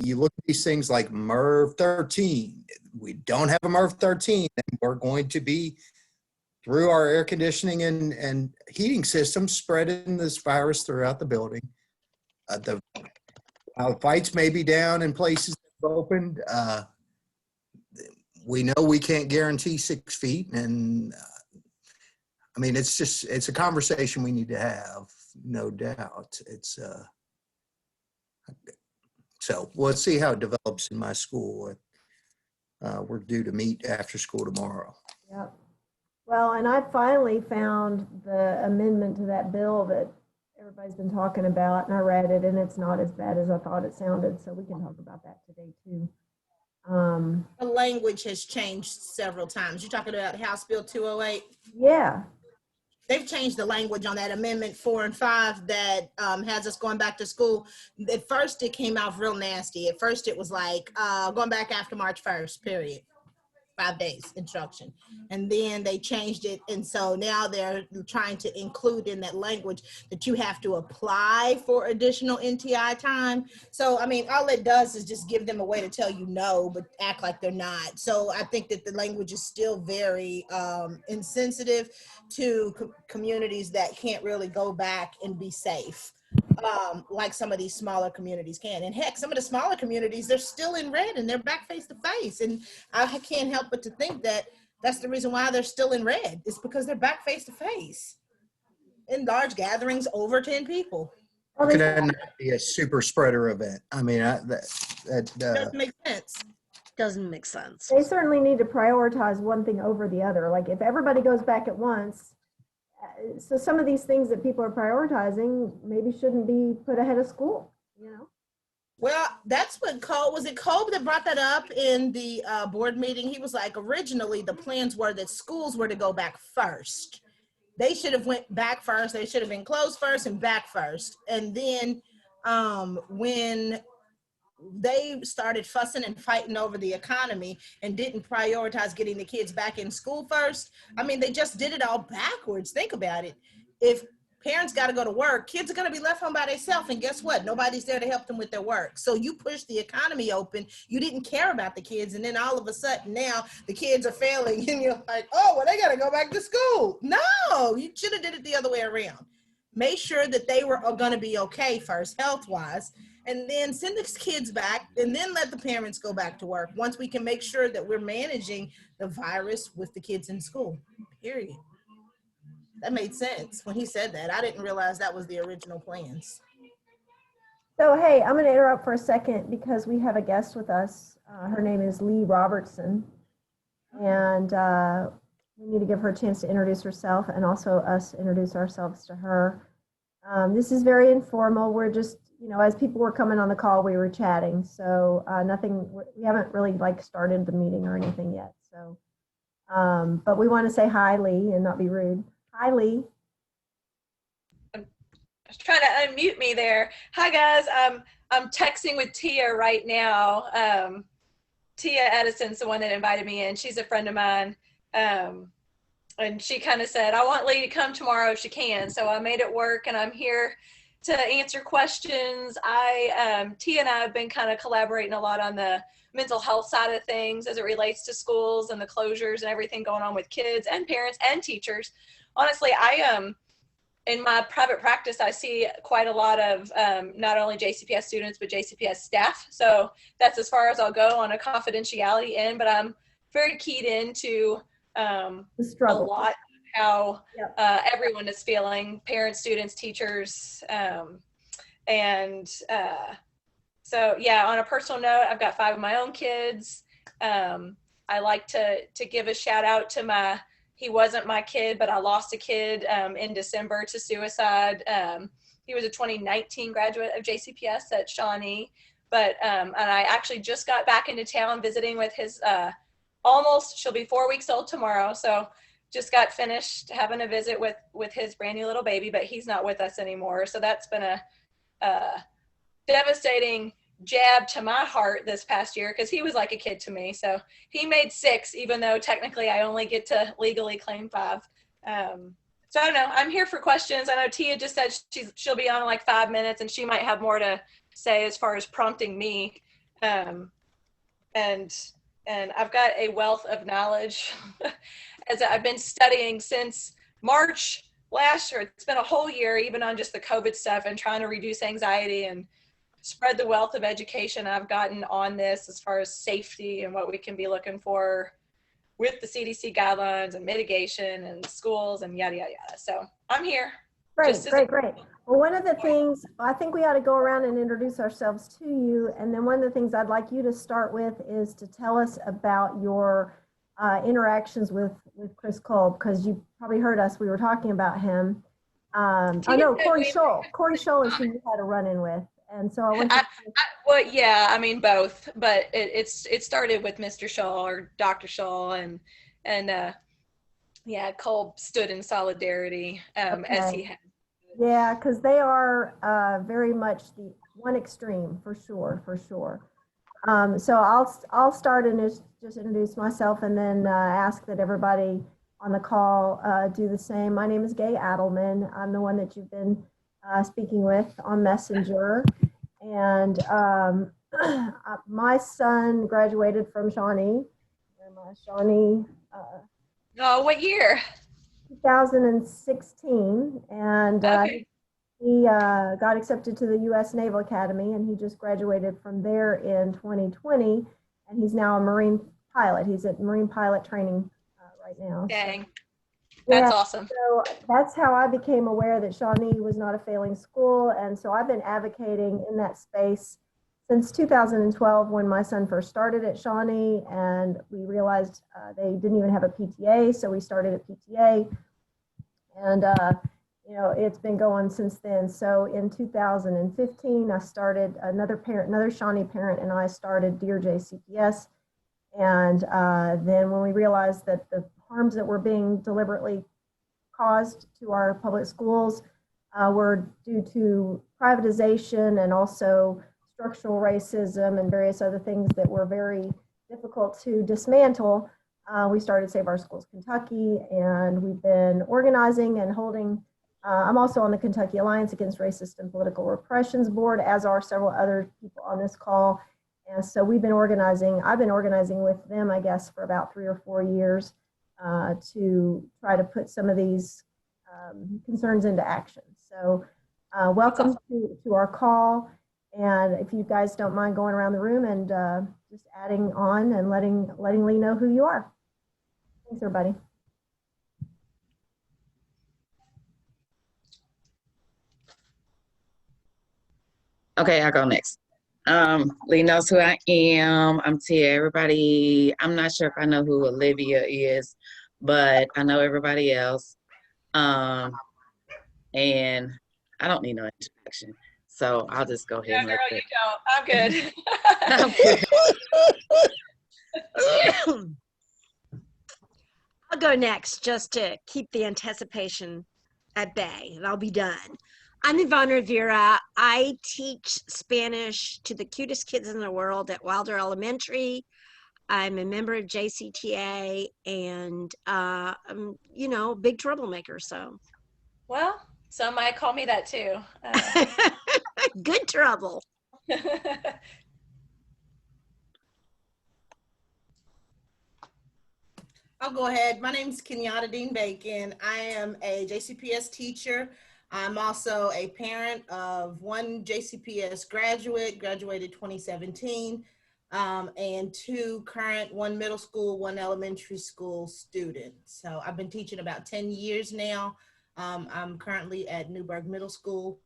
you look at these things like MERV 13. We don't have a MERV 13, and we're going to be, through our air conditioning and heating systems, spreading this virus throughout the building. The fights may be down in places that have opened. We know we can't guarantee 6 feet, and I mean, it's a conversation we need to have, no doubt. So we'll see how it develops in my school. We're due to meet after school tomorrow. Yep. Well, and I finally found the amendment to that bill that everybody's been talking about, and I read it, and it's not as bad as I thought it sounded. So we can talk about that today too. The language has changed several times. You're talking about House Bill 208? Yeah. They've changed the language on that Amendment 4 and 5 that has us going back to school. At first, it came out real nasty. At first, it was like going back after March 1st, period. 5 days instruction. And then they changed it. And so now they're trying to include in that language that you have to apply for additional NTI time. So, I mean, all it does is just give them a way to tell you no, but act like they're not. So I think that the language is still very insensitive to communities that can't really go back and be safe. Like some of these smaller communities can. And heck, some of the smaller communities, they're still in red and they're back face to face. And I can't help but to think that that's the reason why they're still in red. It's because they're back face to face in large gatherings over 10 people. How could that not be a super spreader event? I mean, It doesn't make sense. Doesn't make sense. They certainly need to prioritize one thing over the other. Like if everybody goes back at once, so some of these things that people are prioritizing maybe shouldn't be put ahead of school, you know? Well, that's what was it Cole that brought that up in the board meeting? He was like, originally the plans were that schools were to go back first. They should have went back first. They should have been closed first and back first. And then when they started fussing and fighting over the economy and didn't prioritize getting the kids back in school first, I mean, they just did it all backwards. Think about it. If parents got to go to work, kids are going to be left home by themselves, and guess what? Nobody's there to help them with their work. So you push the economy open. You didn't care about the kids, and then all of a sudden now the kids are failing, and you're like, oh, well, they got to go back to school. No, you should have did it the other way around. Make sure that they were going to be okay first, health-wise, and then send the kids back, and then let the parents go back to work once we can make sure that we're managing the virus with the kids in school, period. That made sense when he said that. I didn't realize that was the original plans. So, hey, I'm going to interrupt for a second because we have a guest with us. Her name is Lee Robertson, and we need to give her a chance to introduce herself and also us introduce ourselves to her. This is very informal. We're just, you know, as people were coming on the call, we were chatting. So we haven't really like started the meeting or anything yet. So, but we want to say hi, Lee, and not be rude. Hi, Lee. I was trying to unmute me there. Hi, guys. I'm texting with Tia right now. Tia Edison's the one that invited me in. She's a friend of mine. And she kind of said, I want Lee to come tomorrow if she can. So I made it work, and I'm here to answer questions. Tia and I have been kind of collaborating a lot on the mental health side of things as it relates to schools and the closures and everything going on with kids and parents and teachers. Honestly, in my private practice, I see quite a lot of not only JCPS students, but JCPS staff. So that's as far as I'll go on a confidentiality end, but I'm very keyed into a lot how everyone is feeling, parents, students, teachers. So yeah, on a personal note, I've got 5 of my own kids. I like to give a shout out to he wasn't my kid, but I lost a kid in December to suicide. He was a 2019 graduate of JCPS at Shawnee, and I actually just got back into town visiting with his, she'll be 4 weeks old tomorrow. So just got finished having a visit with his brand new little baby, but he's not with us anymore. So that's been a devastating jab to my heart this past year, because he was like a kid to me. So he made 6, even though technically I only get to legally claim 5. So I don't know, I'm here for questions. I know Tia just said she'll be on in like 5 minutes, and she might have more to say as far as prompting me. And I've got a wealth of knowledge as I've been studying since March last year. It's been a whole year, even on just the COVID stuff and trying to reduce anxiety and spread the wealth of education I've gotten on this as far as safety and what we can be looking for with the CDC guidelines and mitigation and schools and yada, yada, yada. So I'm here. Great, great. Well, one of the things, I think we ought to go around and introduce ourselves to you. And then one of the things I'd like you to start with is to tell us about your interactions with Chris Kolb, because you probably heard us, we were talking about him. Oh no, Corey Scholl. Corey Scholl is who you had a run-in with. And so I want to. Well, yeah, I mean both, but it started with Mr. Scholl or Dr. Scholl, and yeah, Kolb stood in solidarity as he had. Yeah, because they are very much the one extreme for sure. So I'll start and just introduce myself, and then ask that everybody on the call do the same. My name is Gay Adelman. I'm the one that you've been speaking with on Messenger, and my son graduated from Shawnee. Shawnee. Oh, what year? 2016, and Okay. he got accepted to the U.S. Naval Academy, and he just graduated from there in 2020, and he's now a Marine pilot. He's at Marine pilot training right now. Dang. So, That's awesome. So that's how I became aware that Shawnee was not a failing school, and so I've been advocating in that space since 2012 when my son first started at Shawnee, and we realized they didn't even have a PTA, so we started a PTA, and you know, it's been going since then. So in 2015, I started another Shawnee parent, and I started Dear JCPS, and then when we realized that the harms that were being deliberately caused to our public schools were due to privatization and also structural racism and various other things that were very difficult to dismantle, we started Save Our Schools Kentucky, and we've been organizing and holding. I'm also on the Kentucky Alliance Against Racist and Political Repressions Board, as are several other people on this call. And so we've been organizing. I've been organizing with them, I guess, for about 3 or 4 years to try to put some of these concerns into action. So welcome to our call. And if you guys don't mind going around the room and just adding on and letting Lee know who you are. Thanks, everybody. Okay, I'll go next. Lee knows who I am. I'm Tia. Everybody, I'm not sure if I know who Olivia is, but I know everybody else. And I don't need no introduction. So I'll just go ahead and girl, let you don't. I'm good. I'll go next just to keep the anticipation at bay, and I'll be done. I'm Yvonne Rivera. I teach Spanish to the cutest kids in the world at Wilder Elementary. I'm a member of JCTA, and I'm, you know, big troublemaker. So, Well, some might call me that too. good trouble. I'll go ahead. My name is Kenyatta Dean Bacon. I am a JCPS teacher. I'm also a parent of one JCPS graduated 2017, and 2 current, 1 middle school, 1 elementary school students. So I've been teaching about 10 years now. I'm currently at Newburgh Middle School.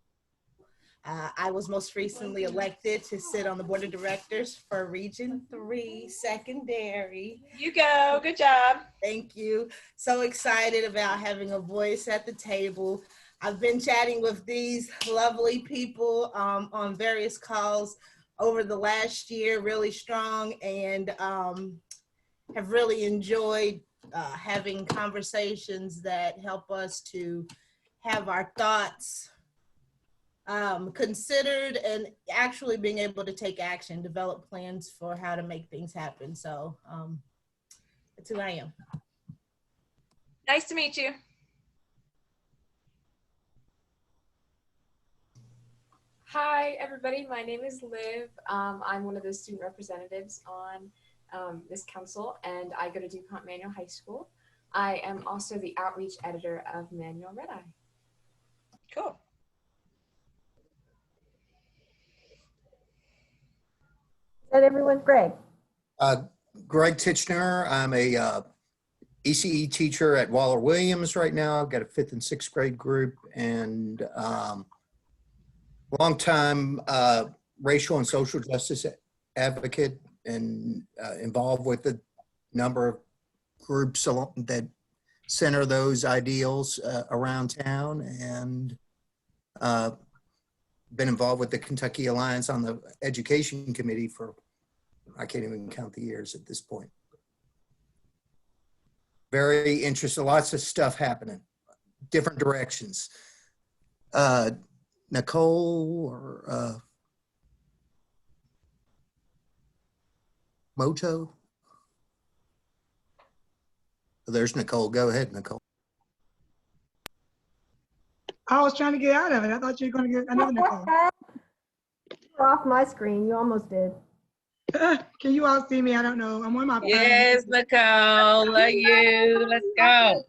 I was most recently elected to sit on the board of directors for Region 3 Secondary. You go. Good job. Thank you. So excited about having a voice at the table. I've been chatting with these lovely people on various calls over the last year, really strong, and have really enjoyed having conversations that help us to have our thoughts considered and actually being able to take action, develop plans for how to make things happen. So that's who I am. Nice to meet you. Hi, everybody. My name is Liv. I'm one of the student representatives on this council, and I go to DuPont Manual High School. I am also the outreach editor of Manual Red Eye. Cool. Is that everyone? Greg? Greg Titchener. I'm a ECE teacher at Waller Williams right now. I've got a 5th and 6th grade group, and longtime racial and social justice advocate, and involved with a number of groups that center those ideals around town, and been involved with the Kentucky Alliance on the Education Committee for, I can't even count the years at this point. Very interesting, lots of stuff happening, different directions. Nicole or Moto? There's Nicole. Go ahead, Nicole. I was trying to get out of it. I thought you were going to get another Nicole. You're off my screen. You almost did. Can you all see me? I don't know. I'm on my phone. Yes, Nicole, love you. Let's go.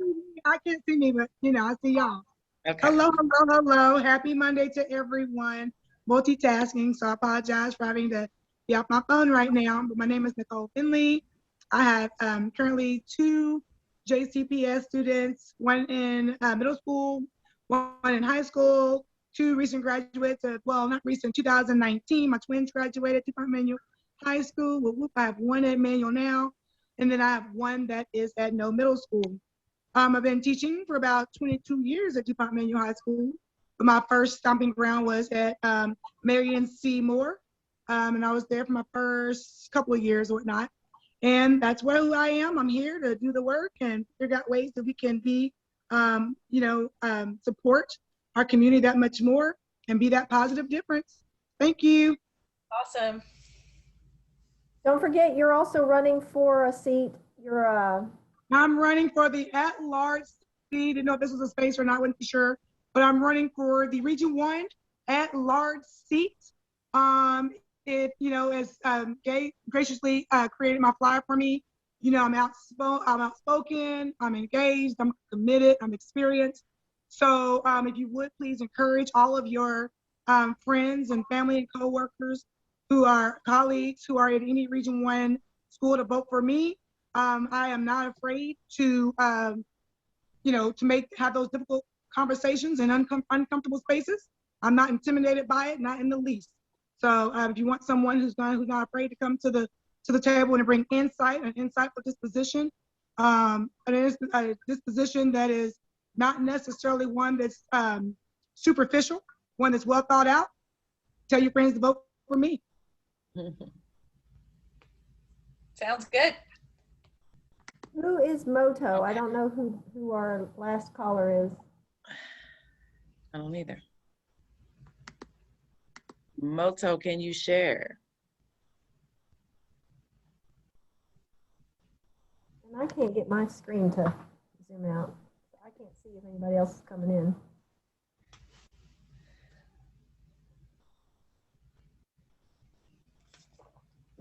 I can't see me, but I see y'all. Okay. Hello, hello, hello. Happy Monday to everyone. Multitasking, so I apologize for having to be off my phone right now. But my name is Nicole Finley. I have currently 2 JCPS students, one in middle school, one in high school, 2 recent graduates, well, not recent, 2019. My twins graduated DuPont Manual High School. I have 1 at Manual now, and then I have 1 that is at No Middle School. I've been teaching for about 22 years at DuPont Manual High School. But my first stomping ground was at Marion C. Moore, and I was there for my first couple of years or whatnot. And that's who I am. I'm here to do the work and figure out ways that we can be, support our community that much more and be that positive difference. Thank you. Awesome. Don't forget, you're also running for a seat. I'm running for the at-large seat. Didn't know if this was a space or not, wasn't sure. But I'm running for the Region 1 at-large seat. As Gay graciously created my flyer for me, I'm outspoken, I'm engaged, I'm committed, I'm experienced. So if you would please encourage all of your friends and family and coworkers who are colleagues who are at any Region 1 school to vote for me. I am not afraid to, have those difficult conversations in uncomfortable spaces. I'm not intimidated by it, not in the least. So if you want someone who's not afraid to come to the table and bring insight, an insightful disposition, and it is a disposition that is not necessarily one that's superficial, one that's well thought out, tell your friends to vote for me. Sounds good. Who is Moto? I don't know who our last caller is. I don't either. Moto, can you share? And I can't get my screen to zoom out. I can't see if anybody else is coming in.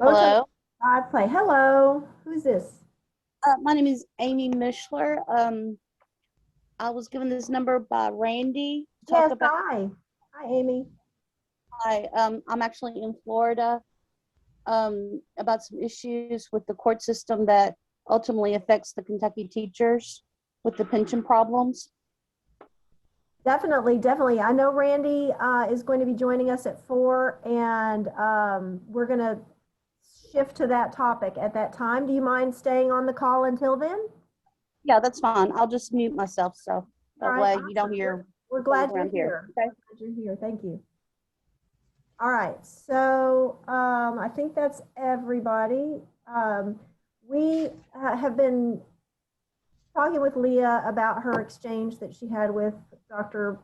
Hello. Play. Hello. Who's this? My name is Amy Mishler. I was given this number by Randy. To talk Yes, about. hi. Hi, Amy. Hi. I'm actually in Florida. About some issues with the court system that ultimately affects the Kentucky teachers with the pension problems. Definitely. I know Randy is going to be joining us at 4, and we're going to shift to that topic at that time. Do you mind staying on the call until then? Yeah, that's fine. I'll just mute myself so that All way right, you don't hear. We're glad you're around here. Okay. Glad you're here. Thank you. All right. So I think that's everybody. We have been talking with Leah about her exchange that she had with Dr.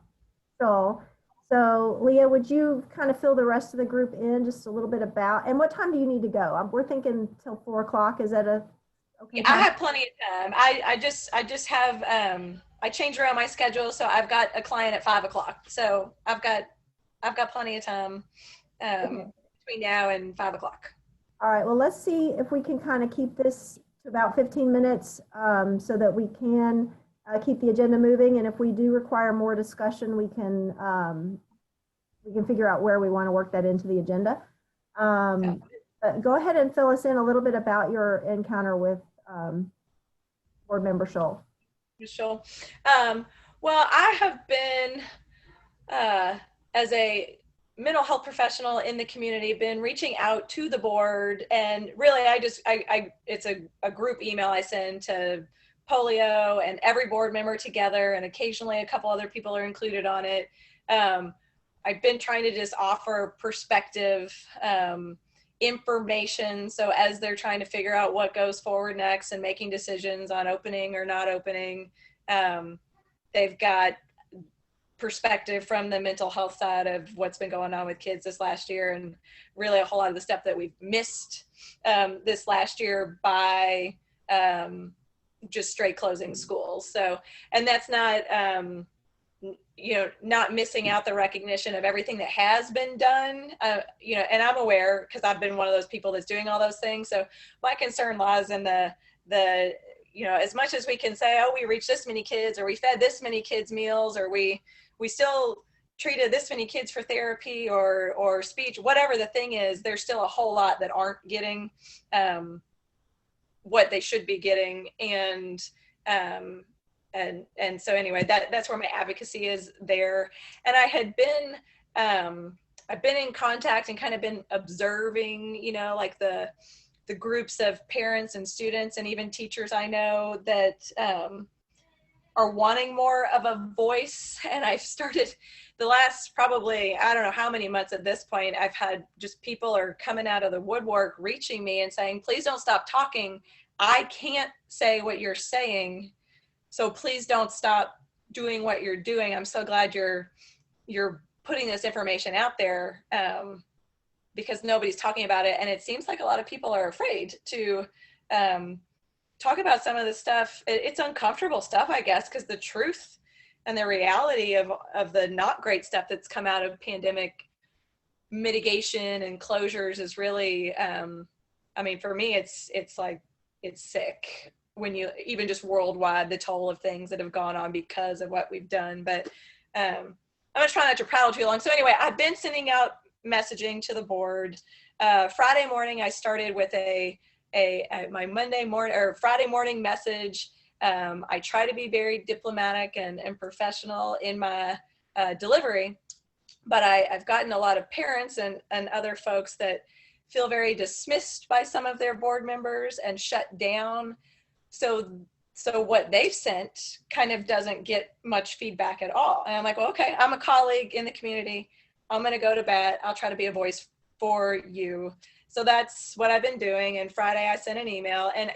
Shull. So Leah, would you kind of fill the rest of the group in just a little bit about, and what time do you need to go? We're thinking till 4 o'clock. Is that a okay? Yeah, I have plenty of time. I just have I change around my schedule, so I've got a client at 5 o'clock. So I've got I've got plenty of time Okay. between now and 5 o'clock. All right, well, let's see if we can kind of keep this to about 15 minutes so that we can keep the agenda moving. And if we do require more discussion, we can figure out where we want to work that into the agenda. But go ahead and fill us in a little bit about your encounter with Board Member Scholl. Sure. Well, I have been, as a mental health professional in the community, been reaching out to the board, and really it's a group email I send to polio and every board member together, and occasionally a couple other people are included on it. I've been trying to just offer perspective, information, so as they're trying to figure out what goes forward next and making decisions on opening or not opening, they've got perspective from the mental health side of what's been going on with kids this last year, and really a whole lot of the stuff that we've missed this last year by just straight closing schools. So, and that's not, not missing out the recognition of everything that has been done, and I'm aware because I've been one of those people that's doing all those things. So my concern lies in the as much as we can say, oh, we reached this many kids, or we fed this many kids meals, or we still treated this many kids for therapy or speech, whatever the thing is, there's still a whole lot that aren't getting what they should be getting. And so anyway, that's where my advocacy is there. And I had been, I've been in contact and kind of been observing, like the groups of parents and students and even teachers I know that are wanting more of a voice. And I've started the last probably, I don't know how many months at this point, I've had just people are coming out of the woodwork reaching me and saying, please don't stop talking. I can't say what you're saying, so please don't stop doing what you're doing. I'm so glad you're putting this information out there, because nobody's talking about it. And it seems like a lot of people are afraid to talk about some of this stuff. It's uncomfortable stuff, I guess, because the truth and the reality of the not great stuff that's come out of pandemic mitigation and closures is really, for me, it's like, it's sick when you, even just worldwide, the toll of things that have gone on because of what we've done. But I'm gonna try not to prattle too long. So anyway, I've been sending out messaging to the board. Friday morning, I started with my Monday morning or Friday morning message. I try to be very diplomatic and professional in my delivery, but I've gotten a lot of parents and other folks that feel very dismissed by some of their board members and shut down. So what they've sent kind of doesn't get much feedback at all. And I'm like, well, okay, I'm a colleague in the community. I'm going to go to bat. I'll try to be a voice for you. So that's what I've been doing. And Friday I sent an email, and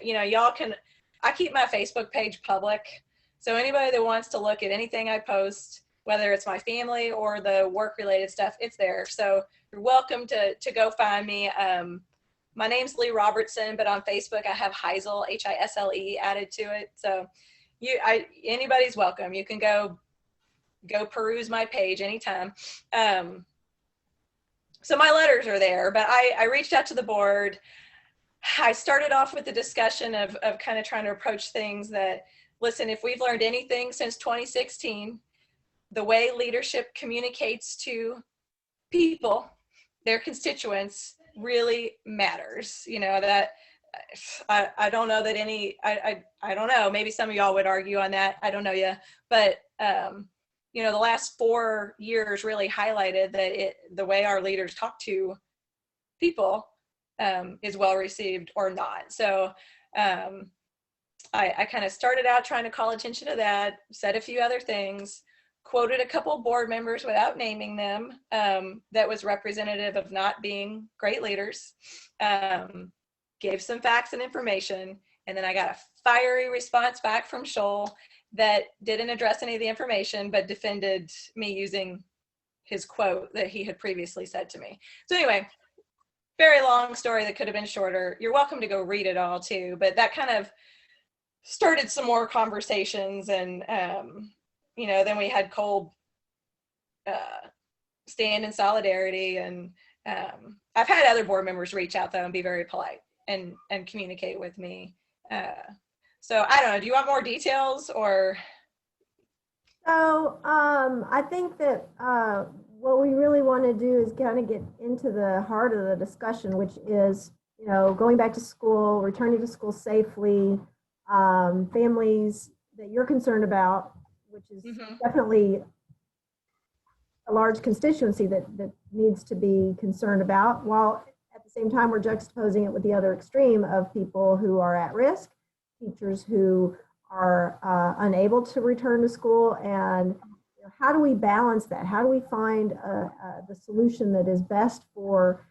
I keep my Facebook page public. So anybody that wants to look at anything I post, whether it's my family or the work related stuff, it's there. So you're welcome to go find me. My name's Lee Robertson, but on Facebook I have Hisle, Hisle added to it. So anybody's welcome. You can go peruse my page anytime. So my letters are there, but I reached out to the board. I started off with the discussion of kind of trying to approach things that, listen, if we've learned anything since 2016, the way leadership communicates to people, their constituents, really matters. That I don't know that I don't know, maybe some of y'all would argue on that. I don't know yet, but the last 4 years really highlighted that the way our leaders talk to people is well received or not. So I kind of started out trying to call attention to that, said a few other things, quoted a couple board members without naming them, that was representative of not being great leaders, gave some facts and information, and then I got a fiery response back from Scholl that didn't address any of the information, but defended me using his quote that he had previously said to me. So anyway, very long story that could have been shorter. You're welcome to go read it all too, but that kind of started some more conversations, and then we had cold stand in solidarity. And I've had other board members reach out though and be very polite and communicate with me. So I don't know, do you want more details or? So I think that what we really want to do is kind of get into the heart of the discussion, which is, you know, going back to school, returning to school safely, families that you're concerned about, which is definitely a large constituency that needs to be concerned about, while at the same time we're juxtaposing it with the other extreme of people who are at risk, teachers who are unable to return to school. And you know, how do we balance that? How do we find the solution that is best for,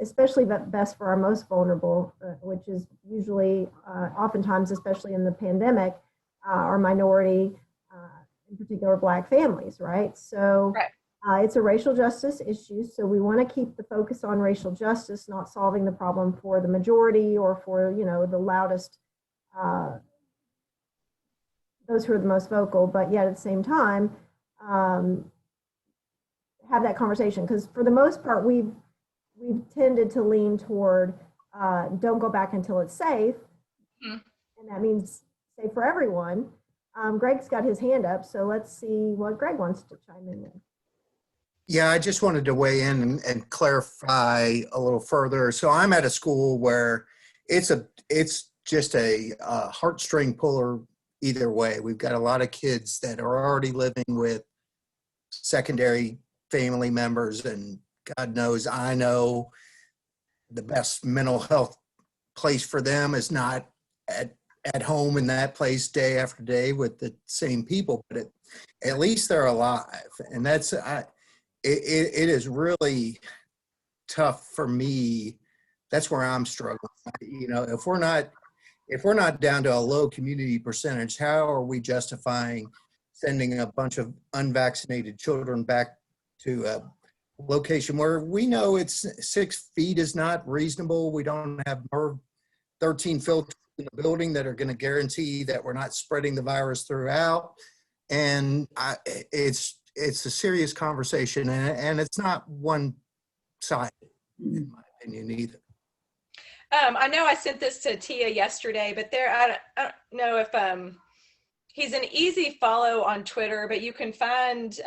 especially best for our most vulnerable, which is usually, oftentimes, especially in the pandemic, our minority, in particular Black families, right? So it's a racial justice issue. So we want to keep the focus on racial justice, not solving the problem for the majority or for, you know, the loudest, those who are the most vocal, but yet at the same time, have that conversation. Because for the most part, we've tended to lean toward don't go back until it's safe. And that means safe for everyone. Greg's got his hand up, so let's see what Greg wants to chime in with. Yeah, I just wanted to weigh in and clarify a little further. So I'm at a school where it's just a heartstring puller either way. We've got a lot of kids that are already living with secondary family members, and God knows, I know the best mental health place for them is not at home in that place day after day with the same people, but at least they're alive. And that's, it is really tough for me. That's where I'm struggling. You know, if we're not down to a low community percentage, how are we justifying sending a bunch of unvaccinated children back to a location where we know it's 6 feet is not reasonable? We don't have MERV 13 filters in the building that are going to guarantee that we're not spreading the virus throughout. And it's a serious conversation, and it's not one-sided, in my opinion, either. I know I sent this to Tia yesterday, but I don't know if he's an easy follow on Twitter, but you can find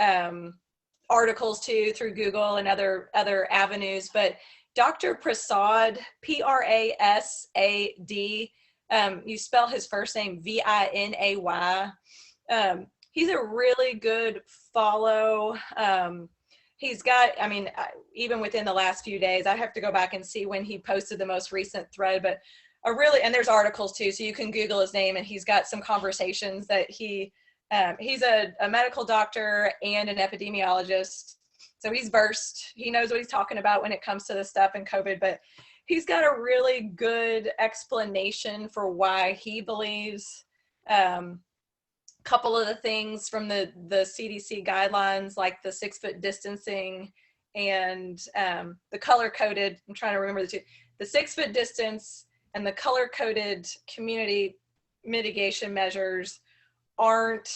articles too through Google and other avenues. But Dr. Prasad, Prasad, you spell his first name Vinay. He's a really good follow. He's got, I mean, even within the last few days, I have to go back and see when he posted the most recent thread, but and there's articles too, so you can Google his name, and he's got some conversations that he's a medical doctor and an epidemiologist. So he's versed. He knows what he's talking about when it comes to this stuff and COVID, but he's got a really good explanation for why he believes couple of the things from the CDC guidelines, like the 6-foot distancing and the color-coded, I'm trying to remember the 6-foot distance and the color-coded community mitigation measures aren't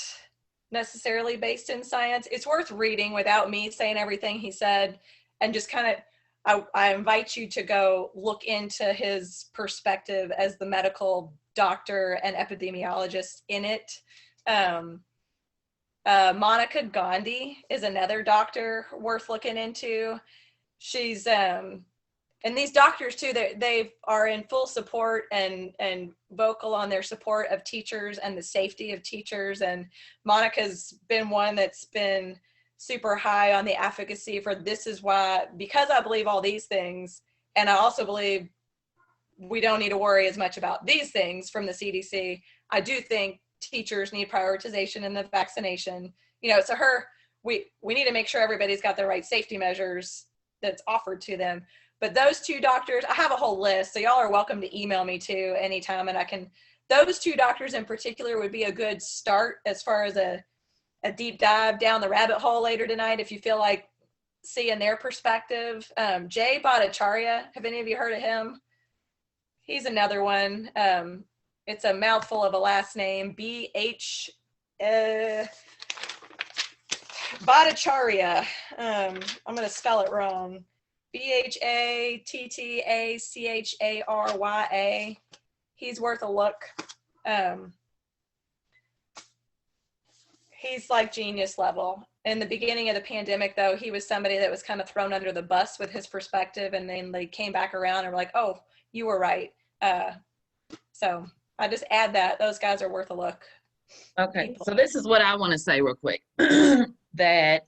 necessarily based in science. It's worth reading without me saying everything he said, and just kind of, I invite you to go look into his perspective as the medical doctor and epidemiologist in it. Monica Gandhi is another doctor worth looking into. She's and these doctors too, they are in full support and vocal on their support of teachers and the safety of teachers. And Monica's been one that's been super high on the advocacy for this is why, because I believe all these things, and I also believe we don't need to worry as much about these things from the CDC. I do think teachers need prioritization in the vaccination. You know, so we need to make sure everybody's got the right safety measures that's offered to them. But those two doctors, I have a whole list, so y'all are welcome to email me too anytime, and those two doctors in particular would be a good start as far as a deep dive down the rabbit hole later tonight if you feel like seeing their perspective. Jay Bhattacharya, have any of you heard of him? He's another one. It's a mouthful of a last name, Bhattacharya. I'm going to spell it wrong. Bhattacharya. He's worth a look. He's like genius level. In the beginning of the pandemic, though, he was somebody that was kind of thrown under the bus with his perspective, and then they came back around and were like, oh, you were right. So I just add that. Those guys are worth a look. Okay, so this is what I want to say real quick. That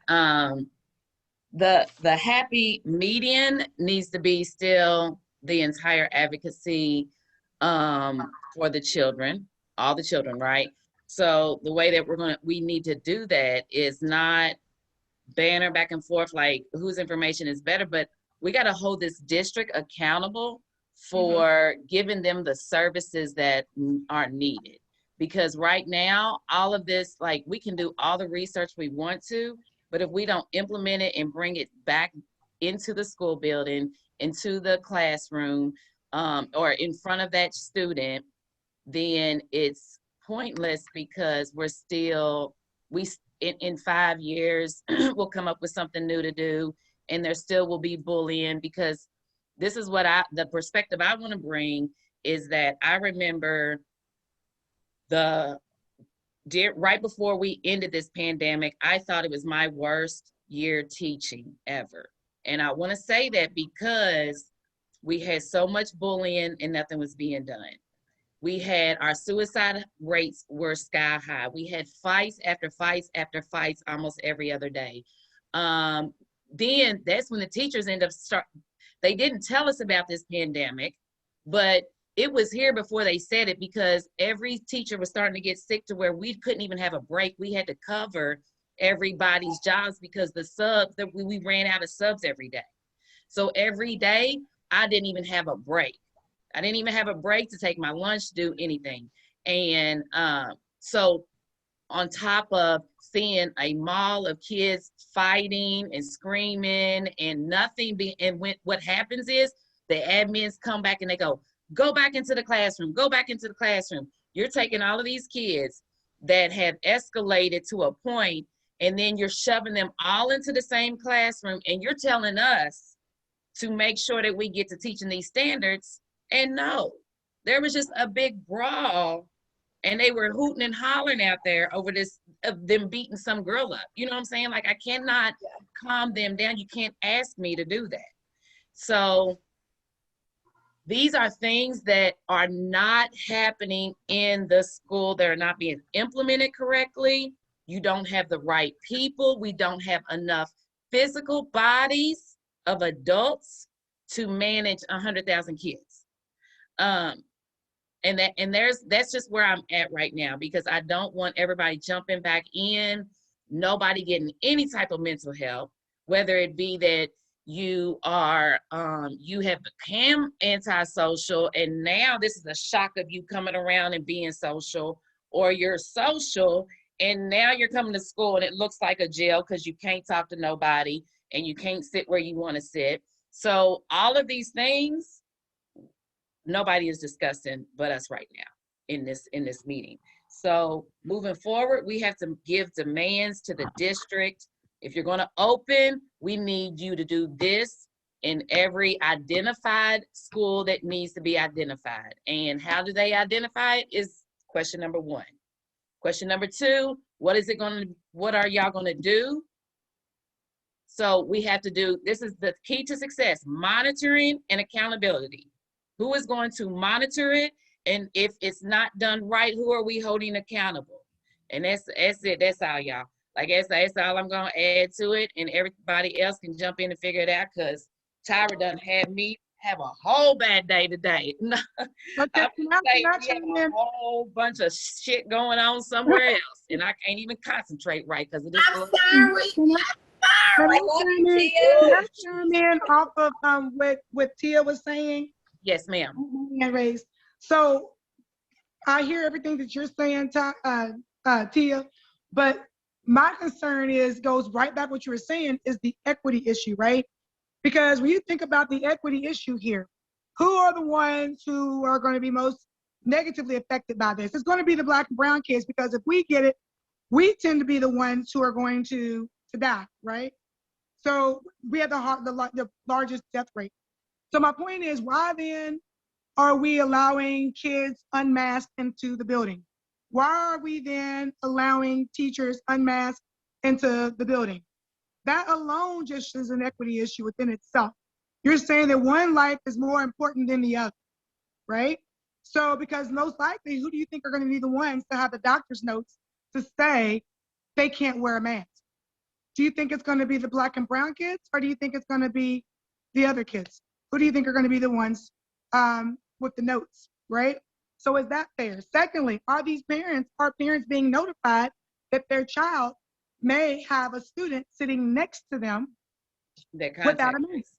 the happy median needs to be still the entire advocacy for the children, all the children, right? So the way that we need to do that is not banner back and forth like whose information is better, but we got to hold this district accountable for giving them the services that are needed. Because right now, all of this, like we can do all the research we want to, but if we don't implement it and bring it back into the school building, into the classroom, or in front of that student, then it's pointless, because we're still, in 5 years, we'll come up with something new to do, and there still will be bullying. Because this is what the perspective I want to bring is that I remember right before we ended this pandemic, I thought it was my worst year teaching ever. And I want to say that because we had so much bullying and nothing was being done. We had our suicide rates were sky high. We had fights after fights after fights almost every other day. Then that's when the teachers end up they didn't tell us about this pandemic, but it was here before they said it, because every teacher was starting to get sick to where we couldn't even have a break. We had to cover everybody's jobs because the subs, that we ran out of subs every day. So every day I didn't even have a break. I didn't even have a break to take my lunch, do anything. And so on top of seeing a mall of kids fighting and screaming and nothing what happens is the admins come back and they go back into the classroom, go back into the classroom. You're taking all of these kids that have escalated to a point, and then you're shoving them all into the same classroom, and you're telling us to make sure that we get to teaching these standards. And no, there was just a big brawl, and they were hooting and hollering out there over this, of them beating some girl up. You know what I'm saying? Like, I cannot calm them down. You can't ask me to do that. So these are things that are not happening in the school. They're not being implemented correctly. You don't have the right people. We don't have enough physical bodies of adults to manage 100,000 kids. That's just where I'm at right now, because I don't want everybody jumping back in, nobody getting any type of mental health, whether it be that you are, you have become antisocial, and now this is a shock of you coming around and being social, or you're social and now you're coming to school and it looks like a jail because you can't talk to nobody and you can't sit where you want to sit. So all of these things, nobody is discussing but us right now in this meeting. So moving forward, we have to give demands to the district. If you're going to open, we need you to do this in every identified school that needs to be identified. And how do they identify it is question number one. Question number two, what are y'all going to do? So we have to do, this is the key to success, monitoring and accountability. Who is going to monitor it? And if it's not done right, who are we holding accountable? And that's it. That's all, y'all. Like that's all I'm gonna add to it, and everybody else can jump in and figure it out, because Tyra done had me have a whole bad day today. Okay, We have a whole bunch of shit going on somewhere else, and I can't even concentrate right because of this. I'm sorry. Can I chime in off of what Tia was saying? Yes, ma'am. So I hear everything that you're saying, Tia, but my concern goes right back what you were saying, is the equity issue, right? Because when you think about the equity issue here, who are the ones who are going to be most negatively affected by this? It's going to be the Black and brown kids, because if we get it, we tend to be the ones who are going to to die, right? So we have the largest death rate. So my point is, why then are we allowing kids unmasked into the building? Why are we then allowing teachers unmasked into the building? That alone just is an equity issue within itself. You're saying that one life is more important than the other, right? So because most likely, who do you think are going to be the ones to have the doctor's notes to say they can't wear a mask? Do you think it's going to be the Black and brown kids, or do you think it's going to be the other kids? Who do you think are going to be the ones with the notes, right? So is that fair? Secondly, are parents being notified that their child may have a student sitting next to them without a mask?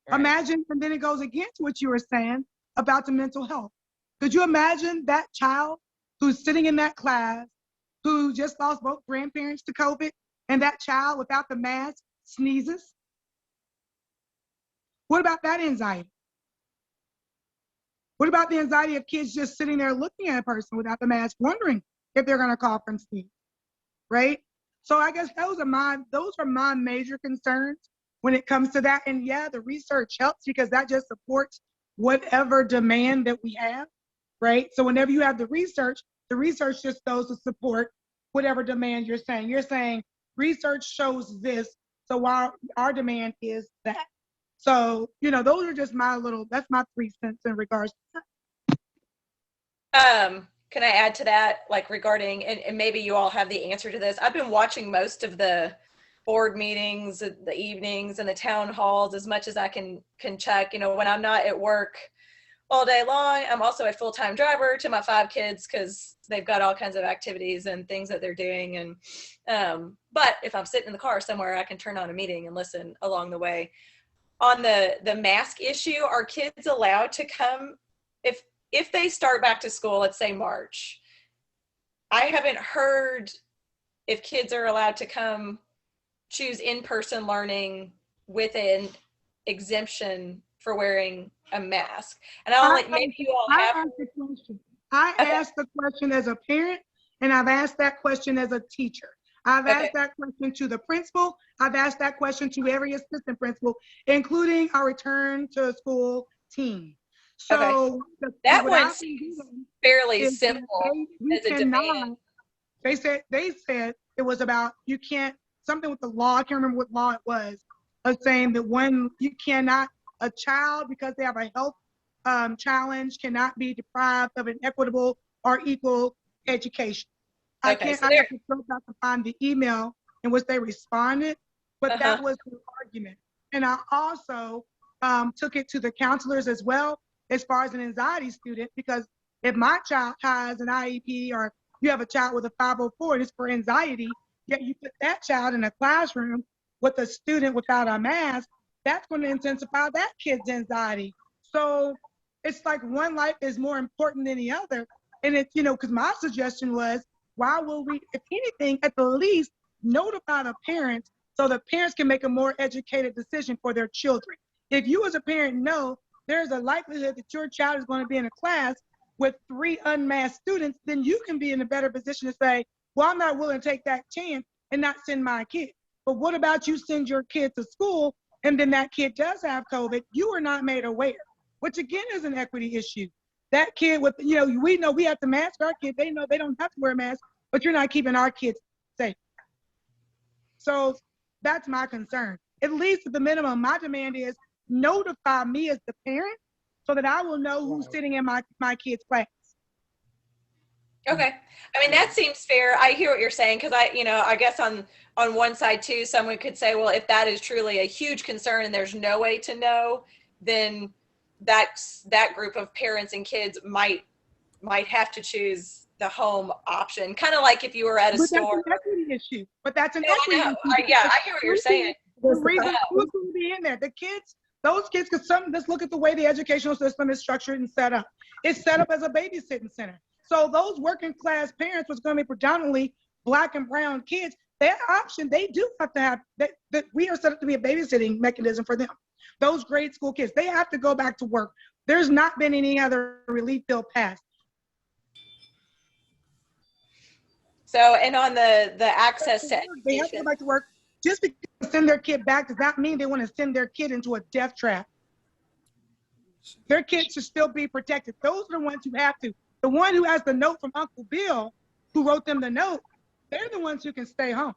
Right. Imagine, and then it goes against what you were saying about the mental health. Could you imagine that child who's sitting in that class, who just lost both grandparents to COVID, and that child without the mask sneezes? What about that anxiety? What about the anxiety of kids just sitting there looking at a person without the mask, wondering if they're gonna cough and sneeze, right? So I guess those are my major concerns when it comes to that. And yeah, the research helps because that just supports whatever demand that we have, right? So whenever you have the research just goes to support whatever demand you're saying. You're saying research shows this, so our demand is that. So, those are just that's my 3 cents in regards to that. Can I add to that, like regarding, and maybe you all have the answer to this. I've been watching most of the board meetings, the evenings and the town halls as much as I can check. When I'm not at work all day long, I'm also a full-time driver to my 5 kids because they've got all kinds of activities and things that they're doing. And but if I'm sitting in the car somewhere, I can turn on a meeting and listen along the way. On the mask issue, are kids allowed to come if they start back to school, let's say March? I haven't heard if kids are allowed to come choose in-person learning with an exemption for wearing a mask. And maybe you all have. I asked the question as a parent, and I've asked that question as a teacher. I've asked that question to the principal. I've asked that question to every assistant principal, including our return to school team. So that one seems fairly simple as a demand. They said it was about, you can't, something with the law, I can't remember what law it was, of saying that a child, because they have a health challenge, cannot be deprived of an equitable or equal education. I have to go back to find the email in which they responded, but that was the argument. And I also took it to the counselors as well, as far as an anxiety student, because if my child has an IEP or you have a child with a 504 and it's for anxiety, yet you put that child in a classroom with a student without a mask, that's going to intensify that kid's anxiety. So it's like one life is more important than the other. And it's, because my suggestion was, why will we, if anything, at the least notify the parents so the parents can make a more educated decision for their children. If you as a parent know there's a likelihood that your child is going to be in a class with 3 unmasked students, then you can be in a better position to say, well, I'm not willing to take that chance and not send my kid. But what about you send your kid to school and then that kid does have COVID, you are not made aware, which again is an equity issue. That kid with, we know we have to mask our kids. They know they don't have to wear a mask, but you're not keeping our kids safe. So that's my concern. At least at the minimum, my demand is notify me as the parent so that I will know who's sitting in my kid's class. Okay. I mean, that seems fair. I hear what you're saying, because I guess on one side too, someone could say, well, if that is truly a huge concern and there's no way to know, then that group of parents and kids might have to choose the home option. Kind of like if you were at a store. That's an equity issue. But that's an equity issue. I hear what you're saying. The reason who's going to be in there, those kids, because let's look at the way the educational system is structured and set up. It's set up as a babysitting center. So those working class parents, was going to be predominantly Black and brown kids, their option, they do have to have, that we are set up to be a babysitting mechanism for them. Those grade school kids, they have to go back to work. There's not been any other relief bill passed. So, and on the access to education. They have to go back to work Just because they send their kid back does not mean they want to send their kid into a death trap. Their kids should still be protected. Those are the ones who have to. The one who has the note from Uncle Bill, who wrote them the note, they're the ones who can stay home.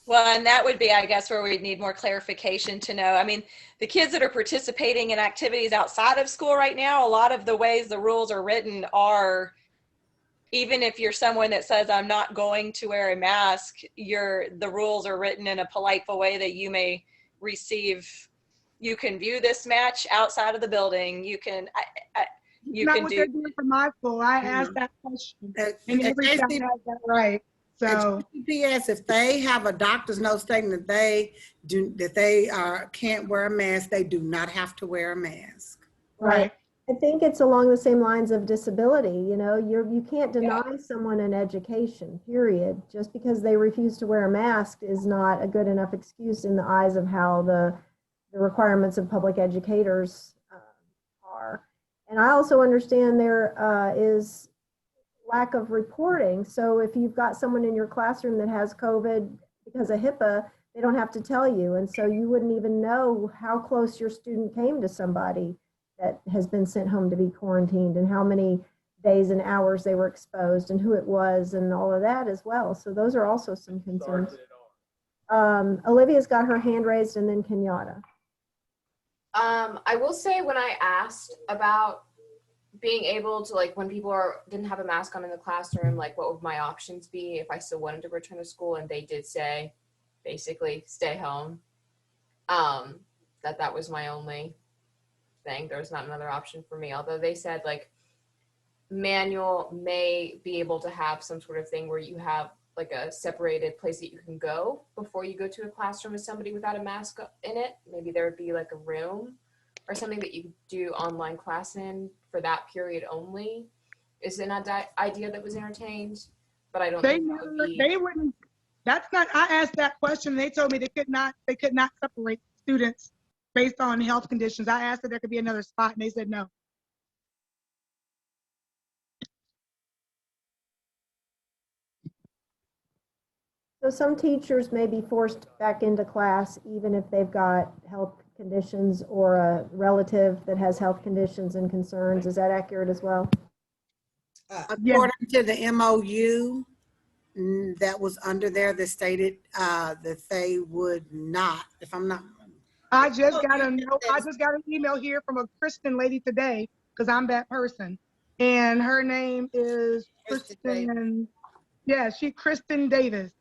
Well, and that would be, I guess, where we'd need more clarification to know. I mean, the kids that are participating in activities outside of school right now, a lot of the ways the rules are written are, even if you're someone that says, I'm not going to wear a mask, the rules are written in a polite way that you may receive. You can view this match outside of the building. You can, you Not can what do. they're doing for my school. I asked that question, and every child has that right. So HTTPS, if they have a doctor's note stating that they can't wear a mask, they do not have to wear a mask. right. I think it's along the same lines of disability. You know, you can't deny someone an education, period. Just because they refuse to wear a mask is not a good enough excuse in the eyes of how the requirements of public educators are. And I also understand there is lack of reporting. So if you've got someone in your classroom that has COVID because of HIPAA, they don't have to tell you. And so you wouldn't even know how close your student came to somebody that has been sent home to be quarantined and how many days and hours they were exposed and who it was and all of that as well. So those are also some concerns. Olivia's got her hand raised, and then Kenyatta. I will say, when I asked about being able to, like, when people didn't have a mask on in the classroom, like, what would my options be if I still wanted to return to school, and they did say basically stay home, that was my only thing. There was not another option for me, although they said, like, Manual may be able to have some sort of thing where you have like a separated place that you can go before you go to a classroom with somebody without a mask in it. Maybe there would be like a room or something that you could do online class in for that period only. Is an idea that was entertained, but I don't think that would be. They wouldn't. That's not. I asked that question. They told me they could not separate students based on health conditions. I asked if there could be another spot, and they said no. So some teachers may be forced back into class even if they've got health conditions or a relative that has health conditions and concerns. Is that accurate as well? According to the MOU that was under there that stated that they would not, if I'm not. I just got a note. I just got an email here from a Christian lady today, because I'm that person, and her name is Kristen. Yeah, Kristen Davis.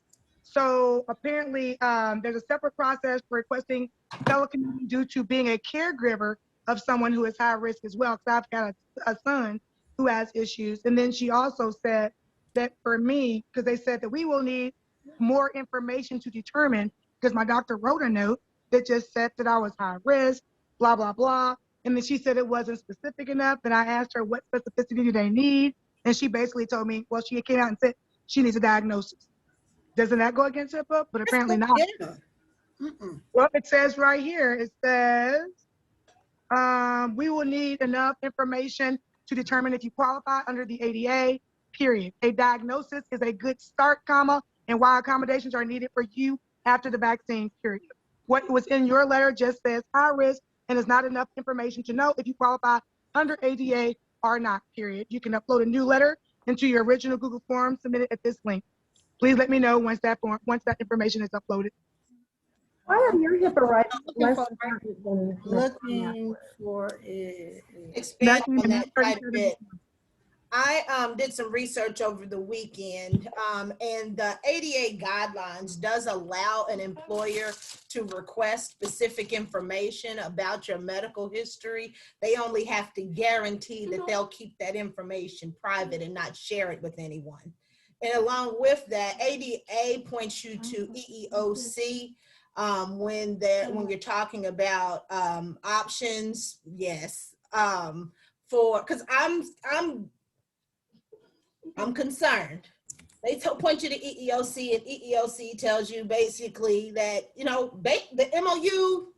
So apparently there's a separate process for requesting telecommuting due to being a caregiver of someone who is high risk as well, because I've got a son who has issues. And then she also said that for me, because they said that we will need more information to determine, because my doctor wrote a note that just said that I was high risk, blah, blah, blah. And then she said it wasn't specific enough. And I asked her what specificity do they need? And she basically told me, well, she came out and said she needs a diagnosis. Doesn't that go against HIPAA? But apparently not. Yeah. Well, it says right here, it says, we will need enough information to determine if you qualify under the ADA, period. A diagnosis is a good start, comma, and why accommodations are needed for you after the vaccine, period. What was in your letter just says high risk and is not enough information to know if you qualify under ADA or not, period. You can upload a new letter into your original Google form submitted at this link. Please let me know once that information is uploaded. Why are your HIPAA rights less Looking for it. Expand on that quite a bit. I did some research over the weekend, and the ADA guidelines does allow an employer to request specific information about your medical history. They only have to guarantee that they'll keep that information private and not share it with anyone. And along with that, ADA points you to EEOC when you're talking about options. Yes, because I'm concerned. They point you to EEOC, and EEOC tells you basically that, you know, the MOU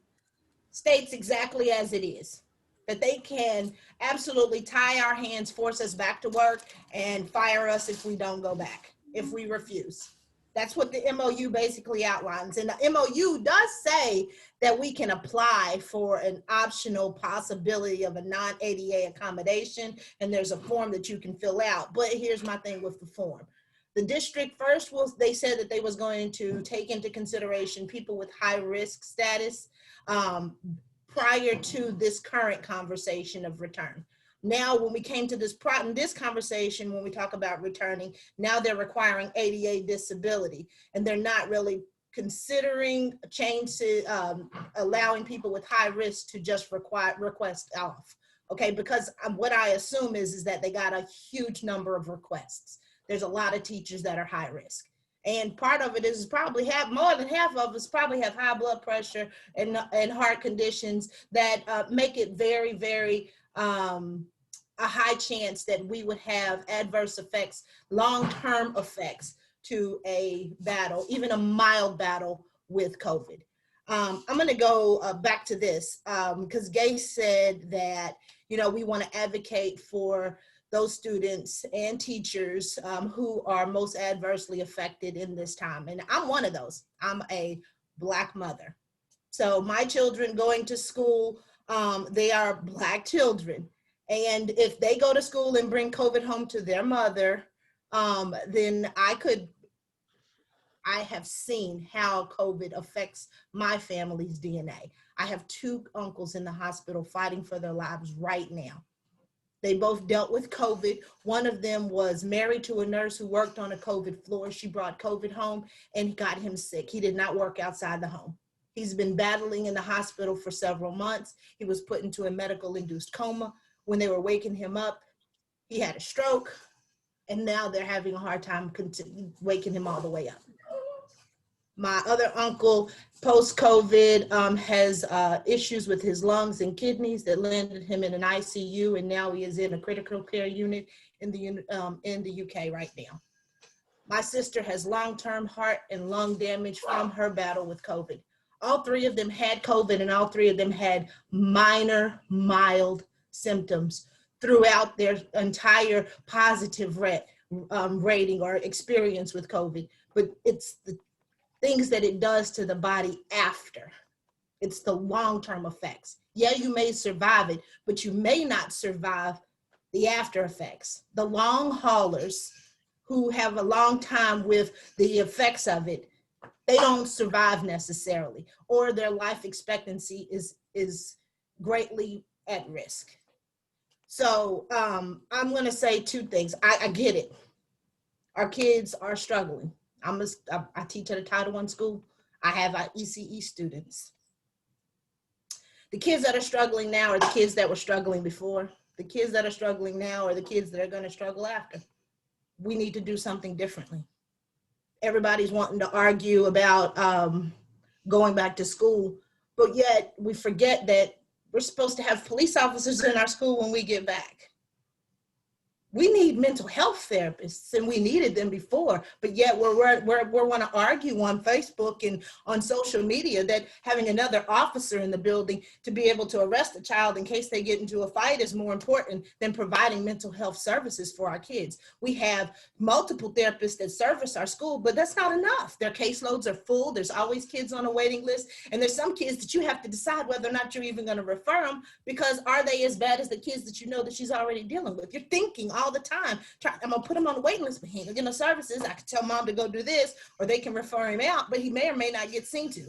states exactly as it is, that they can absolutely tie our hands, force us back to work, and fire us if we don't go back, if we refuse. That's what the MOU basically outlines. And the MOU does say that we can apply for an optional possibility of a non-ADA accommodation, and there's a form that you can fill out. But here's my thing with the form. The district first they said that they was going to take into consideration people with high risk status prior to this current conversation of return. Now, when we came to this conversation, when we talk about returning, now they're requiring ADA disability, and they're not really considering a change to allowing people with high risk to just request off. Okay, because what I assume is that they got a huge number of requests. There's a lot of teachers that are high risk. And part of it is probably more than half of us probably have high blood pressure and heart conditions that make it very, very a high chance that we would have adverse effects, long-term effects to a battle, even a mild battle with COVID. I'm going to go back to this because Gay said that, you know, we want to advocate for those students and teachers who are most adversely affected in this time. And I'm one of those. I'm a Black mother. So my children going to school, they are Black children. And if they go to school and bring COVID home to their mother, then I have seen how COVID affects my family's DNA. I have 2 uncles in the hospital fighting for their lives right now. They both dealt with COVID. One of them was married to a nurse who worked on a COVID floor. She brought COVID home and got him sick. He did not work outside the home. He's been battling in the hospital for several months. He was put into a medical induced coma. When they were waking him up, he had a stroke, and now they're having a hard time waking him all the way up. My other uncle, post-COVID, has issues with his lungs and kidneys that landed him in an ICU, and now he is in a critical care unit in the UK right now. My sister has long-term heart and lung damage from her battle with COVID. All 3 of them had COVID, and all 3 of them had minor, mild symptoms throughout their entire positive rating or experience with COVID. But it's the things that it does to the body after. It's the long-term effects. Yeah, you may survive it, but you may not survive the after effects. The long haulers who have a long time with the effects of it, they don't survive necessarily, or their life expectancy is greatly at risk. So I'm going to say 2 things. I get it. Our kids are struggling. I teach at a Title I school. I have our ECE students. The kids that are struggling now are the kids that were struggling before. The kids that are struggling now are the kids that are going to struggle after. We need to do something differently. Everybody's wanting to argue about going back to school, but yet we forget that we're supposed to have police officers in our school when we get back. We need mental health therapists, and we needed them before, but yet we want to argue on Facebook and on social media that having another officer in the building to be able to arrest a child in case they get into a fight is more important than providing mental health services for our kids. We have multiple therapists that service our school, but that's not enough. Their caseloads are full. There's always kids on a waiting list, and there's some kids that you have to decide whether or not you're even going to refer them, because are they as bad as the kids that you know that she's already dealing with? You're thinking all the time, I'm gonna put him on the waiting list, but he ain't gonna get no services. I can tell mom to go do this, or they can refer him out, but he may or may not get seen to.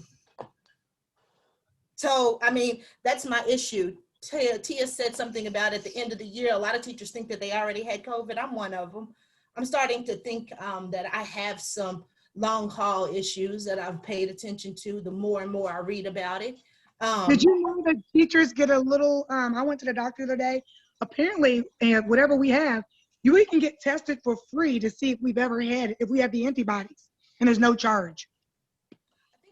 So, I mean, that's my issue. Tia said something about at the end of the year, a lot of teachers think that they already had COVID. I'm one of them. I'm starting to think that I have some long haul issues that I've paid attention to the more and more I read about it. Did you know that teachers get a little, I went to the doctor the other day, apparently, and whatever we have, we can get tested for free to see if we've ever had it, if we have the antibodies, and there's no charge.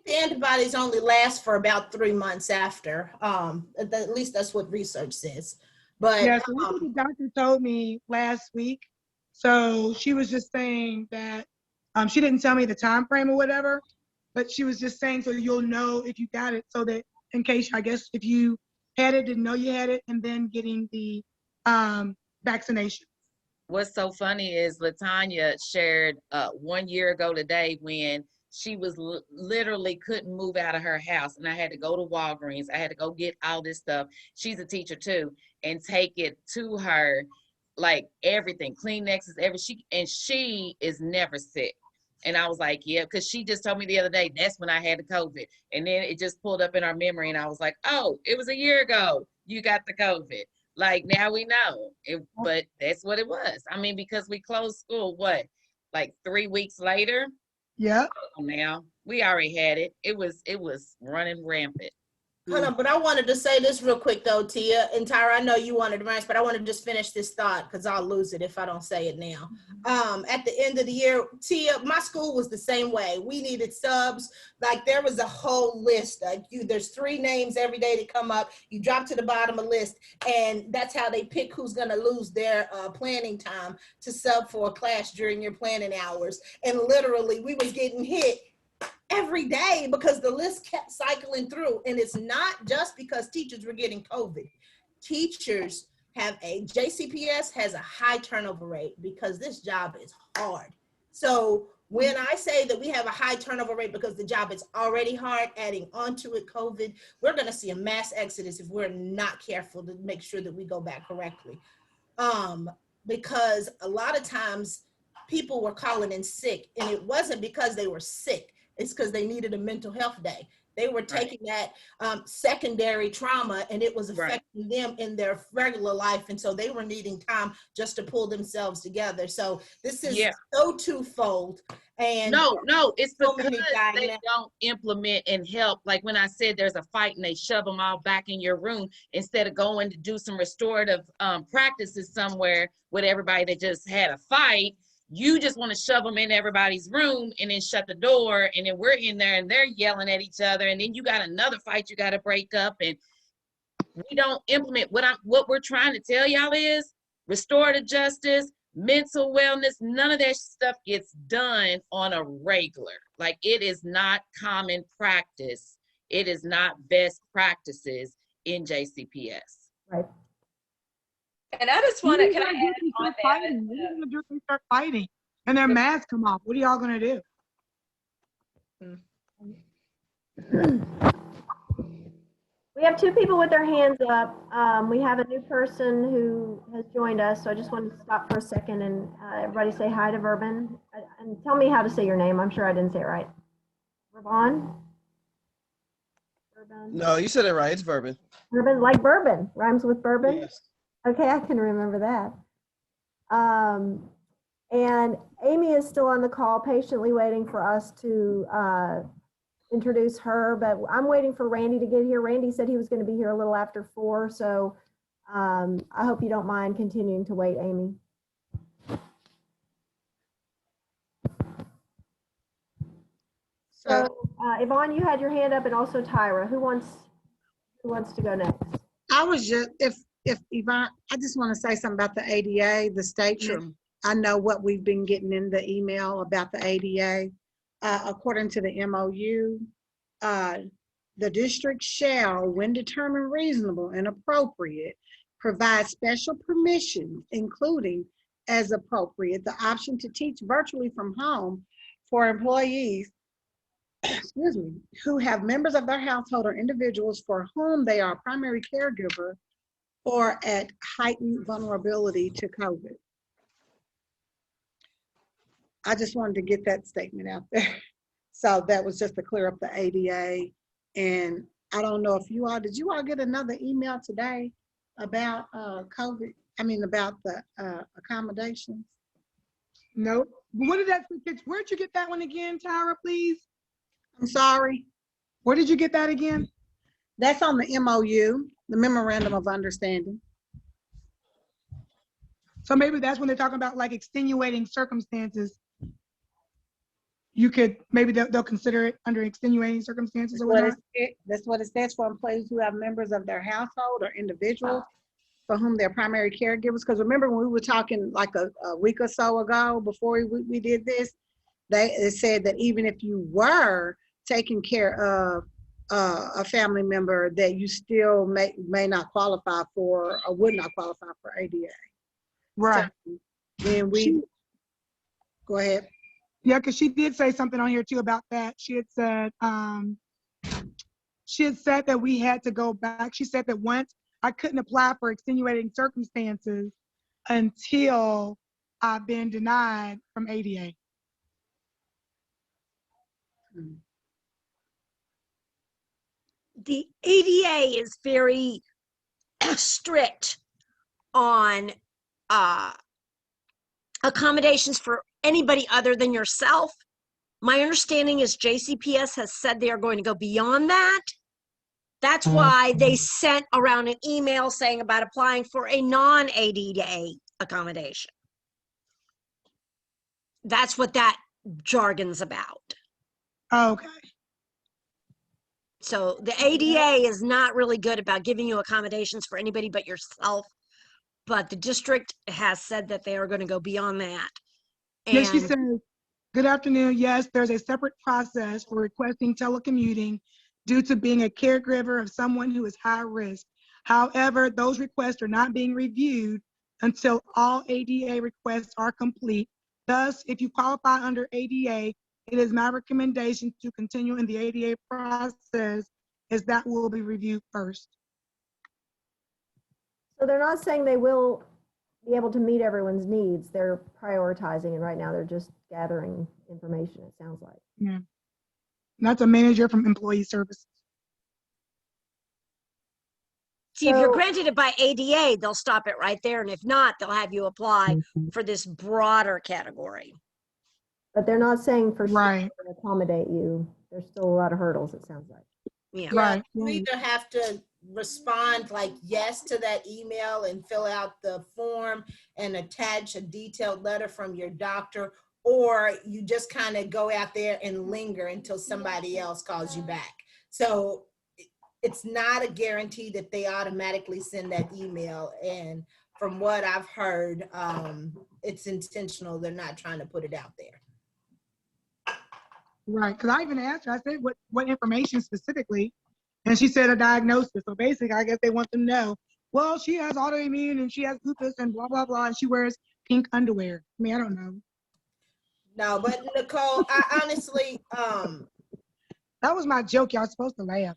The antibodies only last for about 3 months after. At least that's what research says. But yeah, so that's what the doctor told me last week. So she was just saying that she didn't tell me the time frame or whatever, but she was just saying so you'll know if you got it, so that in case, I guess, if you had it, didn't know you had it, and then getting the vaccination. what's so funny is Latanya shared 1 year ago today when she was literally couldn't move out of her house, and I had to go to Walgreens. I had to go get all this stuff. She's a teacher too, and take it to her, like everything, Kleenexes, she is never sick. And I was like, yeah, because she just told me the other day, that's when I had the COVID. And then it just pulled up in our memory, and I was like, oh, it was a year ago you got the COVID. Like, now we know. But that's what it was. I mean, because we closed school, like 3 weeks later? Yeah. Now, we already had it. It was running rampant. Hold on, but I wanted to say this real quick though, Tia and Tyra. I know you wanted to rise, but I want to just finish this thought because I'll lose it if I don't say it now. At the end of the year, Tia, my school was the same way. We needed subs. Like there was a whole list. There's 3 names every day that come up. You drop to the bottom of the list, and that's how they pick who's going to lose their planning time to sub for a class during your planning hours. And literally, we was getting hit every day because the list kept cycling through. And it's not just because teachers were getting COVID. Teachers JCPS has a high turnover rate because this job is hard. So when I say that we have a high turnover rate because the job is already hard, adding onto it COVID, we're going to see a mass exodus if we're not careful to make sure that we go back correctly. Because a lot of times people were calling in sick, and it wasn't because they were sick. It's because they needed a mental health day. They were taking that secondary trauma, and it was affecting them in their regular life. And so they were needing time just to pull themselves together. So this is so twofold. And no, it's because they don't implement and help. Like when I said there's a fight and they shove them all back in your room instead of going to do some restorative practices somewhere with everybody that just had a fight. You just want to shove them in everybody's room and then shut the door, and then we're in there and they're yelling at each other, and then you got another fight you got to break up, and we don't implement what we're trying to tell y'all is restorative justice, mental wellness. None of that stuff gets done on a regular. Like, it is not common practice. It is not best practices in JCPS. Right. And I just want to, can I What add are you on going to do if they start fighting and their masks come off? What are y'all going to do? We have 2 people with their hands up. We have a new person who has joined us, so I just wanted to stop for a second and everybody say hi to Verban. And tell me how to say your name. I'm sure I didn't say it right. Verban? No, you said it right. It's Verban. Verban, like bourbon. Rhymes with bourbon? Yes. Okay, I can remember that. And Amy is still on the call, patiently waiting for us to introduce her, but I'm waiting for Randy to get here. Randy said he was going to be here a little after 4, so I hope you don't mind continuing to wait, Amy. So Yvonne, you had your hand up, and also Tyra. Who wants to go next? I was just, if Yvonne, I just want to say something about the ADA, the statement. I know what we've been getting in the email about the ADA. According to the MOU, the district shall, when determined reasonable and appropriate, provide special permission, including, as appropriate, the option to teach virtually from home for employees excuse me, who have members of their household or individuals for whom they are a primary caregiver or at heightened vulnerability to COVID. I just wanted to get that statement out there. So that was just to clear up the ADA. And I don't know if did you all get another email today about COVID? I mean, about the accommodations? No. What did that, where'd you get that one again, Tyra, please? I'm sorry. Where did you get that again? That's on the MOU, the Memorandum of Understanding. So maybe that's when they're talking about like extenuating circumstances. You could, maybe they'll consider it under extenuating circumstances or whatnot. That's what it says for employees who have members of their household or individuals for whom they're primary caregivers. Because remember when we were talking like a week or so ago before we did this, it said that even if you were taking care of a family member, that you still may not qualify for or would not qualify for ADA. Right. So then we, go ahead. Yeah, because she did say something on here too about that. She had said that we had to go back. She said that once I couldn't apply for extenuating circumstances until I've been denied from ADA. The ADA is very strict on accommodations for anybody other than yourself. My understanding is JCPS has said they are going to go beyond that. That's why they sent around an email saying about applying for a non-ADA accommodation. That's what that jargon's about. Okay. So the ADA is not really good about giving you accommodations for anybody but yourself, but the district has said that they are going to go beyond that. Yes, she And said, good afternoon. Yes, there's a separate process for requesting telecommuting due to being a caregiver of someone who is high risk. However, those requests are not being reviewed until all ADA requests are complete. Thus, if you qualify under ADA, it is my recommendation to continue in the ADA process, as that will be reviewed first. So they're not saying they will be able to meet everyone's needs. They're prioritizing, and right now they're just gathering information, it sounds like. Yeah. That's a manager from Employee Services. see, if you're So- granted it by ADA, they'll stop it right there. And if not, they'll have you apply for this broader category. But they're not saying for sure Right. to accommodate you. There's still a lot of hurdles, it sounds like. Yeah. Right. You either have to respond like yes to that email and fill out the form and attach a detailed letter from your doctor, or you just kind of go out there and linger until somebody else calls you back. So it's not a guarantee that they automatically send that email. And from what I've heard, it's intentional. They're not trying to put it out there. Right, because I even asked her, I said, what information specifically? And she said a diagnosis. So basically, I guess they want them to know, well, she has autoimmune and she has lupus and blah, blah, blah, and she wears pink underwear. I mean, I don't know. No, but Nicole, I honestly, That was my joke. Y'all supposed to laugh.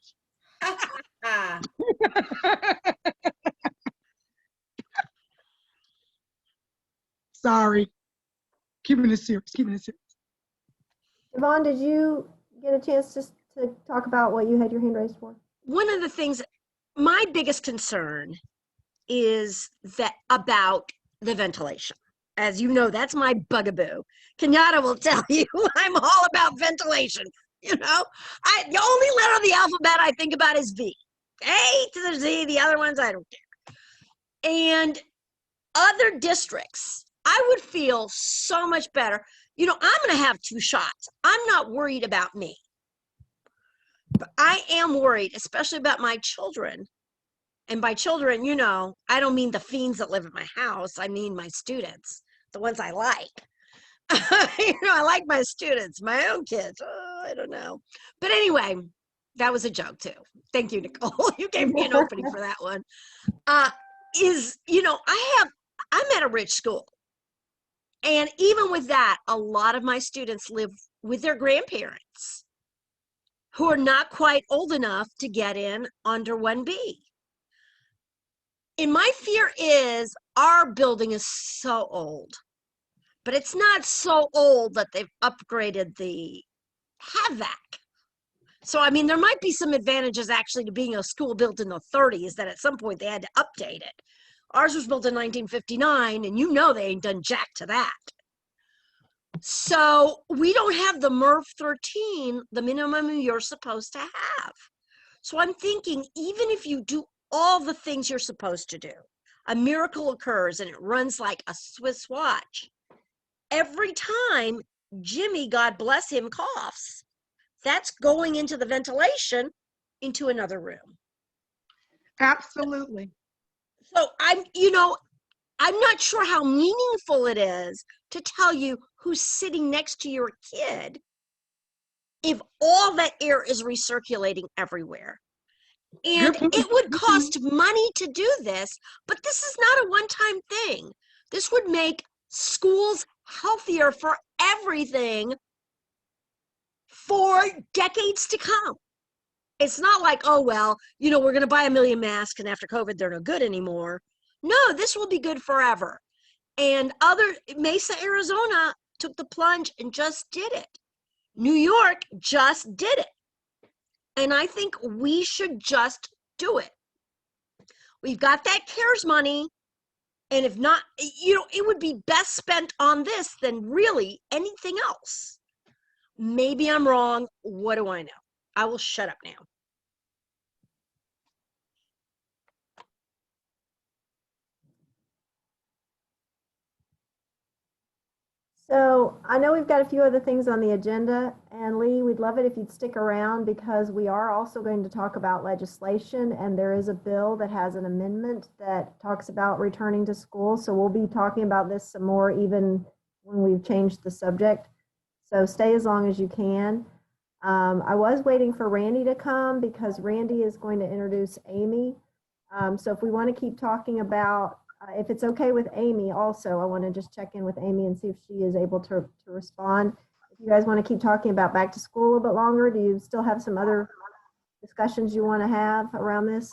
Sorry. Keeping it serious, keeping it serious. Yvonne, did you get a chance to talk about what you had your hand raised for? One of the things, my biggest concern is that about the ventilation. As you know, that's my bugaboo. Kenyatta will tell you I'm all about ventilation. You know, the only letter of the alphabet I think about is V. A to the Z, the other ones, I don't care. And other districts, I would feel so much better. You know, I'm going to have 2 shots. I'm not worried about me. But I am worried, especially about my children. And by children, you know, I don't mean the fiends that live at my house. I mean my students, the ones I like. You know, I like my students, my own kids. Oh, I don't know. But anyway, that was a joke too. Thank you, Nicole. You gave me an opening for that one. You know, I'm at a rich school. And even with that, a lot of my students live with their grandparents who are not quite old enough to get in under 1B. And my fear is our building is so old, but it's not so old that they've upgraded the HVAC. So, I mean, there might be some advantages actually to being a school built in the 30s that at some point they had to update it. Ours was built in 1959, and you know they ain't done jack to that. So we don't have the MERV 13, the minimum you're supposed to have. So I'm thinking, even if you do all the things you're supposed to do, a miracle occurs and it runs like a Swiss watch. Every time Jimmy, God bless him, coughs, that's going into the ventilation into another room. Absolutely. So I'm not sure how meaningful it is to tell you who's sitting next to your kid if all that air is recirculating everywhere. And it would cost money to do this, but this is not a one-time thing. This would make schools healthier for everything for decades to come. It's not like, oh, well, you know, we're going to buy 1 million masks and after COVID, they're no good anymore. No, this will be good forever. And Mesa, Arizona took the plunge and just did it. New York just did it. And I think we should just do it. We've got that CARES money. And if not, you know, it would be best spent on this than really anything else. Maybe I'm wrong. What do I know? I will shut up now. So I know we've got a few other things on the agenda, and Lee, we'd love it if you'd stick around because we are also going to talk about legislation, and there is a bill that has an amendment that talks about returning to school. So we'll be talking about this some more even when we've changed the subject. So stay as long as you can. I was waiting for Randy to come because Randy is going to introduce Amy. So if we want to keep talking about if it's okay with Amy also, I want to just check in with Amy and see if she is able to respond. If you guys want to keep talking about back to school a little bit longer, do you still have some other discussions you want to have around this?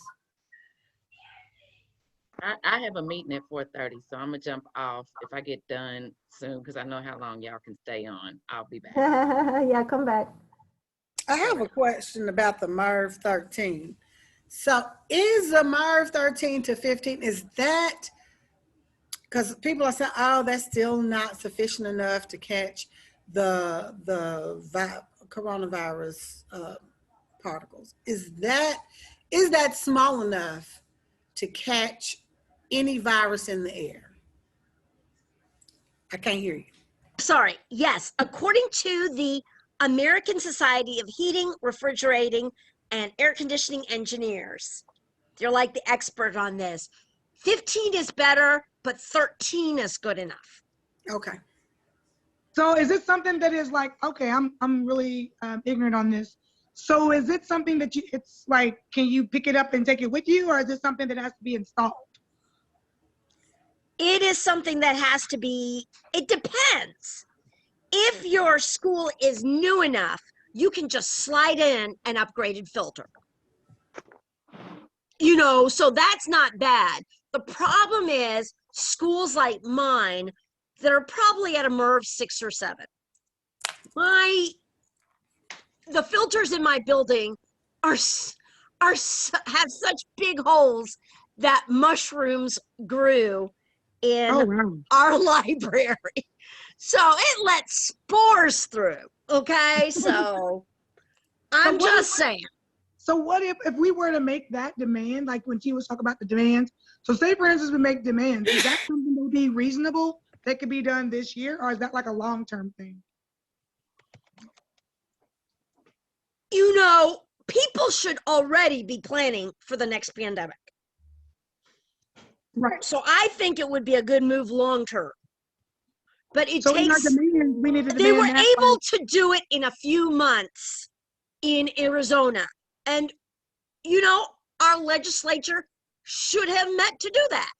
I have a meeting at 4:30, so I'm gonna jump off if I get done soon because I know how long y'all can stay on. I'll be back. Yeah, come back. I have a question about the MERV 13. So is the MERV 13 to 15, is that, because people are saying, oh, that's still not sufficient enough to catch the coronavirus particles. Is that small enough to catch any virus in the air? I can't hear you. Sorry. Yes. According to the American Society of Heating, Refrigerating, and Air Conditioning Engineers, they're like the expert on this. 15 is better, but 13 is good enough. Okay. So is it something that is like, okay, I'm really ignorant on this. So is it something that it's like, can you pick it up and take it with you, or is it something that has to be installed? It is something that has to be, it depends. If your school is new enough, you can just slide in an upgraded filter. You know, so that's not bad. The problem is schools like mine that are probably at a MERV 6 or 7. The filters in my building have such big holes that mushrooms grew in our library. So it lets spores through. Okay, so I'm just saying. So what if we were to make that demand, like when she was talking about the demands? So say, for instance, we make demands. Is that something that would be reasonable that could be done this year, or is that like a long-term thing? You know, people should already be planning for the next pandemic. Right. So I think it would be a good move long-term. But it so takes, they were able to do it in a few months in Arizona. And, you know, our legislature should have met to do that.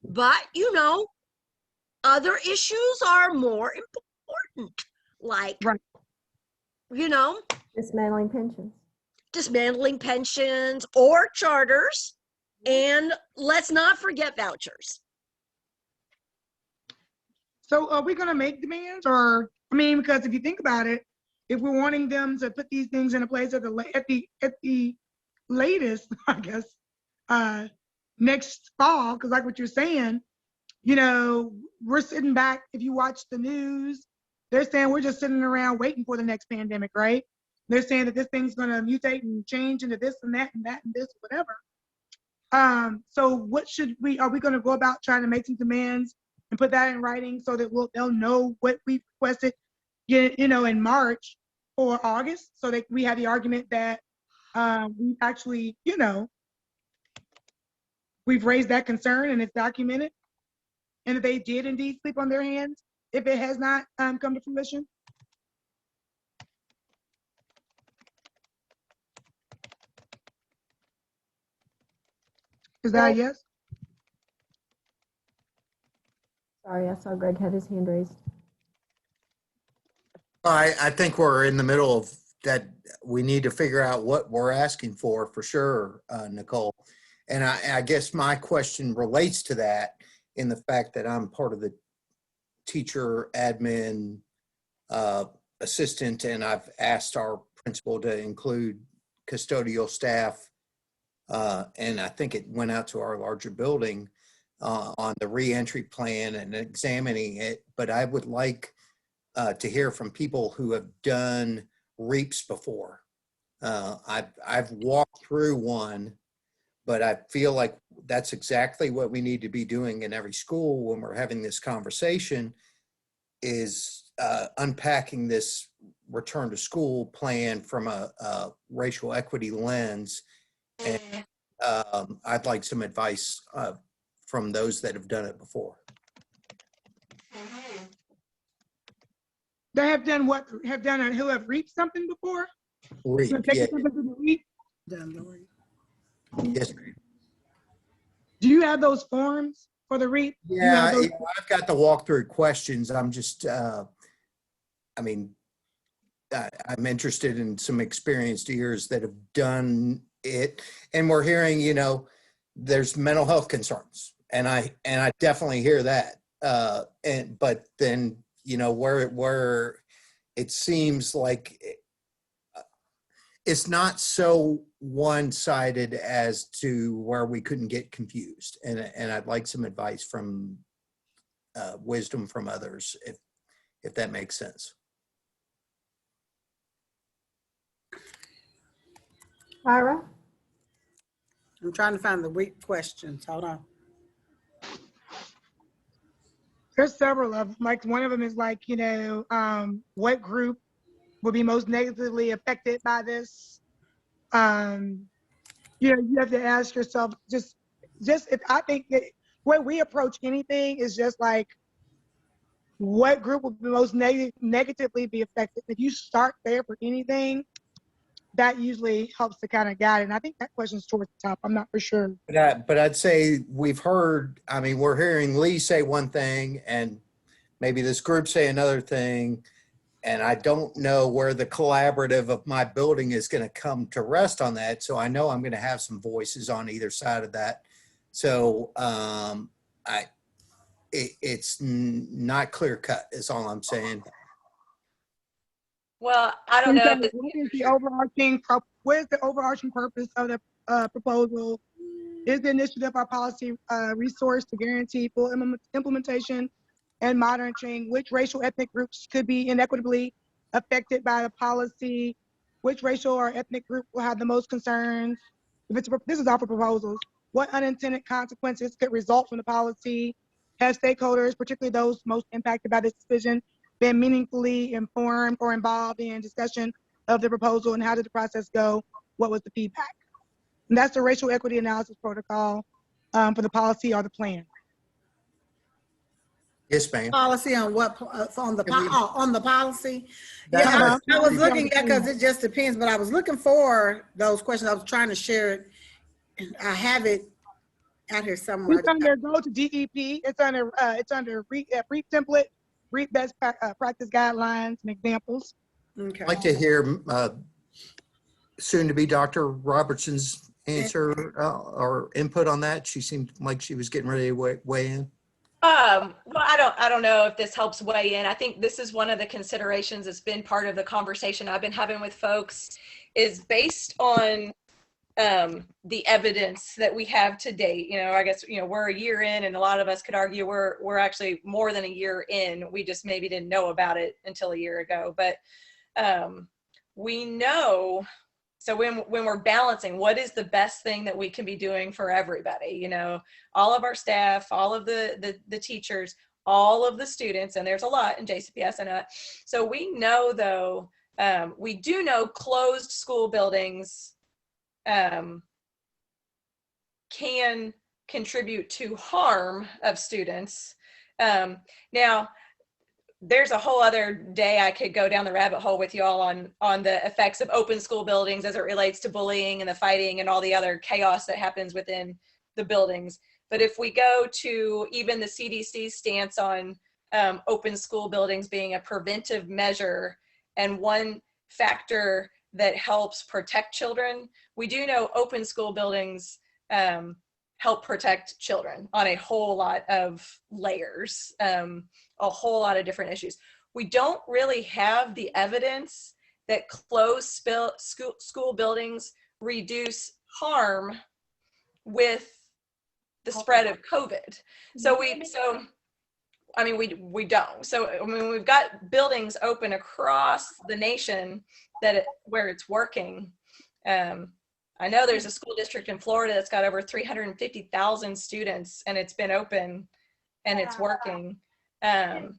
But, you know, other issues are more important, like, you know, dismantling pensions or charters. And let's not forget vouchers. So are we going to make demands, or, I mean, because if you think about it, if we're wanting them to put these things into place at the latest, I guess, next fall, because like what you're saying, you know, we're sitting back. If you watch the news, they're saying we're just sitting around waiting for the next pandemic, right? They're saying that this thing's going to mutate and change into this and that and that and this, whatever. So what are we going to go about trying to make some demands and put that in writing so that they'll know what we requested, you know, in March or August, so that we have the argument that we actually, you know, we've raised that concern and it's documented, and that they did indeed sleep on their hands if it has not come to fruition. Is that a yes? Sorry, I saw Greg had his hand raised. I think we're in the middle of that. We need to figure out what we're asking for sure, Nicole. And I guess my question relates to that in the fact that I'm part of the teacher admin assistant, and I've asked our principal to include custodial staff. And I think it went out to our larger building on the reentry plan and examining it. But I would like to hear from people who have done REAPs before. I've walked through one, but I feel like that's exactly what we need to be doing in every school when we're having this conversation, is unpacking this return to school plan from a racial equity lens. And I'd like some advice from those that have done it before. They have done what? Have done or who have reaped something before? REAP, yeah. Something to the reap? Yes, ma'am. Do you have those forms for the reap? Do you have Yeah, those- I've got the walkthrough questions. I'm just, I mean, I'm interested in some experienced ears that have done it. And we're hearing, you know, there's mental health concerns. And I definitely hear that. But then, you know, where it seems like it's not so one-sided as to where we couldn't get confused. And I'd like some advice from wisdom from others, if that makes sense. Myra? I'm trying to find the weak questions. Hold on. There's several of them. Like one of them is like, you know, what group will be most negatively affected by this? You know, you have to ask yourself, just if I think that where we approach anything is just like, what group will be most negatively be affected? If you start there for anything, that usually helps to kind of guide it. And I think that question's towards the top. I'm not for sure. But I'd say we've heard, I mean, we're hearing Lee say one thing and maybe this group say another thing. And I don't know where the collaborative of my building is going to come to rest on that. So I know I'm going to have some voices on either side of that. So it's not clear cut is all I'm saying. Well, I don't know. What is the overarching purpose of the proposal? Is the initiative our policy resource to guarantee full implementation and monitoring? Which racial ethnic groups could be inequitably affected by the policy? Which racial or ethnic group will have the most concerns? This is all for proposals. What unintended consequences could result from the policy? Have stakeholders, particularly those most impacted by this decision, been meaningfully informed or involved in discussion of the proposal, and how did the process go? What was the feedback? And that's the racial equity analysis protocol for the policy or the plan. Yes, ma'am. Policy on what? On the policy. That's Yeah, right. I was looking at, because it just depends. But I was looking for those questions. I was trying to share it. I have it out here somewhere. It's under go to DEP. It's under REAP template, REAP best practice guidelines and examples. Okay. I'd like to hear soon to be Dr. Robertson's answer or input on that. She seemed like she was getting ready to weigh in. Well, I don't know if this helps weigh in. I think this is one of the considerations that's been part of the conversation I've been having with folks, is based on the evidence that we have to date. You know, I guess, you know, we're a year in, and a lot of us could argue we're actually more than a year in. We just maybe didn't know about it until a year ago. But we know, so when we're balancing what is the best thing that we can be doing for everybody, you know, all of our staff, all of the teachers, all of the students, and there's a lot in JCPS, and so we know, though, we do know closed school buildings can contribute to harm of students. Now, there's a whole other day I could go down the rabbit hole with you all on the effects of open school buildings as it relates to bullying and the fighting and all the other chaos that happens within the buildings. But if we go to even the CDC stance on open school buildings being a preventive measure and one factor that helps protect children, we do know open school buildings help protect children on a whole lot of layers, a whole lot of different issues. We don't really have the evidence that closed school buildings reduce harm with the spread of COVID. So we don't. So I mean, we've got buildings open across the nation where it's working. I know there's a school district in Florida that's got over 350,000 students, and it's been open and it's working. So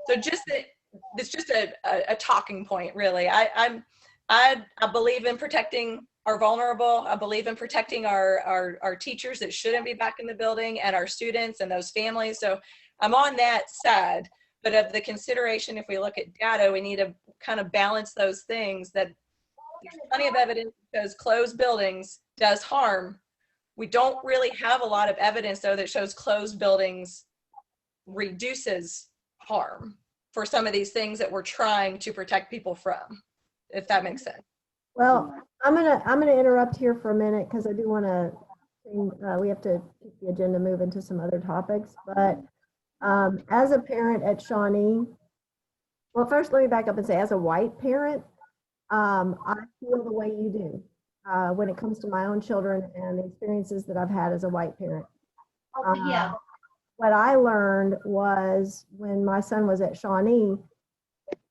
it's just a talking point, really. I believe in protecting our vulnerable. I believe in protecting our teachers that shouldn't be back in the building, and our students and those families. So I'm on that side. But of the consideration, if we look at data, we need to kind of balance those things. That there's plenty of evidence that shows closed buildings does harm. We don't really have a lot of evidence, though, that shows closed buildings reduces harm for some of these things that we're trying to protect people from, if that makes sense. Well, I'm gonna interrupt here for a minute because I do want to. We have to keep the agenda moving to some other topics. But as a parent at Shawnee, well, first let me back up and say, as a white parent, I feel the way you do when it comes to my own children and the experiences that I've had as a white parent. What I learned was when my son was at Shawnee,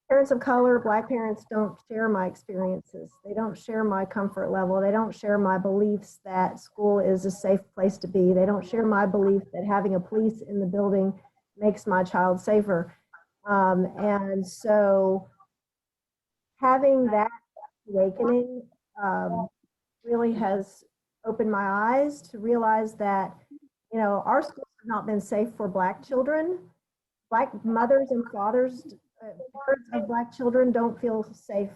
parents of color, Black parents don't share my experiences. They don't share my comfort level. They don't share my beliefs that school is a safe place to be. They don't share my belief that having a police in the building makes my child safer. And so having that awakening really has opened my eyes to realize that, you know, our schools have not been safe for Black children. Black mothers and fathers, parents of Black children don't feel safe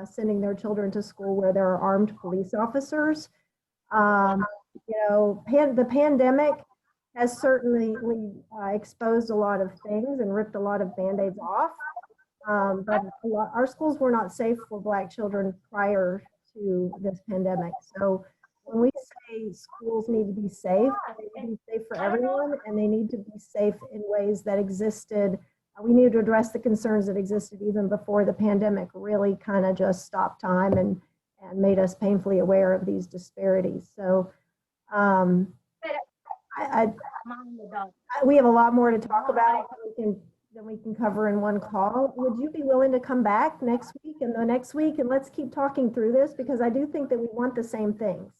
sending their children to school where there are armed police officers. You know, the pandemic has certainly exposed a lot of things and ripped a lot of Band-Aids off. But our schools were not safe for Black children prior to this pandemic. So when we say schools need to be safe, they need to be safe for everyone, and they need to be safe in ways that existed. We need to address the concerns that existed even before the pandemic really kind of just stopped time and made us painfully aware of these disparities. So we have a lot more to talk about than we can cover in one call. Would you be willing to come back next week and the next week, and let's keep talking through this, because I do think that we want the same things.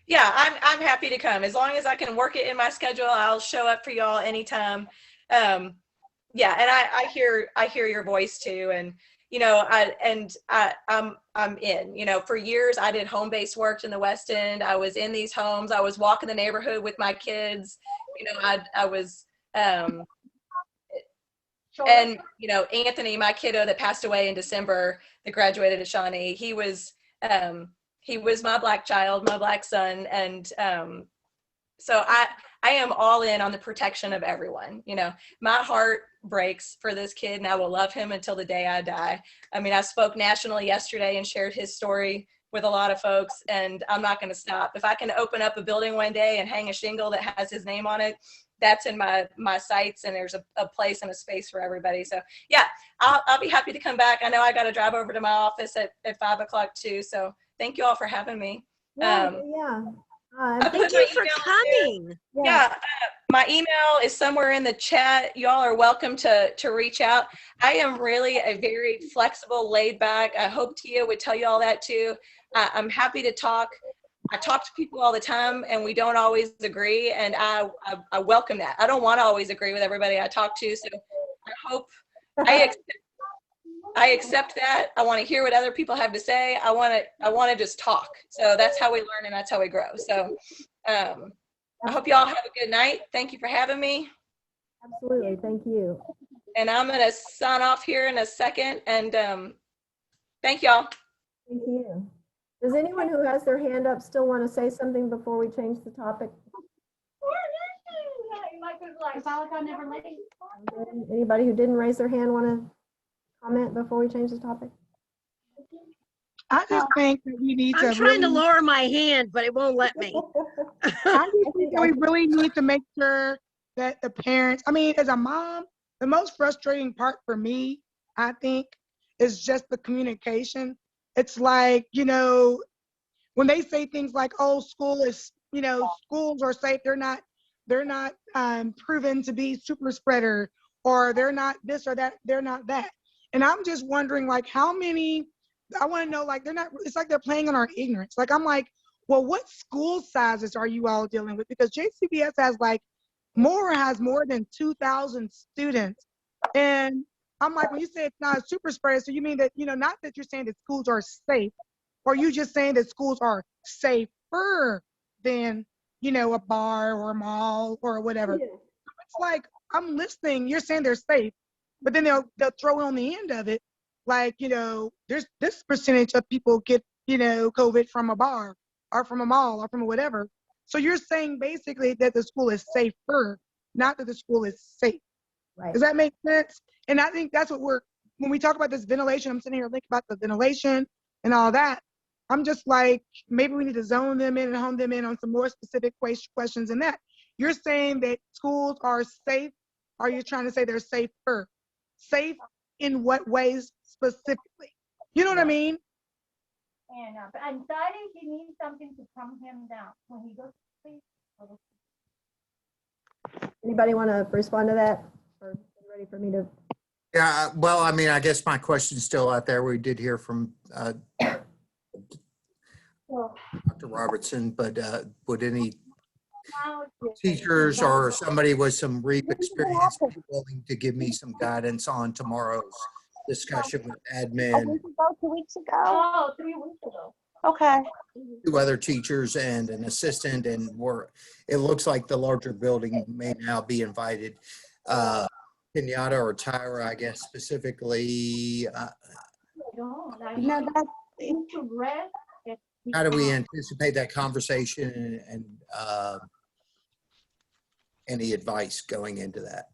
Yeah, I'm happy to come. As long as I can work it in my schedule, I'll show up for y'all anytime. Yeah, and I hear your voice too, and you know, I'm in. You know, for years I did home-based work in the West End. I was in these homes. I was walking the neighborhood with my kids. You know, I was, and you know, Anthony, my kiddo that passed away in December, that graduated at Shawnee, he was my Black child, my Black son, and so I am all in on the protection of everyone. You know, my heart breaks for this kid, and I will love him until the day I die. I mean, I spoke nationally yesterday and shared his story with a lot of folks, and I'm not going to stop. If I can open up a building one day and hang a shingle that has his name on it, that's in my sights, and there's a place and a space for everybody. So yeah, I'll be happy to come back. I know I got to drive over to my office at 5 o'clock too. So thank you all for having me. Yeah. Thank you for coming. Yeah, my email is somewhere in the chat. Y'all are welcome to reach out. I am really a very flexible, laid back. I hope Tia would tell you all that too. I'm happy to talk. I talk to people all the time, and we don't always agree, and I welcome that. I don't want to always agree with everybody I talk to, so I hope I accept that. I want to hear what other people have to say. I want to just talk. So that's how we learn, and that's how we grow. So I hope you all have a good night. Thank you for having me. Absolutely. Thank you. And I'm going to sign off here in a second. And thank y'all. Thank you. Does anyone who has their hand up still want to say something before we change the topic? Anybody who didn't raise their hand want to comment before we change the topic? I just think that we need to I'm trying to really, lower my hand, but it won't let me. I just think that we really need to make sure that the parents, I mean, as a mom, the most frustrating part for me, I think, is just the communication. It's like, you know, when they say things like, oh, school is, you know, schools are safe, they're not proven to be super spreader, or they're not this or that, they're not that. And I'm just wondering, like, how many, I want to know, like, they're not, it's like they're playing on our ignorance. Like, I'm like, well, what school sizes are you all dealing with? Because JCBS has more than 2,000 students. And I'm like, when you say it's not a super spreader, so you mean that, you know, not that you're saying that schools are safe, or you just saying that schools are safer than, you know, a bar or a mall or whatever. Yeah. It's like, I'm listening, you're saying they're safe, but then they'll throw on the end of it, like, you know, there's this percentage of people get, you know, COVID from a bar or from a mall or from whatever. So you're saying basically that the school is safer, not that the school is safe. Right. Does that make sense? And I think that's what when we talk about this ventilation, I'm sitting here thinking about the ventilation and all that. I'm just like, maybe we need to zone them in and hone them in on some more specific questions than that. You're saying that schools are safe, or you're trying to say they're safer? Safe in what ways specifically? You know what I mean? And anxiety, he needs something to calm him down. When he goes to sleep, Anybody want to respond to that? Or ready for me to? Yeah, well, I mean, I guess my question's still out there. We did hear from Dr. Robertson, but would any teachers or somebody with some REAP experience be willing to give me some guidance on tomorrow's discussion with admin, 2 weeks ago? Oh, 3 weeks ago. Okay. 2 other teachers and an assistant, and it looks like the larger building may now be invited. Kenyatta or Tyra, I guess specifically, No, that's how do we anticipate that conversation and any advice going into that?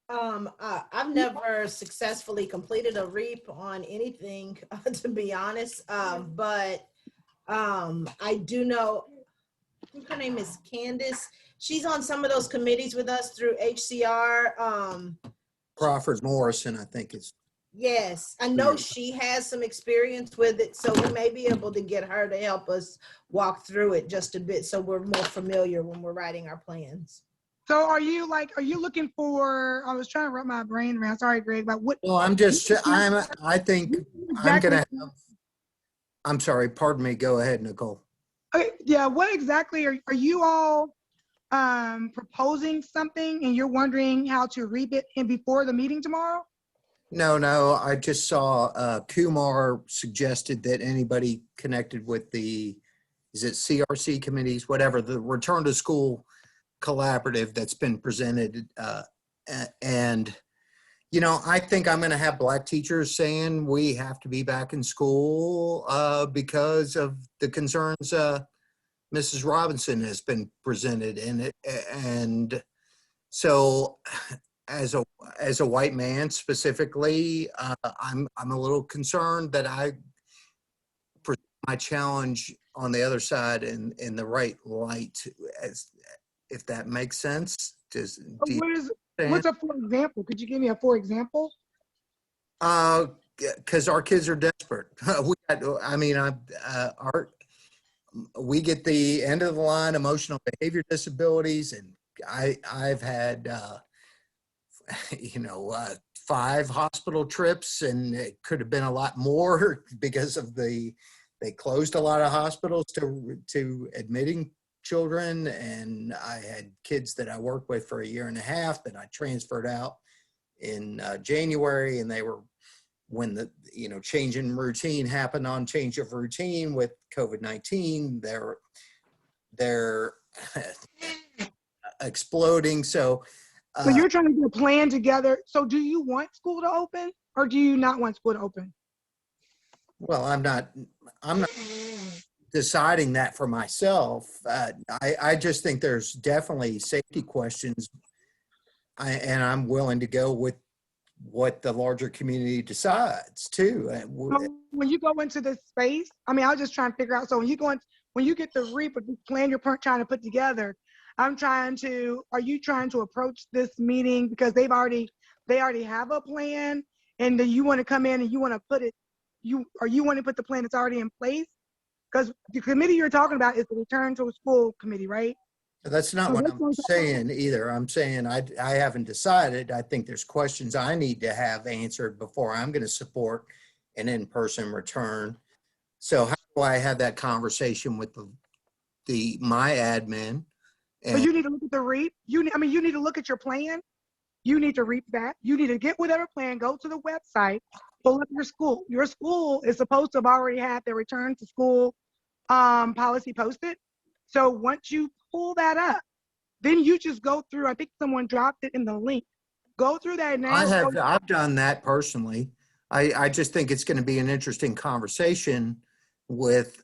I've never successfully completed a REAP on anything, to be honest. But I do know, I think her name is Candace. She's on some of those committees with us through HCR. Crawford Morrison, I think is. Yes, I know she has some experience with it, so we may be able to get her to help us walk through it just a bit, so we're more familiar when we're writing our plans. So are you looking for, I was trying to wrap my brain around, sorry, Greg, about what? Well, I think I'm gonna have, I'm sorry, pardon me, go ahead, Nicole. Okay, yeah, what exactly are you all proposing something and you're wondering how to read it in before the meeting tomorrow? No, I just saw Kumar suggested that anybody connected with is it CRC committees, whatever, the return to school collaborative that's been presented. And, you know, I think I'm going to have Black teachers saying we have to be back in school because of the concerns Mrs. Robinson has been presented in it. And so as a white man specifically, I'm a little concerned that I present my challenge on the other side in the right light, as if that makes sense. What's a for example? Could you give me a for example? Because our kids are desperate. We get the end of the line emotional behavior disabilities, and I've had 5 hospital trips, and it could have been a lot more because of they closed a lot of hospitals to admitting children. And I had kids that I worked with for 1.5 years that I transferred out in January, and they were, when the change in routine happened on change of routine with COVID-19, they're exploding. So you're trying to get a plan together. So do you want school to open or do you not want school to open? Well, I'm not deciding that for myself. I just think there's definitely safety questions. And I'm willing to go with what the larger community decides too. So when you go into this space, I mean, I was just trying to figure out, so when you go in, when you get the REAP or the plan you're trying to put together, are you trying to approach this meeting because they already have a plan, and then you want to come in and you want to put it, you want to put the plan that's already in place? Because the committee you're talking about is the Return to School Committee, right? That's not what I'm saying either. I'm saying I haven't decided. I think there's questions I need to have answered before I'm going to support an in-person return. So how do I have that conversation with my admin? But you need to look at the REAP. You need to look at your plan. You need to REAP that. You need to get whatever plan, go to the website, pull up your school. Your school is supposed to have already had their return to school policy posted. So once you pull that up, then you just go through, I think someone dropped it in the link. Go through that now. I've done that personally. I just think it's going to be an interesting conversation with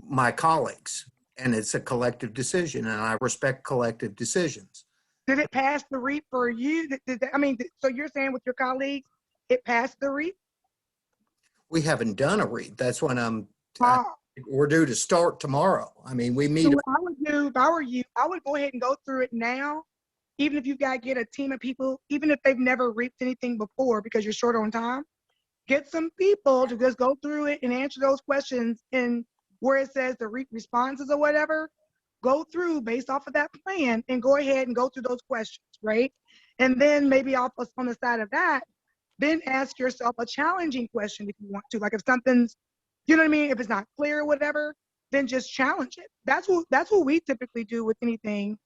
my colleagues, and it's a collective decision, and I respect collective decisions. Did it pass the REAP for you? So you're saying with your colleagues, it passed the REAP? We haven't done a REAP. That's when we're due to start tomorrow. I mean, we meet. So what I would do, if I were you, I would go ahead and go through it now, even if you've got to get a team of people, even if they've never reaped anything before because you're short on time, get some people to just go through it and answer those questions. And where it says the REAP responses or whatever, go through based off of that plan and go ahead and go through those questions, right? And then maybe on the side of that, then ask yourself a challenging question if you want to. Like if something's, you know what I mean? If it's not clear or whatever, then just challenge it. That's what we typically do with anything.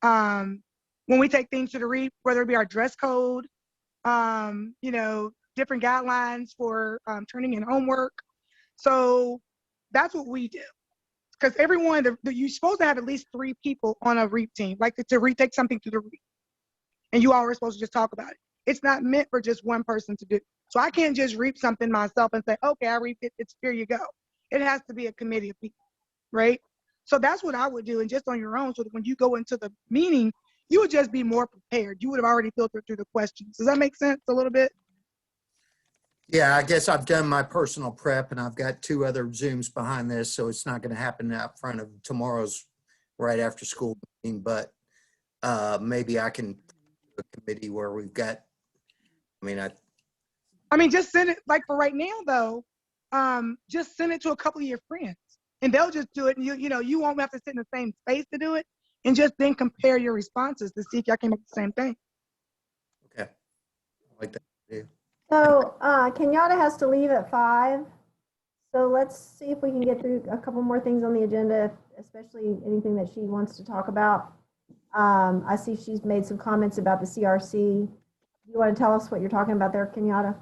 When we take things to the REAP, whether it be our dress code, different guidelines for turning in homework. So that's what we do. Because everyone, you're supposed to have at least 3 people on a REAP team, like to retake something to the REAP. And you all are supposed to just talk about it. It's not meant for just one person to do. So I can't just REAP something myself and say, okay, I REAP it, here you go. It has to be a committee of people, right? So that's what I would do, and just on your own, so that when you go into the meeting, you would just be more prepared. You would have already filtered through the questions. Does that make sense a little bit? Yeah, I guess I've done my personal prep, and I've got 2 other Zooms behind this, so it's not going to happen out front of tomorrow's right after school meeting, but maybe I can do a committee where we've got, just send it, like for right now though, just send it to a couple of your friends and they'll just do it. And you won't have to sit in the same space to do it, and just then compare your responses to see if y'all came up with the same thing. Okay. I like that idea. So Kenyatta has to leave at 5. So let's see if we can get through a couple more things on the agenda, especially anything that she wants to talk about. I see she's made some comments about the CRC. You want to tell us what you're talking about there, Kenyatta?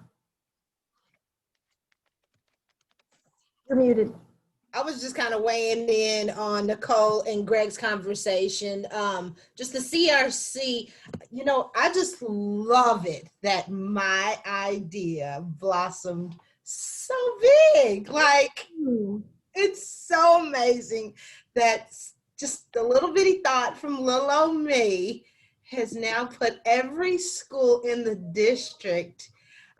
You're muted. I was just kind of weighing in on Nicole and Greg's conversation. Just the CRC, I just love it that my idea blossomed so big. Like, it's so amazing that just the little bitty thought from little old me has now put every school in the district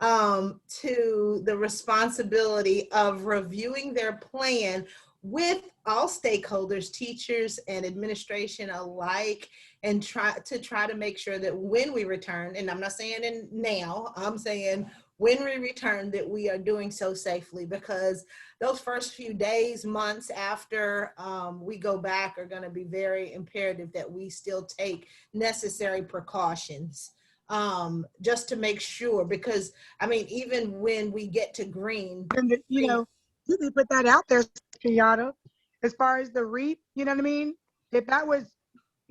to the responsibility of reviewing their plan with all stakeholders, teachers and administration alike, and try to make sure that when we return, and I'm not saying now, I'm saying when we return, that we are doing so safely, because those first few days, months after we go back are going to be very imperative that we still take necessary precautions. Just to make sure, because even when we get to green, and you can put that out there, Kenyatta, as far as the REAP, you know what I mean? If that was,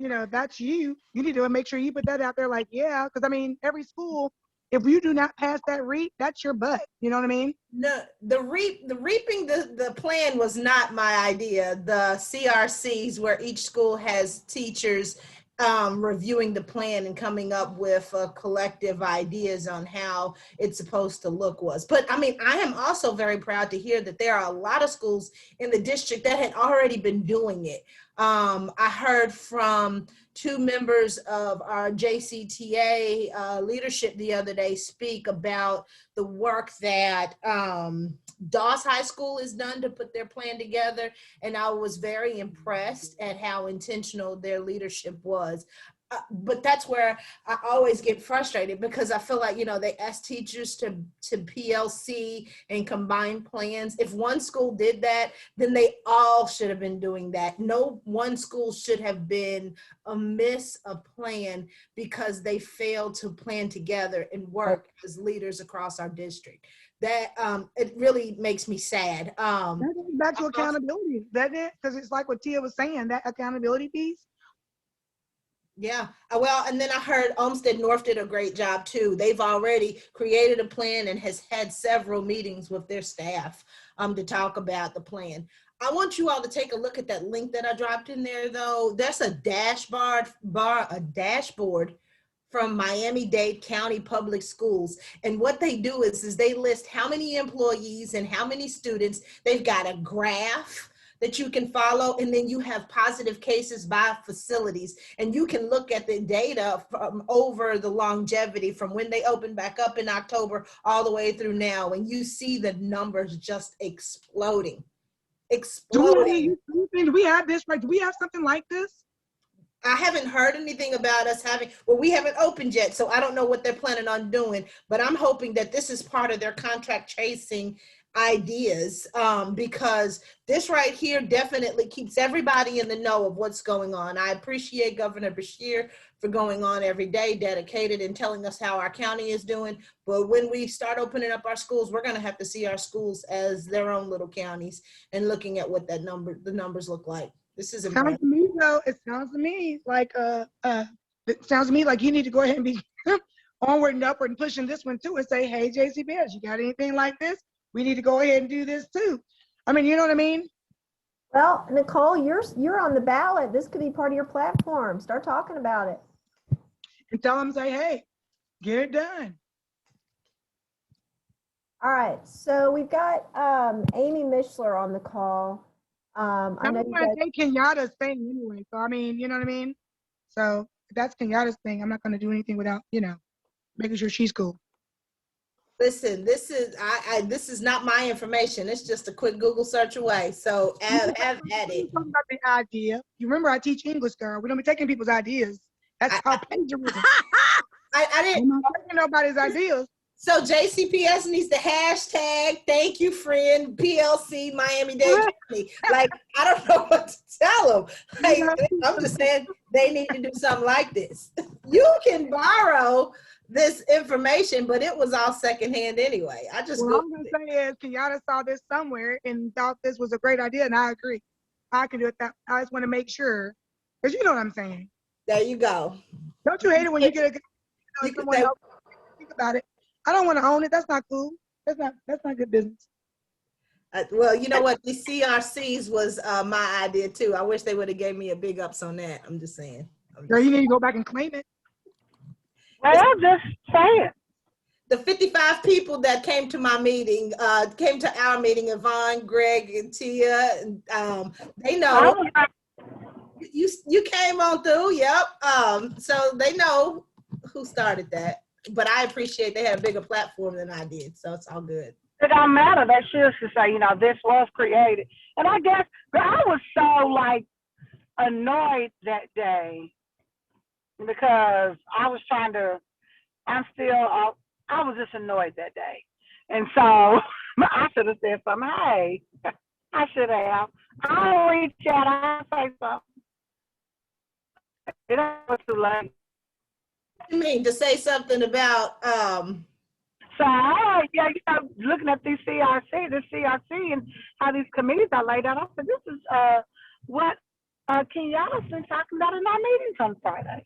that's you need to make sure you put that out there, like, yeah, because every school, if you do not pass that REAP, that's your butt. You know what I mean? No, the reaping the plan was not my idea. The CRCs, where each school has teachers reviewing the plan and coming up with collective ideas on how it's supposed to look was. But I mean, I am also very proud to hear that there are a lot of schools in the district that had already been doing it. I heard from 2 members of our JCTA leadership the other day speak about the work that Dawes High School has done to put their plan together. And I was very impressed at how intentional their leadership was. But that's where I always get frustrated, because I feel like, you know, they ask teachers to PLC and combine plans. If one school did that, then they all should have been doing that. No one school should have been amiss a plan because they failed to plan together and work as leaders across our district. That it really makes me sad. That goes back to accountability, doesn't it? Because it's like what Tia was saying, that accountability piece. Yeah, well, and then I heard Olmsted North did a great job too. They've already created a plan and has had several meetings with their staff to talk about the plan. I want you all to take a look at that link that I dropped in there though. That's a dashboard from Miami-Dade County Public Schools. And what they do is they list how many employees and how many students. They've got a graph that you can follow, and then you have positive cases by facilities. And you can look at the data from over the longevity from when they opened back up in October all the way through now, and you see the numbers just exploding. Do we have this, right? Do we have something like this? I haven't heard anything about us having, well, we haven't opened yet, so I don't know what they're planning on doing, but I'm hoping that this is part of their contract chasing ideas, because this right here definitely keeps everybody in the know of what's going on. I appreciate Governor Beshear for going on every day, dedicated, and telling us how our county is doing. But when we start opening up our schools, we're going to have to see our schools as their own little counties and looking at what that the numbers look like. This is sounds to me though. It sounds to me like you need to go ahead and be onward and upward and pushing this one too, and say, hey, JCPS, you got anything like this? We need to go ahead and do this too. I mean, you know what I mean? Well, Nicole, you're on the ballot. This could be part of your platform. Start talking about it. And tell them, say, hey, get it done. All right, so we've got Amy Mishler on the call. I know you guys take Kenyatta's thing anyway, so I mean, you know what I mean? So if that's Kenyatta's thing, I'm not going to do anything without, you know, making sure she's cool. Listen, this is not my information. It's just a quick Google search away. So have at it. Talking about the idea. You remember I teach English, girl. We don't be taking people's ideas. That's called plagiarism. I didn't. I'm not taking nobody's ideas. So JCPS needs to hashtag thank you friend PLC Miami-Dade County. Like, I don't know what to tell them. Like, I'm just saying they need to do something like this. You can borrow this information, but it was all secondhand anyway. I just what I'm gonna say is Kenyatta saw this somewhere and thought this was a great idea, and I agree. I can do it. That I just want to make sure, because you know what I'm saying. There you go. Don't you hate it when you get someone else think about it? I don't want to own it. That's not cool. That's not good business. Well, you know what? The CRCs was my idea too. I wish they would have gave me a big ups on that. I'm just saying. Girl, you need to go back and claim it. Well, just saying. The 55 people that came to my meeting, came to our meeting, Yvonne, Greg, and Tia, they know. You came on through, yep. So they know who started that. But I appreciate they had a bigger platform than I did, so it's all good. It don't matter. They should say, you know, this was created. And I guess I was so like annoyed that day because I was just annoyed that day. And so I should have said something. Hey, I should have. I'll reach out. I'll say something. It was too late. You mean to say something about So yeah, you know, looking at this CRC and how these committees are laid out, I said this is what Kenyatta's been talking about in our meetings on Fridays.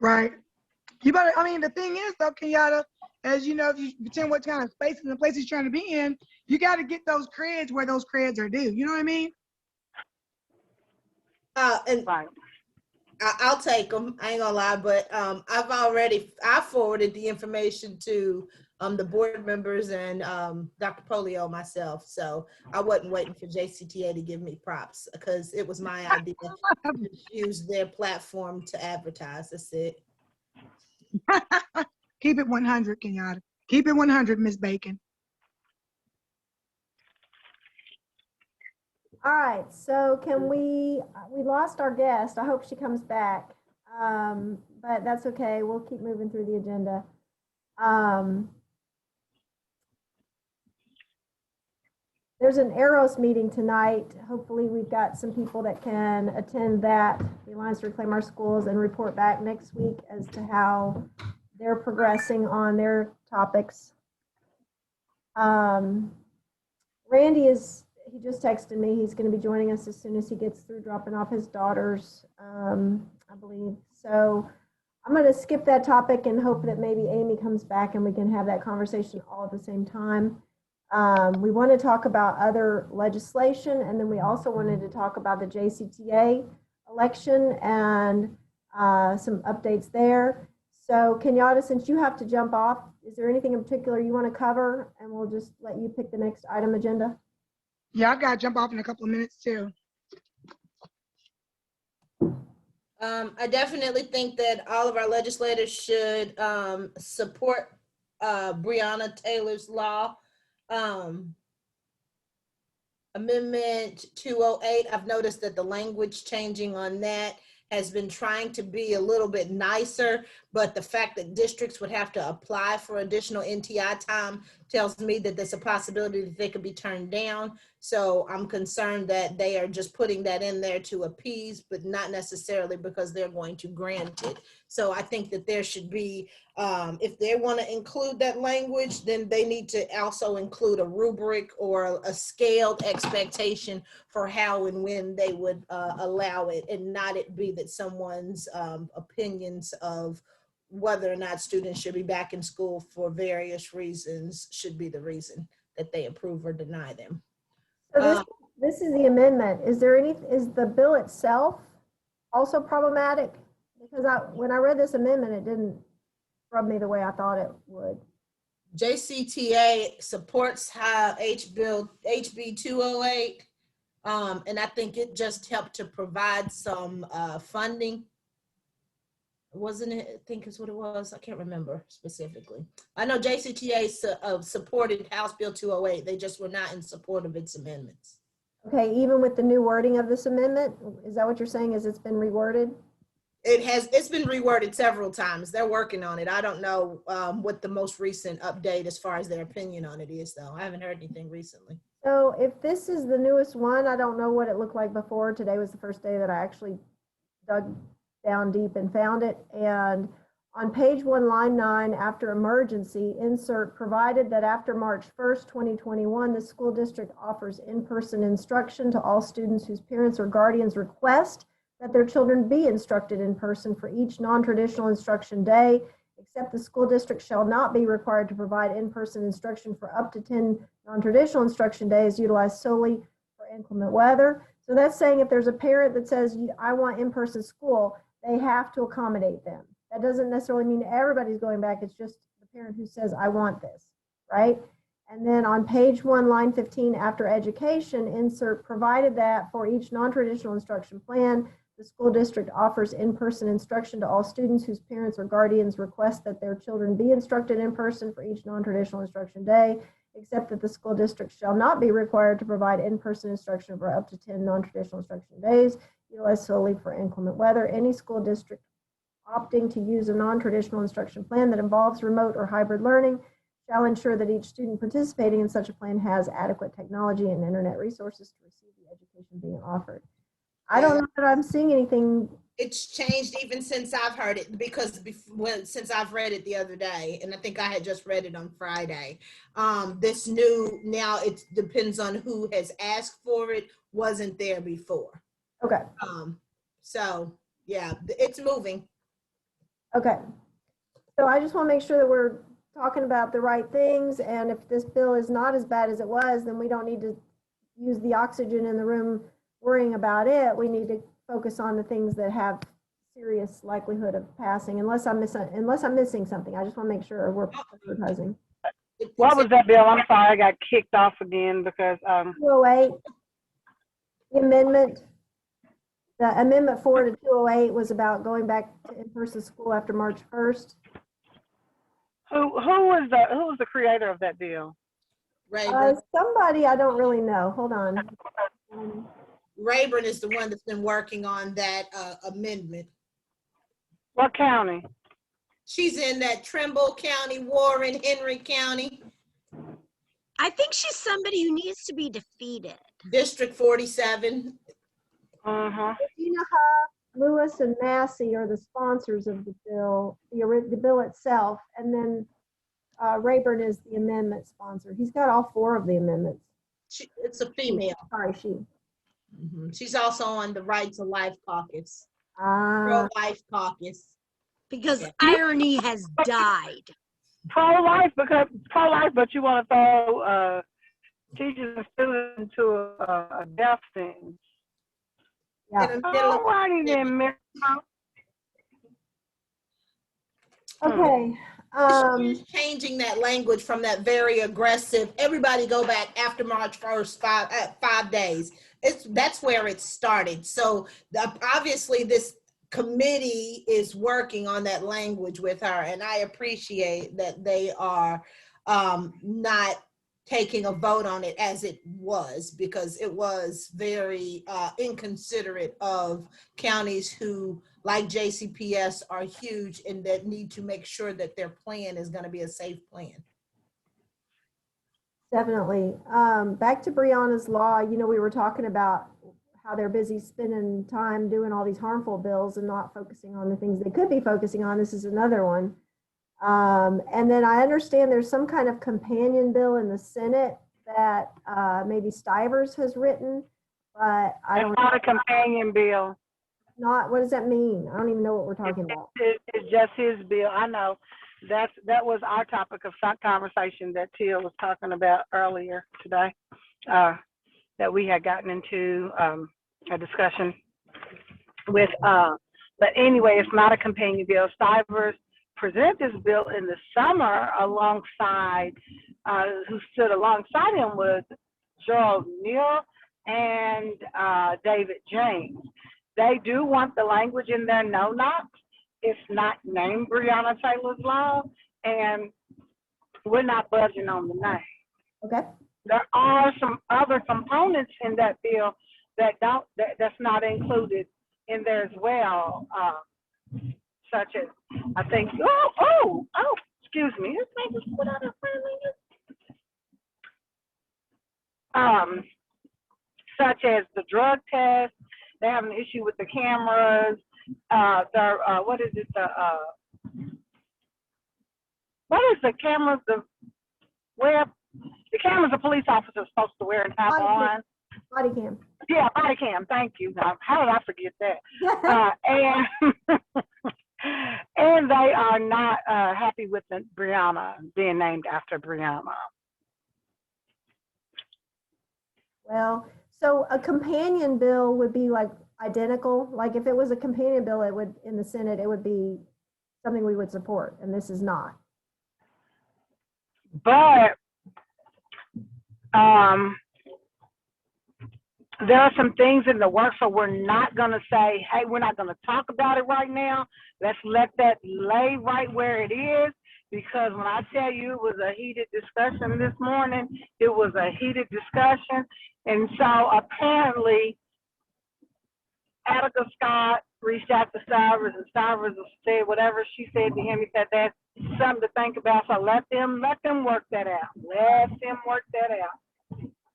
Right. You better, I mean, the thing is though, Kenyatta, as you know, if you pretend what kind of spaces and places you're trying to be in, you got to get those creds where those creds are due. You know what I mean? And right. I'll take them. I ain't gonna lie, but I forwarded the information to the board members and Dr. Polio myself. So I wasn't waiting for JCTA to give me props because it was my idea to just use their platform to advertise. That's it. Keep it 100, Kenyatta. Keep it 100, Miss Bacon. All right, so can we lost our guest. I hope she comes back. But that's okay. We'll keep moving through the agenda. There's an AROS meeting tonight. Hopefully we've got some people that can attend that, the Alliance to Reclaim Our Schools, and report back next week as to how they're progressing on their topics. Randy he just texted me. He's going to be joining us as soon as he gets through dropping off his daughters, I believe. So I'm going to skip that topic and hope that maybe Amy comes back and we can have that conversation all at the same time. We want to talk about other legislation, and then we also wanted to talk about the JCTA election and some updates there. So Kenyatta, since you have to jump off, is there anything in particular you want to cover? And we'll just let you pick the next item agenda. Yeah, I got to jump off in a couple of minutes too. I definitely think that all of our legislators should support Breonna Taylor's law. Amendment 208, I've noticed that the language changing on that has been trying to be a little bit nicer, but the fact that districts would have to apply for additional NTI time tells me that there's a possibility that they could be turned down. So I'm concerned that they are just putting that in there to appease, but not necessarily because they're going to grant it. So I think that there should be, if they want to include that language, then they need to also include a rubric or a scaled expectation for how and when they would allow it, and not it be that someone's opinions of whether or not students should be back in school for various reasons should be the reason that they approve or deny them. So this is the amendment. Is the bill itself also problematic? Because when I read this amendment, it didn't rub me the way I thought it would. JCTA supports HB 208, and I think it just helped to provide some funding. Wasn't it? I think is what it was. I can't remember specifically. I know JCTA supported House Bill 208. They just were not in support of its amendments. Okay, even with the new wording of this amendment, is that what you're saying? Is it's been reworded? It's been reworded several times. They're working on it. I don't know what the most recent update as far as their opinion on it is, though. I haven't heard anything recently. So if this is the newest one, I don't know what it looked like before. Today was the first day that I actually dug down deep and found it. And on page 1, line 9, after emergency, insert provided that after March 1st, 2021, the school district offers in-person instruction to all students whose parents or guardians request that their children be instructed in person for each non-traditional instruction day, except the school district shall not be required to provide in-person instruction for up to 10 non-traditional instruction days utilized solely for inclement weather. So that's saying if there's a parent that says, I want in-person school, they have to accommodate them. That doesn't necessarily mean everybody's going back. It's just the parent who says, I want this, right? And then on page 1, line 15, after education, insert provided that for each non-traditional instruction plan, the school district offers in-person instruction to all students whose parents or guardians request that their children be instructed in person for each non-traditional instruction day, except that the school district shall not be required to provide in-person instruction for up to 10 non-traditional instruction days, utilized solely for inclement weather. Any school district opting to use a non-traditional instruction plan that involves remote or hybrid learning shall ensure that each student participating in such a plan has adequate technology and internet resources to receive the education being offered. I don't know that I'm seeing anything. It's changed even since I've heard it, because since I've read it the other day, and I think I had just read it on Friday. This new, now it depends on who has asked for it, wasn't there before. Okay. So yeah, it's moving. Okay. So I just want to make sure that we're talking about the right things. And if this bill is not as bad as it was, then we don't need to use the oxygen in the room worrying about it. We need to focus on the things that have serious likelihood of passing unless I'm missing something. I just want to make sure we're prioritizing. What was that bill? I'm sorry, I got kicked off again because 208, the amendment 4 to 208 was about going back to in-person school after March 1st. who was the creator of that bill? Somebody I don't really know. Hold on. Rayburn is the one that's been working on that amendment. What county? She's in that Trimble County, Warren, Henry County. I think she's somebody who needs to be defeated. District 47. Uh-huh. Lewis and Massey are the sponsors of the bill, the bill itself, and then Rayburn is the amendment sponsor. He's got all 4 of the amendments. It's a female. Sorry, she. She's also on the Right to Life Caucus. Pro-life caucus. Because irony has died. Pro-life, but you want to throw teachers and students into a death sentence. Yeah. Alrighty then, Miss. Okay. She's changing that language from that very aggressive, everybody go back after March 1st, 5 days. That's where it started. So obviously this committee is working on that language with her, and I appreciate that they are not taking a vote on it as it was, because it was very inconsiderate of counties who, like JCPS, are huge and that need to make sure that their plan is going to be a safe plan. Definitely. Back to Breonna's law, you know, we were talking about how they're busy spending time doing all these harmful bills and not focusing on the things they could be focusing on. This is another one. And then I understand there's some kind of companion bill in the Senate that maybe Stivers has written, but I don't know. It's not a companion bill. Not, what does that mean? I don't even know what we're talking about. It's just his bill. I know. That was our topic of conversation that Tia was talking about earlier today, that we had gotten into a discussion with. But anyway, it's not a companion bill. Stivers presented this bill in the summer alongside, who stood alongside him was Charles Neal and David James. They do want the language in their no-knock. It's not named Breonna Taylor's Law, and we're not budging on the name. Okay. There are some other components in that bill that's not included in there as well, such as, I think, excuse me, this thing just put out a such as the drug test. They have an issue with the cameras. What is it? What is the cameras? The cameras a police officer is supposed to wear and have on. Body cam. Yeah, body cam. Thank you. How did I forget that? And they are not happy with Breonna being named after Breonna. Well, so a companion bill would be like identical. Like if it was a companion bill, it would, in the Senate, it would be something we would support, and this is not. But there are some things in the works, so we're not going to say, hey, we're not going to talk about it right now. Let's let that lay right where it is, because when I tell you it was a heated discussion this morning, it was a heated discussion. And so apparently, Attica Scott reached out to Stivers, and Stivers said whatever she said to him. He said that's something to think about. So let them work that out. Let them work that out.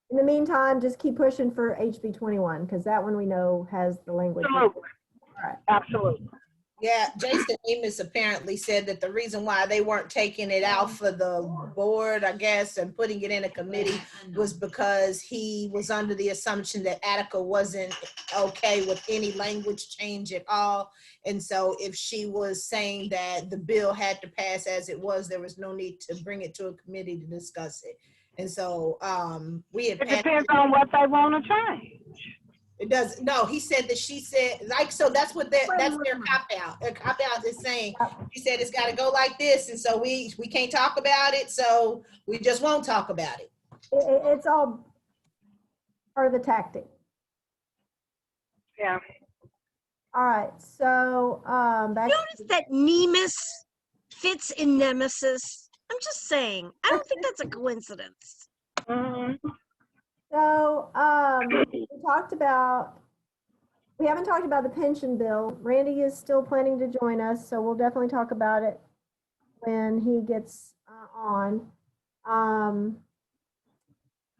In the meantime, just keep pushing for HB 21, because that one we know has the language. Absolutely. All right. Absolutely. Yeah, Jason Amos apparently said that the reason why they weren't taking it out for the board, I guess, and putting it in a committee was because he was under the assumption that Attica wasn't okay with any language change at all. And so if she was saying that the bill had to pass as it was, there was no need to bring it to a committee to discuss it. And so we had. It depends on what they want to change. It does. No, he said that she said, like, so that's what that's their cop out. Their cop out is saying, she said it's got to go like this. And so we can't talk about it. So we just won't talk about it. It's all part of the tactic. Yeah. All right, so back. Notice that Nemesis fits in Nemesis. I'm just saying. I don't think that's a coincidence. So we haven't talked about the pension bill. Randy is still planning to join us, so we'll definitely talk about it when he gets on.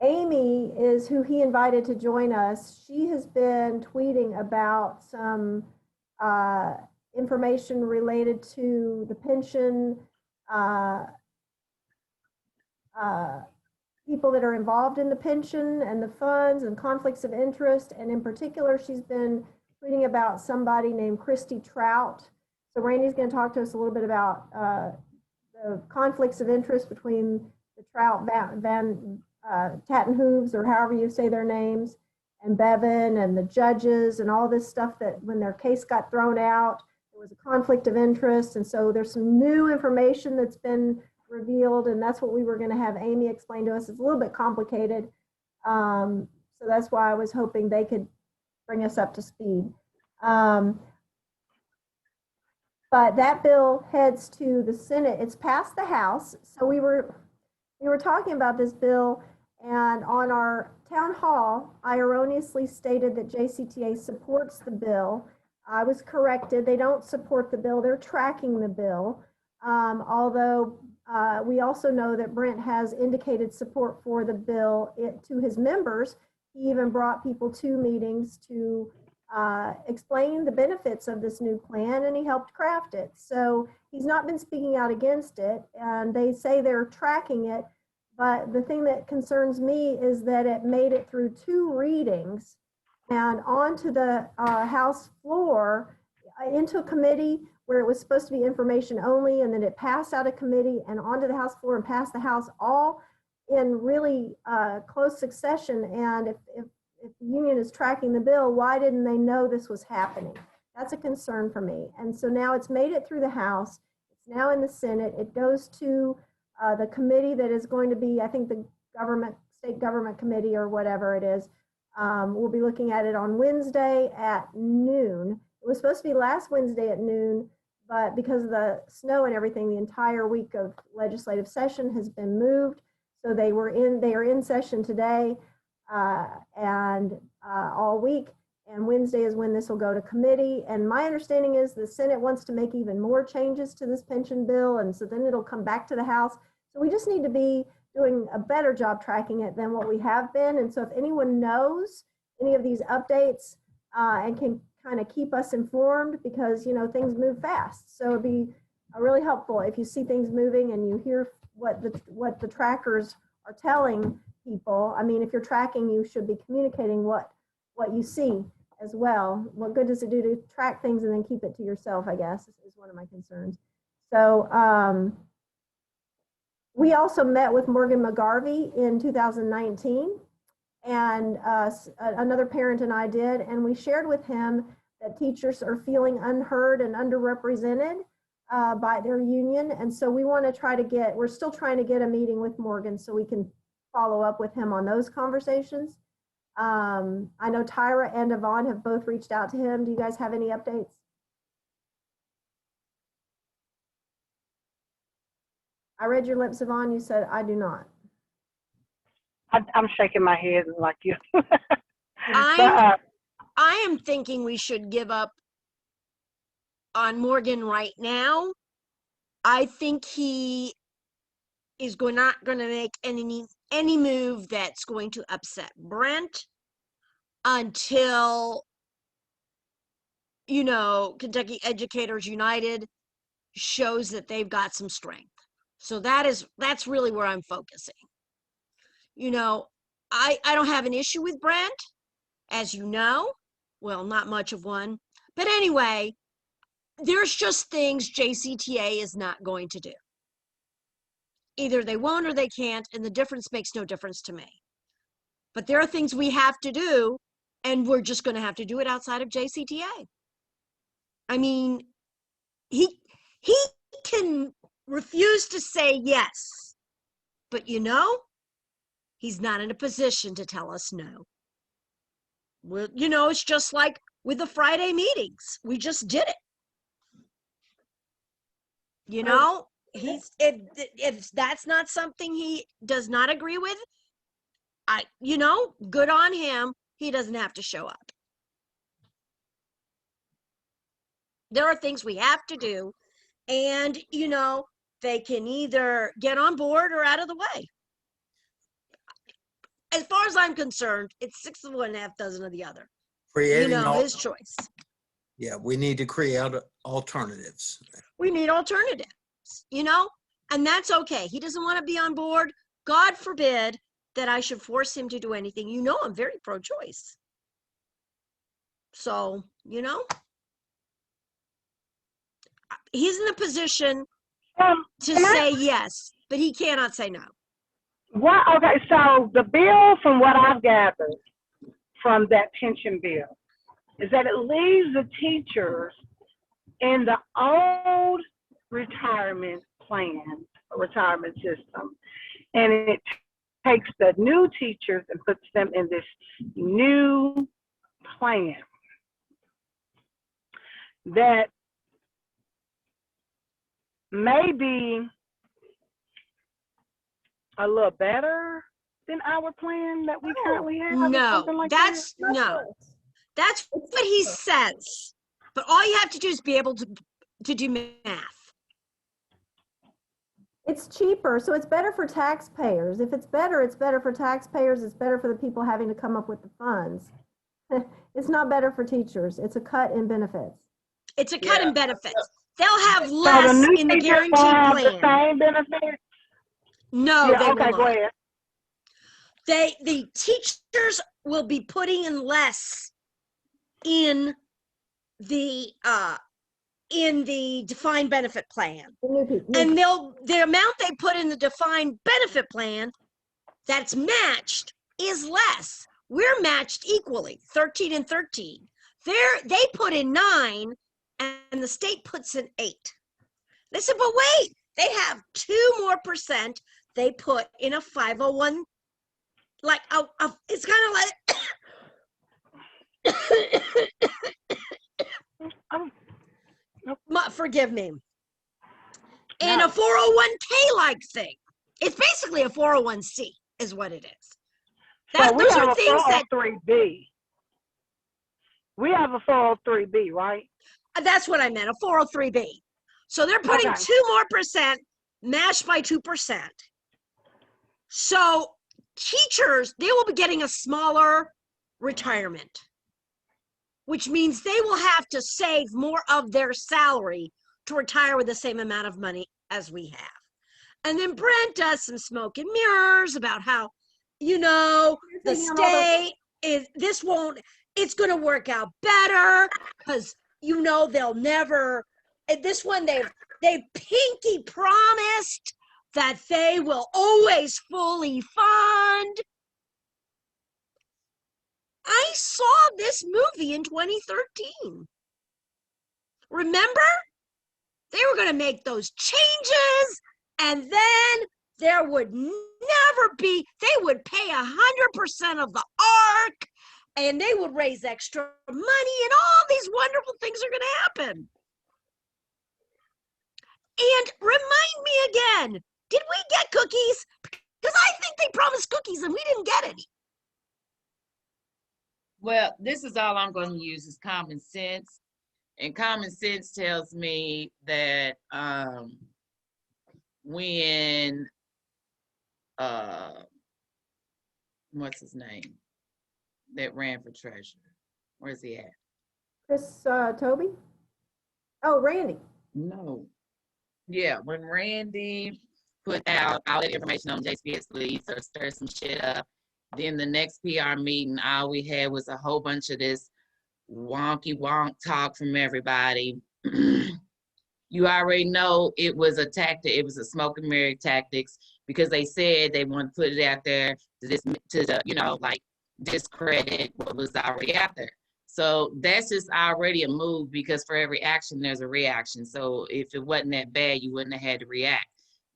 Amy is who he invited to join us. She has been tweeting about some information related to the pension, people that are involved in the pension and the funds and conflicts of interest. And in particular, she's been tweeting about somebody named Christy Trout. So Randy's going to talk to us a little bit about the conflicts of interest between the Trout Van Tattenhooves, or however you say their names, and Bevan and the judges and all this stuff, that when their case got thrown out, there was a conflict of interest. And so there's some new information that's been revealed, and that's what we were going to have Amy explain to us. It's a little bit complicated. So that's why I was hoping they could bring us up to speed. But that bill heads to the Senate. It's passed the House. So we were talking about this bill, and on our town hall, I erroneously stated that JCTA supports the bill. I was corrected. They don't support the bill. They're tracking the bill. Although we also know that Brent has indicated support for the bill to his members. He even brought people to meetings to explain the benefits of this new plan, and he helped craft it. So he's not been speaking out against it, and they say they're tracking it. But the thing that concerns me is that it made it through 2 readings and onto the House floor, into a committee where it was supposed to be information only, and then it passed out of committee and onto the House floor and passed the House, all in really close succession. And if the union is tracking the bill, why didn't they know this was happening? That's a concern for me. And so now it's made it through the House. It's now in the Senate. It goes to the committee that is going to be, I think, the state government committee or whatever it is. We'll be looking at it on Wednesday at noon. It was supposed to be last Wednesday at noon, but because of the snow and everything, the entire week of legislative session has been moved. So they are in session today and all week. And Wednesday is when this will go to committee. And my understanding is the Senate wants to make even more changes to this pension bill. And so then it'll come back to the House. So we just need to be doing a better job tracking it than what we have been. And so if anyone knows any of these updates and can kind of keep us informed, because, you know, things move fast. So it'd be really helpful if you see things moving and you hear what the trackers are telling people. I mean, if you're tracking, you should be communicating what you see as well. What good does it do to track things and then keep it to yourself, I guess, is one of my concerns. So we also met with Morgan McGarvey in 2019, and another parent and I did, and we shared with him that teachers are feeling unheard and underrepresented by their union. And so we want to we're still trying to get a meeting with Morgan so we can follow up with him on those conversations. I know Tyra and Yvonne have both reached out to him. Do you guys have any updates? I read your lips, Yvonne. You said, I do not. I'm shaking my head like you. I am thinking we should give up on Morgan right now. I think he is not going to make any move that's going to upset Brent until, you know, Kentucky Educators United shows that they've got some strength. So that's really where I'm focusing. You know, I don't have an issue with Brent, as you know. Well, not much of one. But anyway, there's just things JCTA is not going to do. Either they won't or they can't, and the difference makes no difference to me. But there are things we have to do And we're just going to have to do it outside of JCTA. I mean, he can refuse to say yes, but he's not in a position to tell us no. Well, it's just like with the Friday meetings. We just did it. If that's not something he does not agree with, good on him. He doesn't have to show up. There are things we have to do, and they can either get on board or out of the way. As far as I'm concerned, it's 6 of one, and a half dozen of the other. His choice. Yeah, we need to create alternatives. We need alternatives, and that's okay. He doesn't want to be on board. God forbid that I should force him to do anything. I'm very pro-choice. So, he's in a position to say yes, but he cannot say no. What? Okay, so the bill, from what I've gathered from that pension bill, is that it leaves the teachers in the old retirement plan, retirement system, and it takes the new teachers and puts them in this new plan that may be a little better than our plan that we currently have? No, like that's what he says. But all you have to do is be able to do math. It's cheaper, so it's better for taxpayers. If it's better for taxpayers. It's better for the people having to come up with the funds. It's not better for teachers. It's a cut in benefits. It's a cut in benefits. They'll have less in the guaranteed plan. The same benefits? No, yeah, they okay, will go not. ahead. The teachers will be putting in less in the defined benefit plan, and the amount they put in the defined benefit plan that's matched is less. We're matched equally, 13 and 13. They put in 9, and the state puts in 8. They said, but wait, they have 2% more they put in a 501. Like it's kind of like forgive me. And a 401k like thing. It's basically a 401c is what it is. So we those have are a things that 403b. We have a 403b, right? That's what I meant, a 403b. So they're putting 2% more matched by 2%. So teachers, they will be getting a smaller retirement, which means they will have to save more of their salary to retire with the same amount of money as we have. And then Brent does some smoke and mirrors about how, the state is, it's going to work out better because, they'll never, this one, they've pinky promised that they will always fully fund. I saw this movie in 2013. Remember? They were going to make those changes, and then there would never be, they would pay 100% of the ARC, and they would raise extra money, and all these wonderful things are going to happen. And remind me again, did we get cookies? Because I think they promised cookies and we didn't get any. Well, this is all I'm going to use is common sense. And common sense tells me that when, what's his name? That ran for treasurer. Where's he at? Chris Toby? Oh, Randy. No. Yeah, when Randy put out all that information on JCPS leads or stir some shit up, then the next PR meeting, all we had was a whole bunch of this wonky wonk talk from everybody. You already know it was a tactic. It was a smoke and mirror tactics because they said they want to put it out there to this, to the, like discredit what was already out there. So that's just already a move, because for every action, there's a reaction. So if it wasn't that bad, you wouldn't have had to react.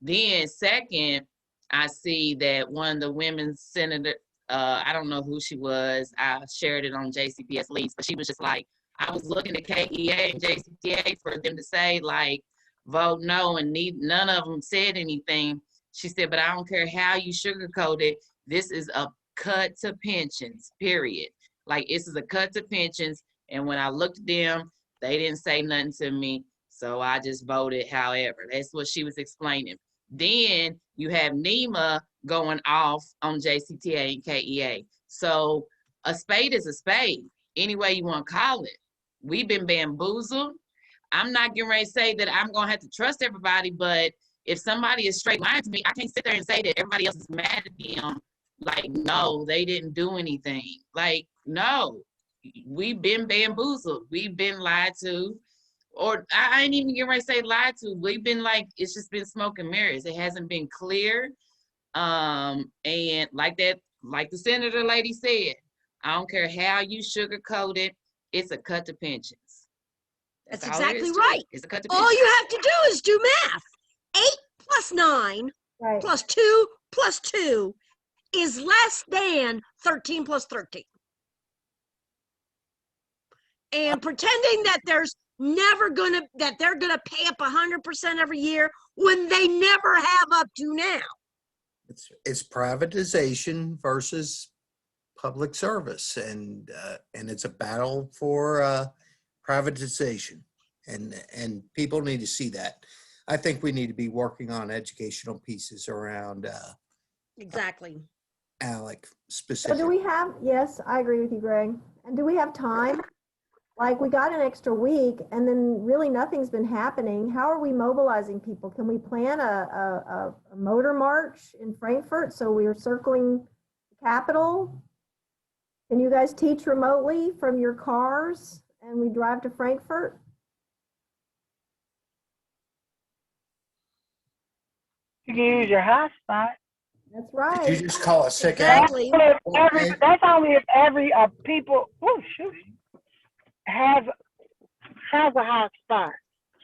Then second, I see that one of the women's senator, I don't know who she was. I shared it on JCPS Leaks, but she was just like, I was looking at KEA and JCTA for them to say like, vote no, and none of them said anything. She said, but I don't care how you sugarcoat it. This is a cut to pensions, period. Like, this is a cut to pensions. And when I looked at them, they didn't say nothing to me. So I just voted however. That's what she was explaining. Then you have NEMA going off on JCTA and KEA. So a spade is a spade, any way you want to call it. We've been bamboozled. I'm not getting ready to say that I'm going to have to trust everybody, but if somebody is straight lying to me, I can't sit there and say that everybody else is mad at them. Like, no, they didn't do anything. Like, no, we've been bamboozled. We've been lied to. Or I ain't even getting ready to say lied to. We've been like, it's just been smoke and mirrors. It hasn't been clear. And like the senator lady said, I don't care how you sugarcoat it, it's a cut to pensions. That's all there exactly is to right. it. It's a cut to All pensions. you have to do is do math. 8 plus 9 Right. plus 2 plus 2 is less than 13 plus 13. And pretending that there's never that they're gonna pay up 100% every year when they never have up to now. It's privatization versus public service, and it's a battle for privatization, and people need to see that. I think we need to be working on educational pieces around Exactly. ALEC So specifically. do we have, yes, I agree with you, Greg. And do we have time? Like, we got an extra week and then really nothing's been happening. How are we mobilizing people? Can we plan a motor march in Frankfurt so we are circling the Capitol? Can you guys teach remotely from your cars and we drive to Frankfurt? You can use your hotspot. That's right. Did you just call a sick Exactly. That's only if every people, oh shoot, has a hotspot.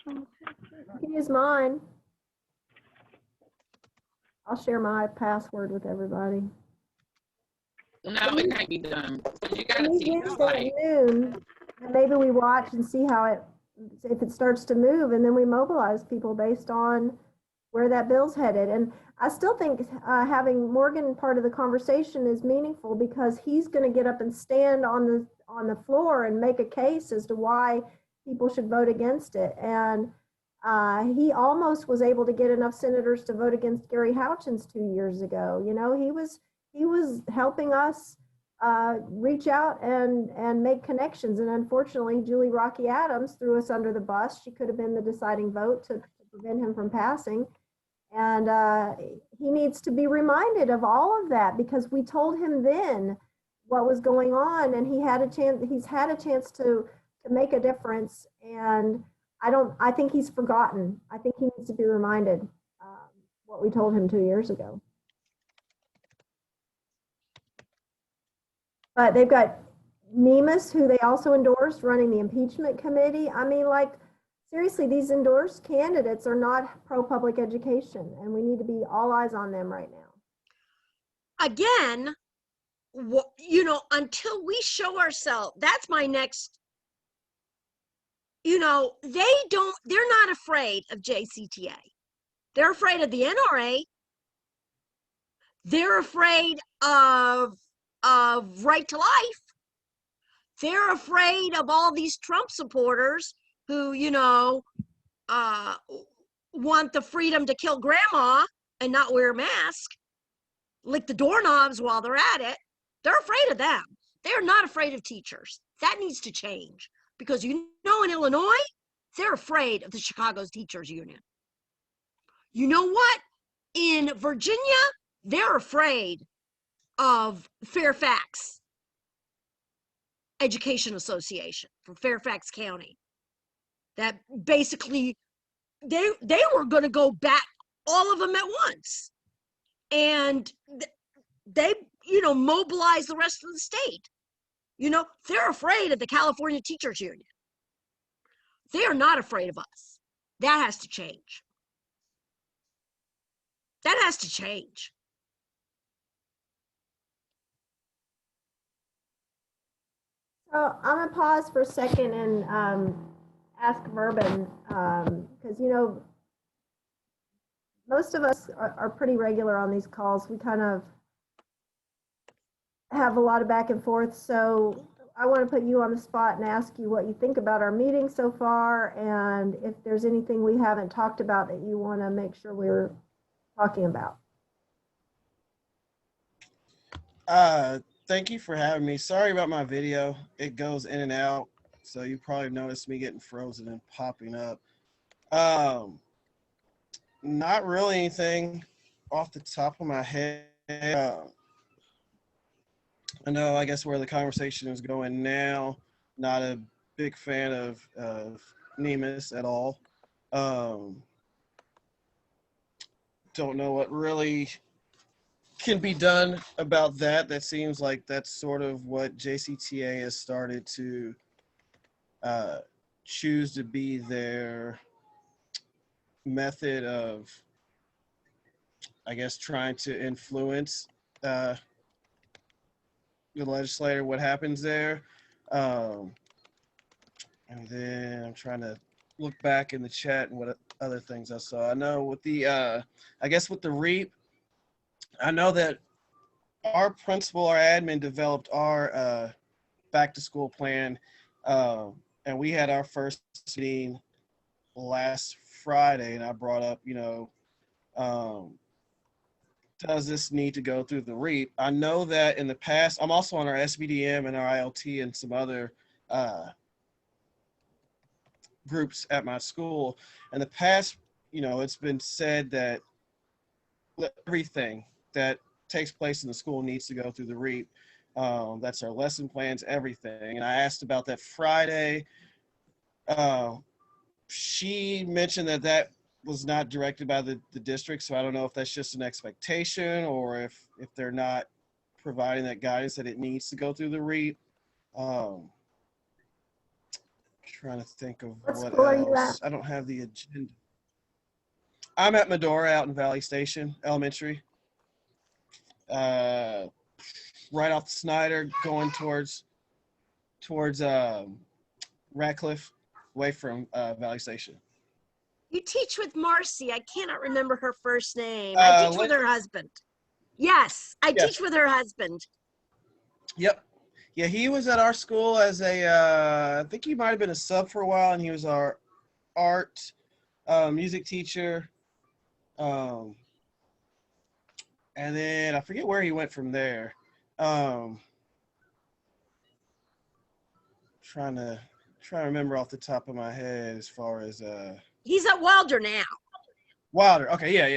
You can use mine. I'll share my password with everybody. No, it can't be done. You gotta Meet teach Wednesday like, at noon, and maybe we watch and see how if it starts to move, and then we mobilize people based on where that bill's headed. And I still think having Morgan part of the conversation is meaningful, because he's going to get up and stand on the floor and make a case as to why people should vote against it. And he almost was able to get enough senators to vote against Gary Houchins 2 years ago. You know, he was helping us reach out and make connections. And unfortunately, Julie Rocky Adams threw us under the bus. She could have been the deciding vote to prevent him from passing. And he needs to be reminded of all of that, because we told him then what was going on, and he's had a chance to make a difference. And I think he's forgotten. I think he needs to be reminded what we told him 2 years ago. But they've got Nemus, who they also endorsed, running the impeachment committee. I mean, like, seriously, these endorsed candidates are not pro-public education, and we need to be all eyes on them right now. Again, until we show ourselves, that's my next, they're not afraid of JCTA. They're afraid of the NRA. They're afraid of Right to Life. They're afraid of all these Trump supporters who, want the freedom to kill grandma and not wear a mask, lick the doorknobs while they're at it. They're afraid of them. They're not afraid of teachers. That needs to change, because in Illinois, they're afraid of the Chicago's Teachers Union. You know what? In Virginia, they're afraid of Fairfax Education Association from Fairfax County. That basically they were going to go back, all of them at once. And mobilize the rest of the state. They're afraid of the California Teachers Union. They are not afraid of us. That has to change. That has to change. So I'm gonna pause for a second and ask Verben, because most of us are pretty regular on these calls. We kind of have a lot of back and forth. So I want to put you on the spot and ask you what you think about our meeting so far, and if there's anything we haven't talked about that you want to make sure we're talking about. Thank you for having me. Sorry about my video. It goes in and out, so you probably noticed me getting frozen and popping up. Not really anything off the top of my head. I know, I guess, where the conversation is going now. Not a big fan of Nemus at all. Don't know what really can be done about that. That seems like that's sort of what JCTA has started to choose to be their method of, I guess, trying to influence the legislator, what happens there. And then I'm trying to look back in the chat and what other things I saw. I know with the, I guess with the REAP, I know that our principal, our admin developed our back to school plan. And we had our first meeting last Friday, and I brought up, does this need to go through the REAP? I know that in the past, I'm also on our SBDM and our ILT and some other groups at my school. In the past, it's been said that everything that takes place in the school needs to go through the REAP. That's our lesson plans, everything. And I asked about that Friday. She mentioned that was not directed by the district, so I don't know if that's just an expectation or if they're not providing that guidance that it needs to go through the REAP. Trying to think of what school are you else. at? I don't have the agenda. I'm at Medora out in Valley Station Elementary. Right off the Snyder, going towards Radcliffe, away from Valley Station. You teach with Marcy. I cannot remember her first name. I teach with her husband. Yes, I teach with her husband. Yep. Yeah, he was at our school as I think he might have been a sub for a while, and he was our art music teacher. And then I forget where he went from there. Trying to remember off the top of my head as far as He's at Wilder now. Wilder. Okay, yeah.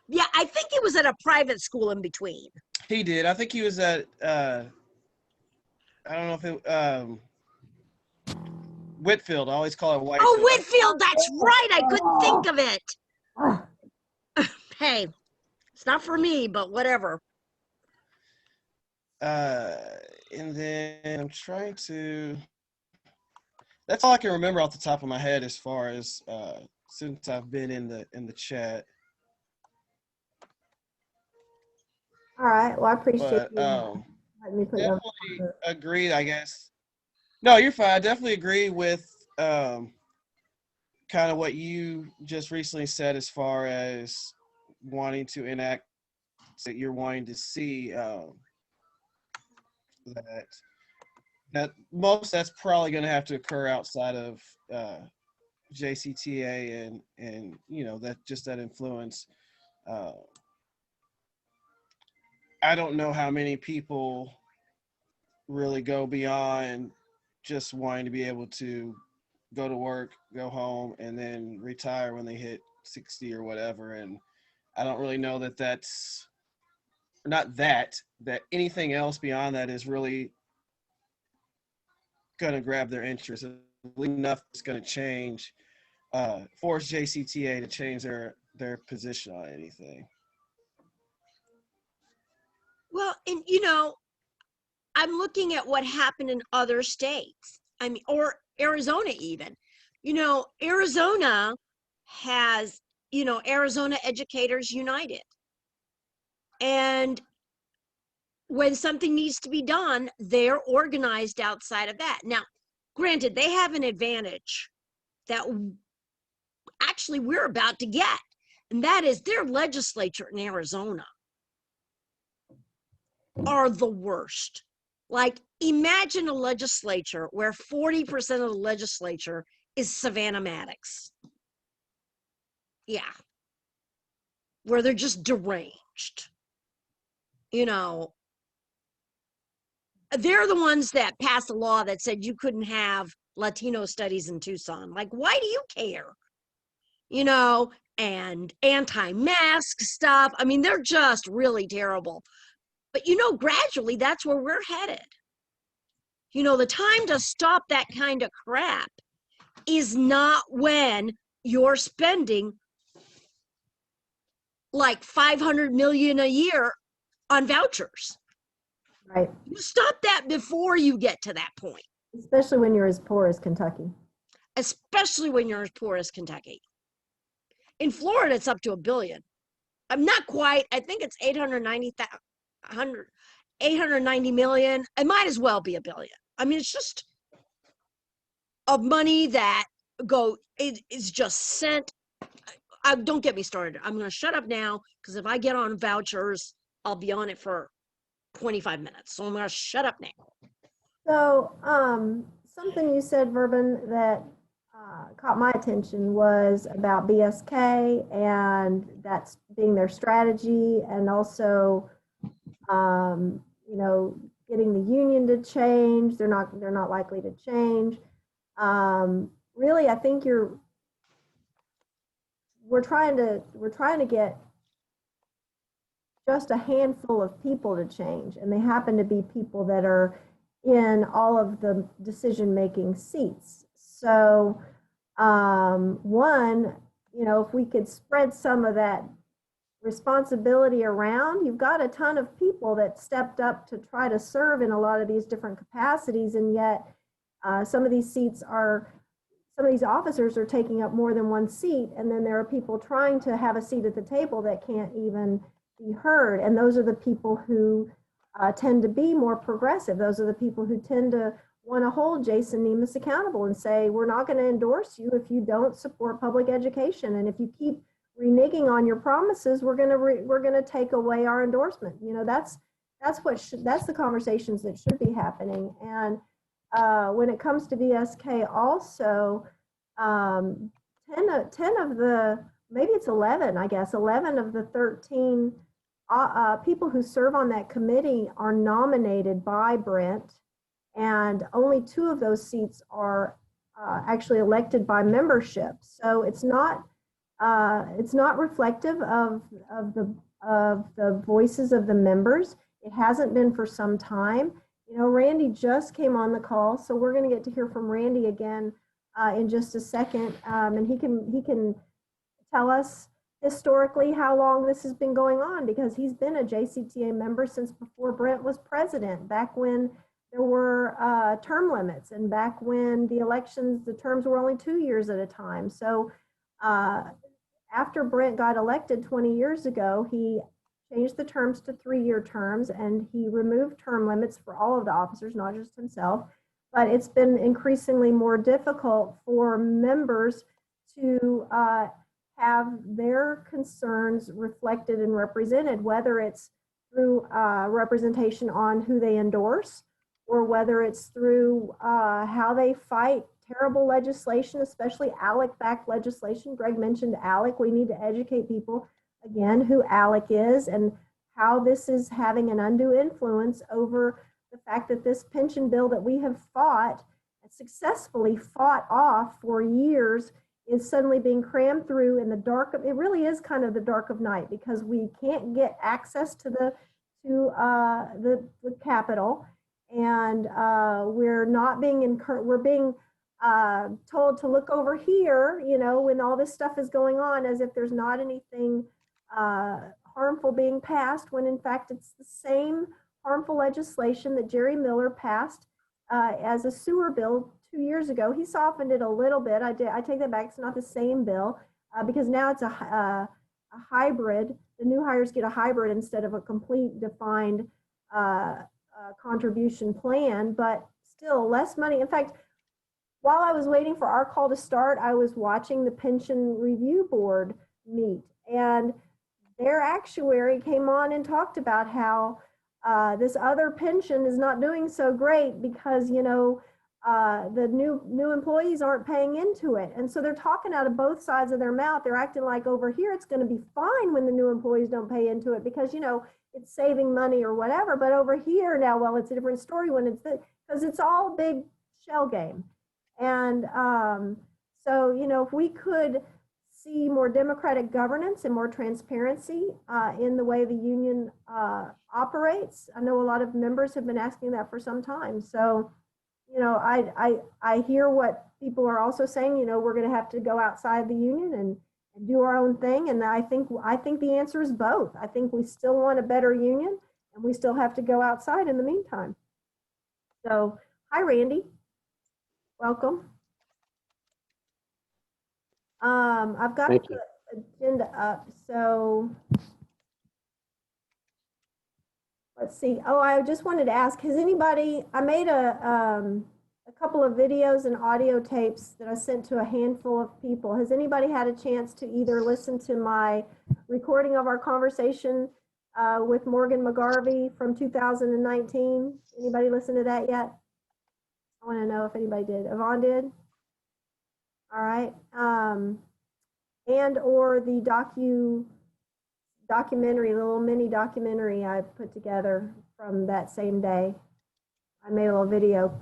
Yeah, I think he was at a private school in between. He did. I think he was at I don't know if it Whitfield. I always call it Whitefield. Oh, Whitfield, that's right. I couldn't think of it. Hey, it's not for me, but whatever. And then I'm trying to, that's all I can remember off the top of my head as far as since I've been in the chat. All right. Well, I appreciate But you letting me put you on. definitely agreed, I guess. No, you're fine. I definitely agree with kind of what you just recently said as far as wanting to enact that you're wanting to see that that's probably going to have to occur outside of JCTA and that just that influence. I don't know how many people really go beyond just wanting to be able to go to work, go home, and then retire when they hit 60 or whatever. And I don't really know that that's not that anything else beyond that is really going to grab their interest. Enough is going to change, force JCTA to change their position on anything. Well, and I'm looking at what happened in other states. I mean, or Arizona even. Arizona has, Arizona Educators United. And when something needs to be done, they're organized outside of that. Now, granted, they have an advantage that actually we're about to get, and that is their legislature in Arizona are the worst. Like, imagine a legislature where 40% of the legislature is Savannah Maddox. Yeah. Where they're just deranged. They're the ones that passed a law that said you couldn't have Latino studies in Tucson. Like, why do you care? And anti-mask stuff. I mean, they're just really terrible. But gradually that's where we're headed. The time to stop that kind of crap is not when you're spending like $500 million a year on vouchers. Right. You stop that before you get to that point. Especially when you're as poor as Kentucky. Especially when you're as poor as Kentucky. In Florida, it's up to $1 billion. I'm not quite. I think it's 890 million. It might as well be $1 billion. I mean, it's just of money that is just sent. Don't get me started. I'm going to shut up now because if I get on vouchers, I'll be on it for 25 minutes. So I'm going to shut up now. So something you said, Verben, that caught my attention was about BSK and that's being their strategy, and also getting the union to change. They're not likely to change. Really, I think we're trying to get just a handful of people to change, and they happen to be people that are in all of the decision-making seats. So one, if we could spread some of that responsibility around, you've got a ton of people that stepped up to try to serve in a lot of these different capacities, and yet some of these officers are taking up more than one seat, and then there are people trying to have a seat at the table that can't even be heard, and those are the people who tend to be more progressive. Those are the people who tend to want to hold Jason Nemus accountable and say, we're not going to endorse you if you don't support public education, and if you keep reneging on your promises, we're going to take away our endorsement. That's the conversations that should be happening. And when it comes to VSK, also 10 of the, maybe it's 11, I guess 11 of the 13 people who serve on that committee are nominated by Brent, and only 2 of those seats are actually elected by membership. So it's not reflective of the voices of the members. It hasn't been for some time. Randy just came on the call, so we're going to get to hear from Randy again in just a second, and he can tell us historically how long this has been going on, because he's been a JCTA member since before Brent was president, back when there were term limits, and back when the terms were only 2 years at a time. So after Brent got elected 20 years ago, he changed the terms to 3-year terms, and he removed term limits for all of the officers, not just himself. But it's been increasingly more difficult for members to have their concerns reflected and represented, whether it's through representation on who they endorse, or whether it's through how they fight terrible legislation, especially ALEC-backed legislation. Greg mentioned ALEC. We need to educate people, again, who ALEC is and how this is having an undue influence over the fact that this pension bill that we have successfully fought off for years is suddenly being crammed through in the dark of, it really is kind of the dark of night, because we can't get access to the Capitol, and we're not being encouraged. We're being told to look over here, when all this stuff is going on, as if there's not anything harmful being passed when in fact it's the same harmful legislation that Jerry Miller passed as a sewer bill 2 years ago. He softened it a little bit. I take that back. It's not the same bill because now it's a hybrid. The new hires get a hybrid instead of a complete defined contribution plan, but still less money. In fact, while I was waiting for our call to start, I was watching the Pension Review Board meet, and their actuary came on and talked about how this other pension is not doing so great because, you know, the new employees aren't paying into it. And so they're talking out of both sides of their mouth. They're acting like over here it's going to be fine when the new employees don't pay into it because, you know, it's saving money or whatever. But over here now, well, it's a different story when it's because it's all big shell game. And so, you know, if we could see more democratic governance and more transparency in the way the union operates. I know a lot of members have been asking that for some time. So, you know, I hear what people are also saying, you know, we're going to have to go outside the union and do our own thing. And I think the answer is both. I think we still want a better union and we still have to go outside in the meantime. So, hi, Randy. Welcome. I've got the agenda up, so let's see. Oh, I just wanted to ask, has anybody, I made a couple of videos and audio tapes that I sent to a handful of people. Has anybody had a chance to either listen to my recording of our conversation with Morgan McGarvey from 2019? Anybody listen to that yet? I want to know if anybody did. Yvonne did? All right. And or the documentary, the little mini documentary I put together from that same day. I made a little video.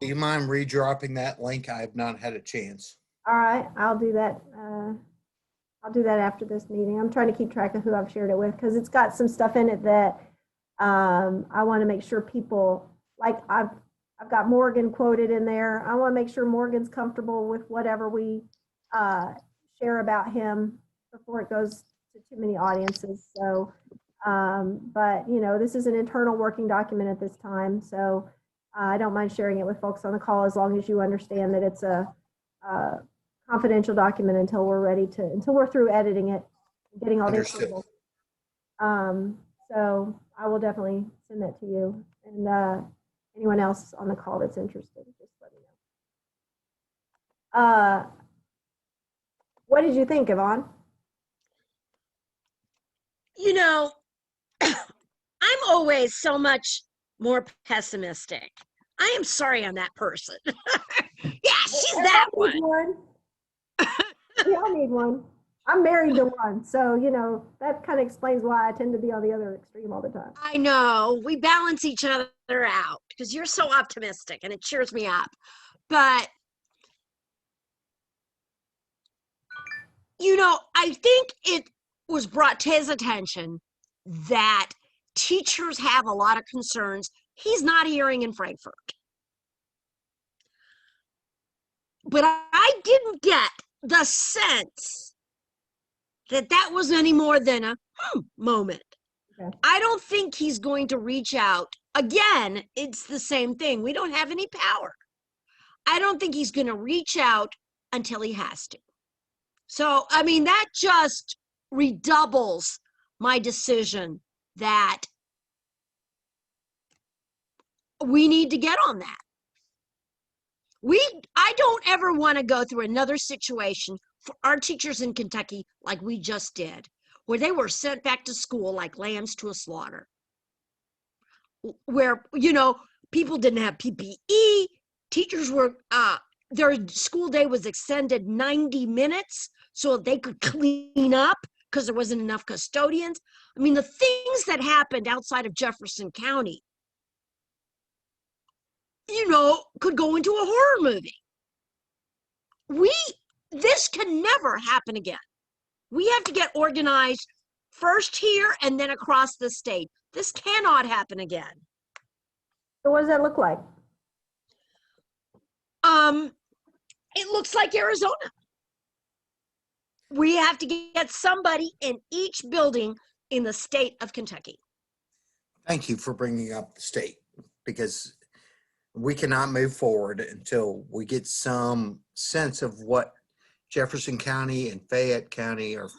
Do you mind redropping that link? I have not had a chance. All right, I'll do that. I'll do that after this meeting. I'm trying to keep track of who I've shared it with because it's got some stuff in it that I want to make sure people, like I've got Morgan quoted in there. I want to make sure Morgan's comfortable with whatever we share about him before it goes to too many audiences. So, but you know, this is an internal working document at this time. So I don't mind sharing it with folks on the call as long as you understand that it's a confidential document until we're through editing it, and getting all the approval. So I will definitely send that to you. And anyone else on the call that's interested, just let me know. What did you think, Yvonne? You know, I'm always so much more pessimistic. I am sorry I'm that person. Yeah, she's that one. We all need one. I'm married to one, so you know that kind of explains why I tend to be on the other extreme all the time. I know. We balance each other out because you're so optimistic and it cheers me up. But, you know, I think it was brought to his attention that teachers have a lot of concerns he's not hearing in Frankfurt. But I didn't get the sense that that was any more than a moment. Okay. I don't think he's going to reach out. Again, it's the same thing. We don't have any power. I don't think he's going to reach out until he has to. So, I mean, that just redoubles my decision that we need to get on that. I don't ever want to go through another situation for our teachers in Kentucky like we just did, where they were sent back to school like lambs to a slaughter, where, you know, people didn't have PPE, teachers were, their school day was extended 90 minutes so they could clean up because there wasn't enough custodians. I mean, the things that happened outside of Jefferson County, you know, could go into a horror movie. This can never happen again. We have to get organized first here and then across the state. This cannot happen again. So what does that look like? It looks like Arizona. We have to get somebody in each building in the state of Kentucky. Thank you for bringing up the state, because we cannot move forward until we get some sense of what Jefferson County and Fayette County are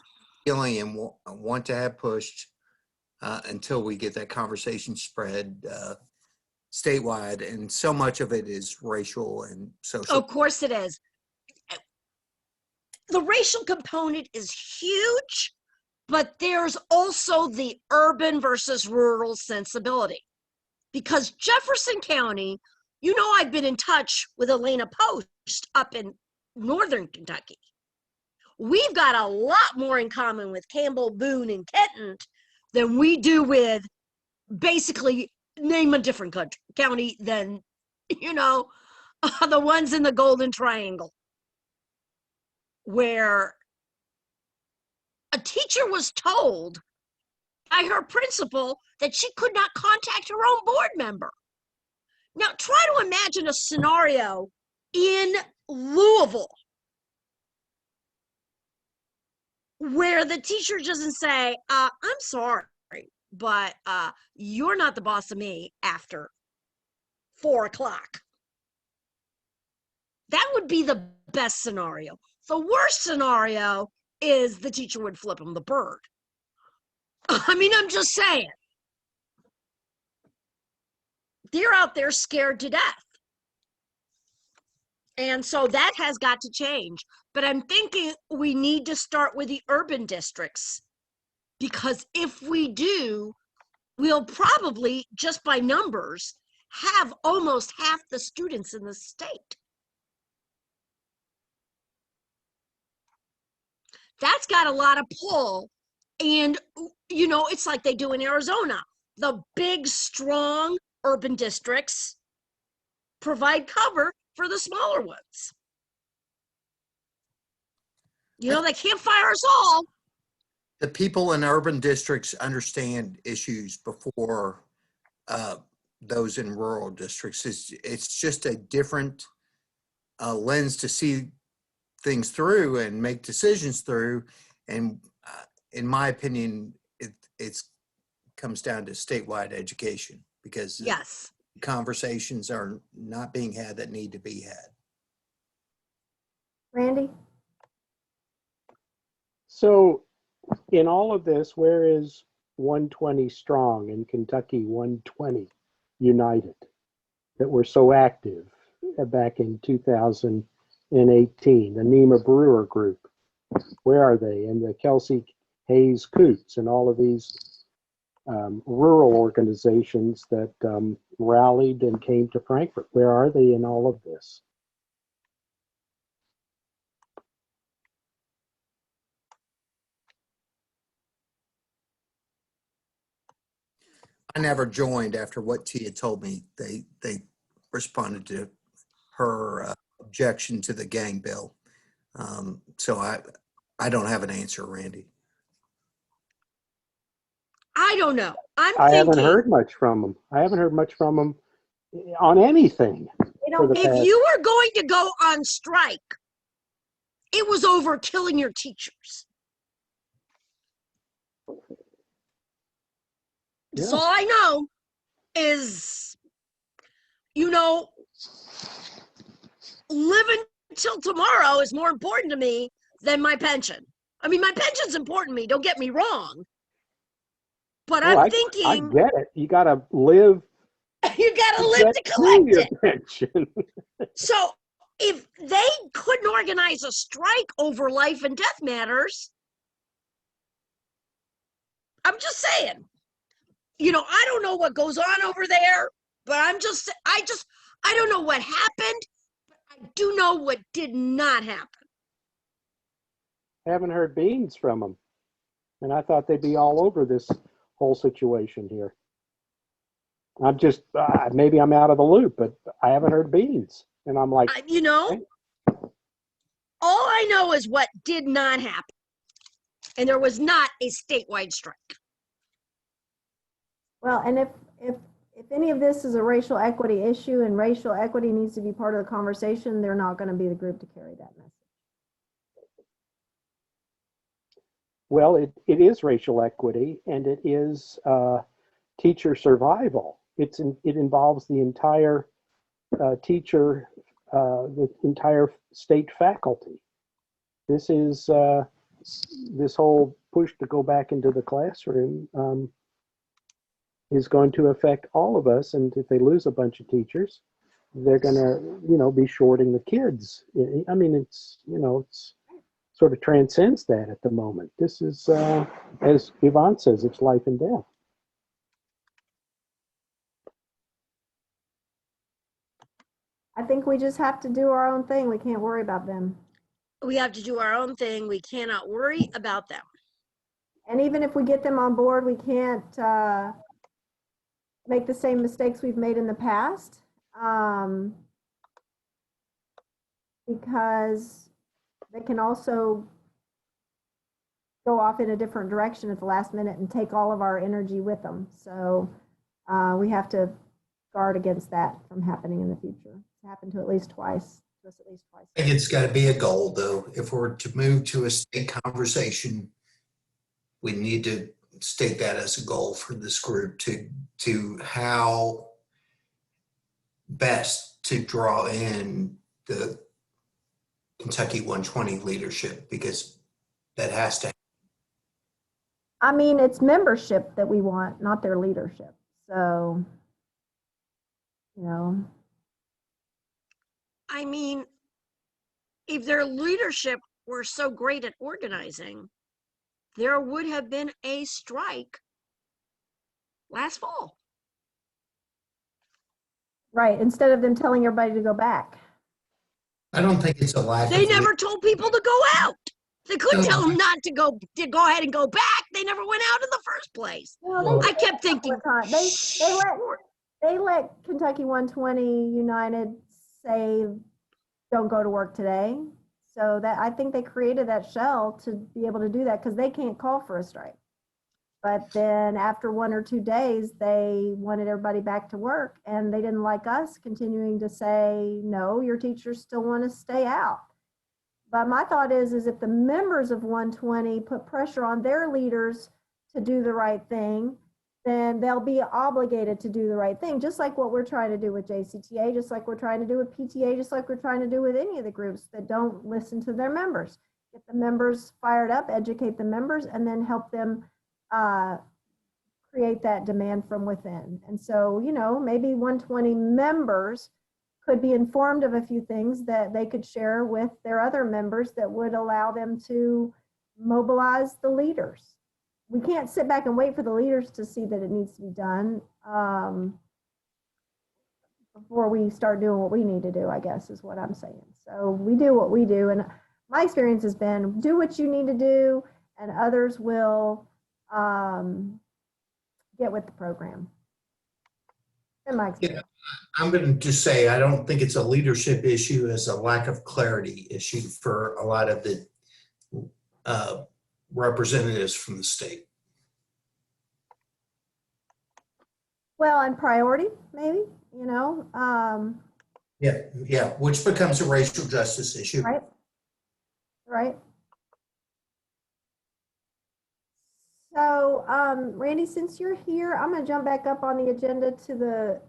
feeling and want to have pushed, until we get that conversation spread statewide. And so much of it is racial and social. Of course it is. The racial component is huge, but there's also the urban versus rural sensibility. Because Jefferson County, you know, I've been in touch with Elena Post up in Northern Kentucky. We've got a lot more in common with Campbell, Boone, and Kenton than we do with basically name a different county than, you know, the ones in the Golden Triangle, where a teacher was told by her principal that she could not contact her own board member. Now, try to imagine a scenario in Louisville where the teacher doesn't say, I'm sorry, but you're not the boss of me after 4 o'clock. That would be the best scenario. The worst scenario is the teacher would flip him the bird. I mean, I'm just saying. They're out there scared to death. And so that has got to change. But I'm thinking we need to start with the urban districts, because if we do, we'll probably, just by numbers, have almost half the students in the state. That's got a lot of pull. And, you know, it's like they do in Arizona. The big, strong urban districts provide cover for the smaller ones. You know, they can't fire us all. The people in urban districts understand issues before those in rural districts. It's just a different lens to see things through and make decisions through. And in my opinion, it comes down to statewide education, because yes, conversations are not being had that need to be had. Randy? So in all of this, where is 120 Strong and Kentucky 120 United that were so active back in 2018? The Nema Brewer Group, where are they? And the Kelsey Hayes Coots and all of these rural organizations that rallied and came to Frankfort. Where are they in all of this? I never joined after what Tia told me. They responded to her objection to the gang bill. So I don't have an answer, Randy. I don't know. I haven't heard much from them. I haven't heard much from them on anything. If you were going to go on strike, it was over killing your teachers. Yeah. So all I know is, you know, living till tomorrow is more important to me than my pension. I mean, my pension's important to me, don't get me wrong. But I'm thinking, I get it. You got to live. You got to live to collect your it. pension. So if they couldn't organize a strike over life and death matters, I'm just saying, you know, I don't know what goes on over there, but I don't know what happened, but I do know what did not happen. Haven't heard beans from them. And I thought they'd be all over this whole situation here. I'm just, maybe I'm out of the loop, but I haven't heard beans. And I'm like, you know, all I know is what did not happen. And there was not a statewide strike. Well, and if any of this is a racial equity issue and racial equity needs to be part of the conversation, they're not going to be the group to carry that message. Well, it is racial equity, and it is teacher survival. It involves the entire the entire state faculty. This is this whole push to go back into the classroom is going to affect all of us. And if they lose a bunch of teachers, they're going to, be shorting the kids. I mean, it's sort of transcends that at the moment. This is, as Yvonne says, it's life and death. I think we just have to do our own thing. We can't worry about them. We have to do our own thing. We cannot worry about them. And even if we get them on board, we can't make the same mistakes we've made in the past, because they can also go off in a different direction at the last minute and take all of our energy with them. So we have to guard against that from happening in the future. It's happened to at least twice. I think it's got to be a goal, though. If we're to move to a state conversation, we need to state that as a goal for this group to how best to draw in the Kentucky 120 leadership, because that has to. I mean, it's membership that we want, not their leadership. So, I mean, if their leadership were so great at organizing, there would have been a strike last fall. Right, instead of them telling everybody to go back. I don't think it's a lack They of never told people to go out. They couldn't tell them not to go ahead and go back. They never went out in the first place. Well, I kept thinking, they let Kentucky 120 United say, don't go to work today. So that I think they created that shell to be able to do that, because they can't call for a strike. But then after 1 or 2 days, they wanted everybody back to work, and they didn't like us continuing to say, no, your teachers still want to stay out. But my thought is if the members of 120 put pressure on their leaders to do the right thing, then they'll be obligated to do the right thing, just like what we're trying to do with JCTA, just like we're trying to do with PTA, just like we're trying to do with any of the groups that don't listen to their members. Get the members fired up, educate the members, and then help them create that demand from within. And so, maybe 120 members could be informed of a few things that they could share with their other members that would allow them to mobilize the leaders. We can't sit back and wait for the leaders to see that it needs to be done before we start doing what we need to do, I guess is what I'm saying. So we do what we do. And my experience has been, do what you need to do, and others will get with the program. In my experience. Yeah, I'm going to just say, I don't think it's a leadership issue, it's a lack of clarity issue for a lot of the representatives from the state. Well, and priority, maybe, Yeah, which becomes a racial justice issue. Right. So, Randy, since you're here, I'm going to jump back up on the agenda to the,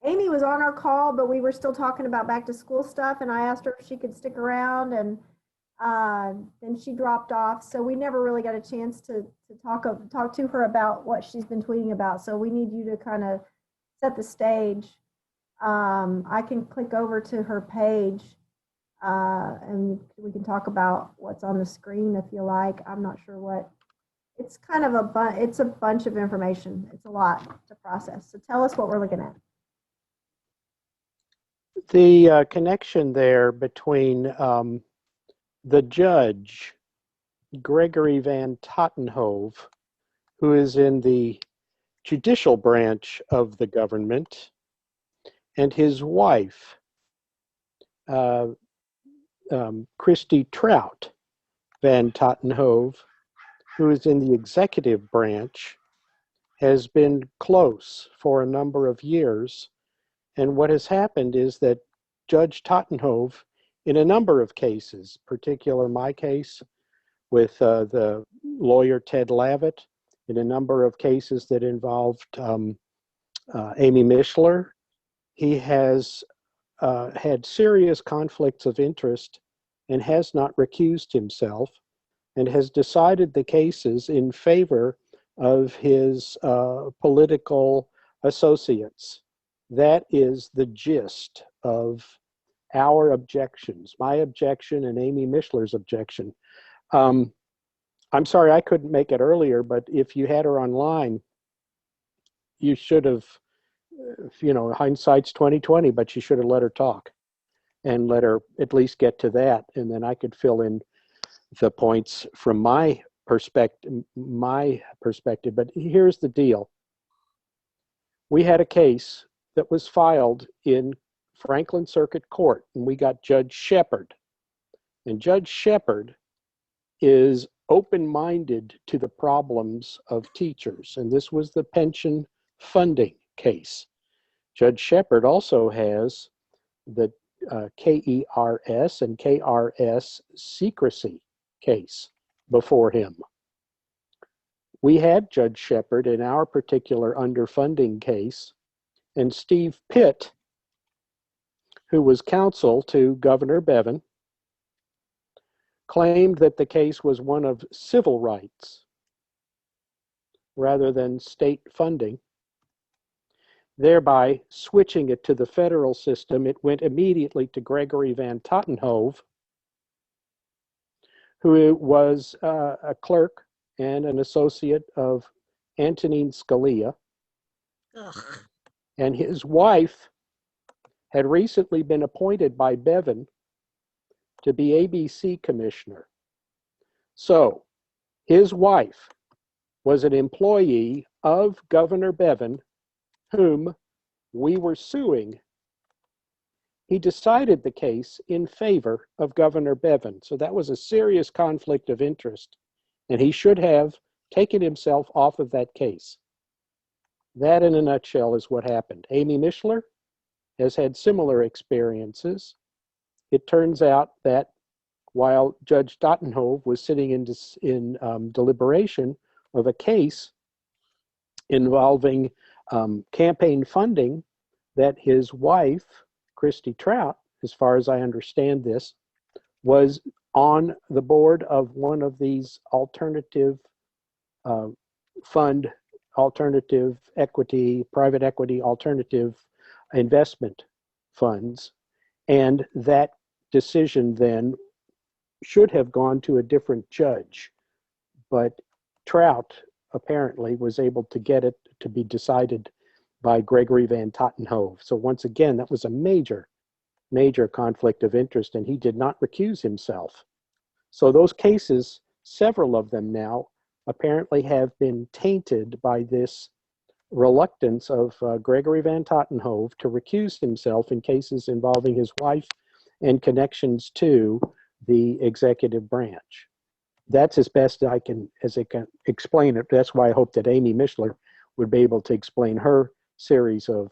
Amy was on our call, but we were still talking about back to school stuff, and I asked her if she could stick around, and then she dropped off. So we never really got a chance to talk to her about what she's been tweeting about. So we need you to kind of set the stage. I can click over to her page, and we can talk about what's on the screen if you like. I'm not sure what. It's kind of it's a bunch of information. It's a lot to process. So tell us what we're looking at. The connection there between the judge, Gregory Van Tottenhove, who is in the judicial branch of the government, and his wife, Christy Trout Van Tottenhove, who is in the executive branch, has been close for a number of years. And what has happened is that Judge Tottenhove, in a number of cases, particular my case, with the lawyer Ted Lavitt in a number of cases that involved Amy Mishler. He has had serious conflicts of interest and has not recused himself, and has decided the cases in favor of his political associates. That is the gist of our objections, my objection and Amy Mishler's objection. I'm sorry I couldn't make it earlier, but if you had her online, you should have, hindsight's 2020, but you should have let her talk and let her at least get to that, and then I could fill in the points from my perspective. But here's the deal. We had a case that was filed in Franklin Circuit Court, and we got Judge Shepard. And Judge Shepard is open-minded to the problems of teachers, and this was the pension funding case. Judge Shepard also has the KERS and KRS secrecy case before him. We had Judge Shepard in our particular underfunding case, and Steve Pitt, who was counsel to Governor Bevin, claimed that the case was one of civil rights rather than state funding, thereby switching it to the federal system. It went immediately to Gregory Van Tottenhove, who was a clerk and an associate of Antonin Scalia. Ugh. And his wife had recently been appointed by Bevin to be ABC commissioner. So his wife was an employee of Governor Bevin, whom we were suing. He decided the case in favor of Governor Bevin. So that was a serious conflict of interest, and he should have taken himself off of that case. That, in a nutshell, is what happened. Amy Mishler has had similar experiences. It turns out that while Judge Tottenhove was sitting in deliberation of a case involving campaign funding, that his wife, Christy Trout, as far as I understand this, was on the board of one of these alternative alternative equity, private equity, alternative investment funds. And that decision then should have gone to a different judge. But Trout apparently was able to get it to be decided by Gregory Van Tottenhove. So once again, that was a major, major conflict of interest, and he did not recuse himself. So those cases, several of them now, apparently have been tainted by this reluctance of Gregory Van Tottenhove to recuse himself in cases involving his wife and connections to the executive branch. That's as best I can explain it. That's why I hope that Amy Mishler would be able to explain her series of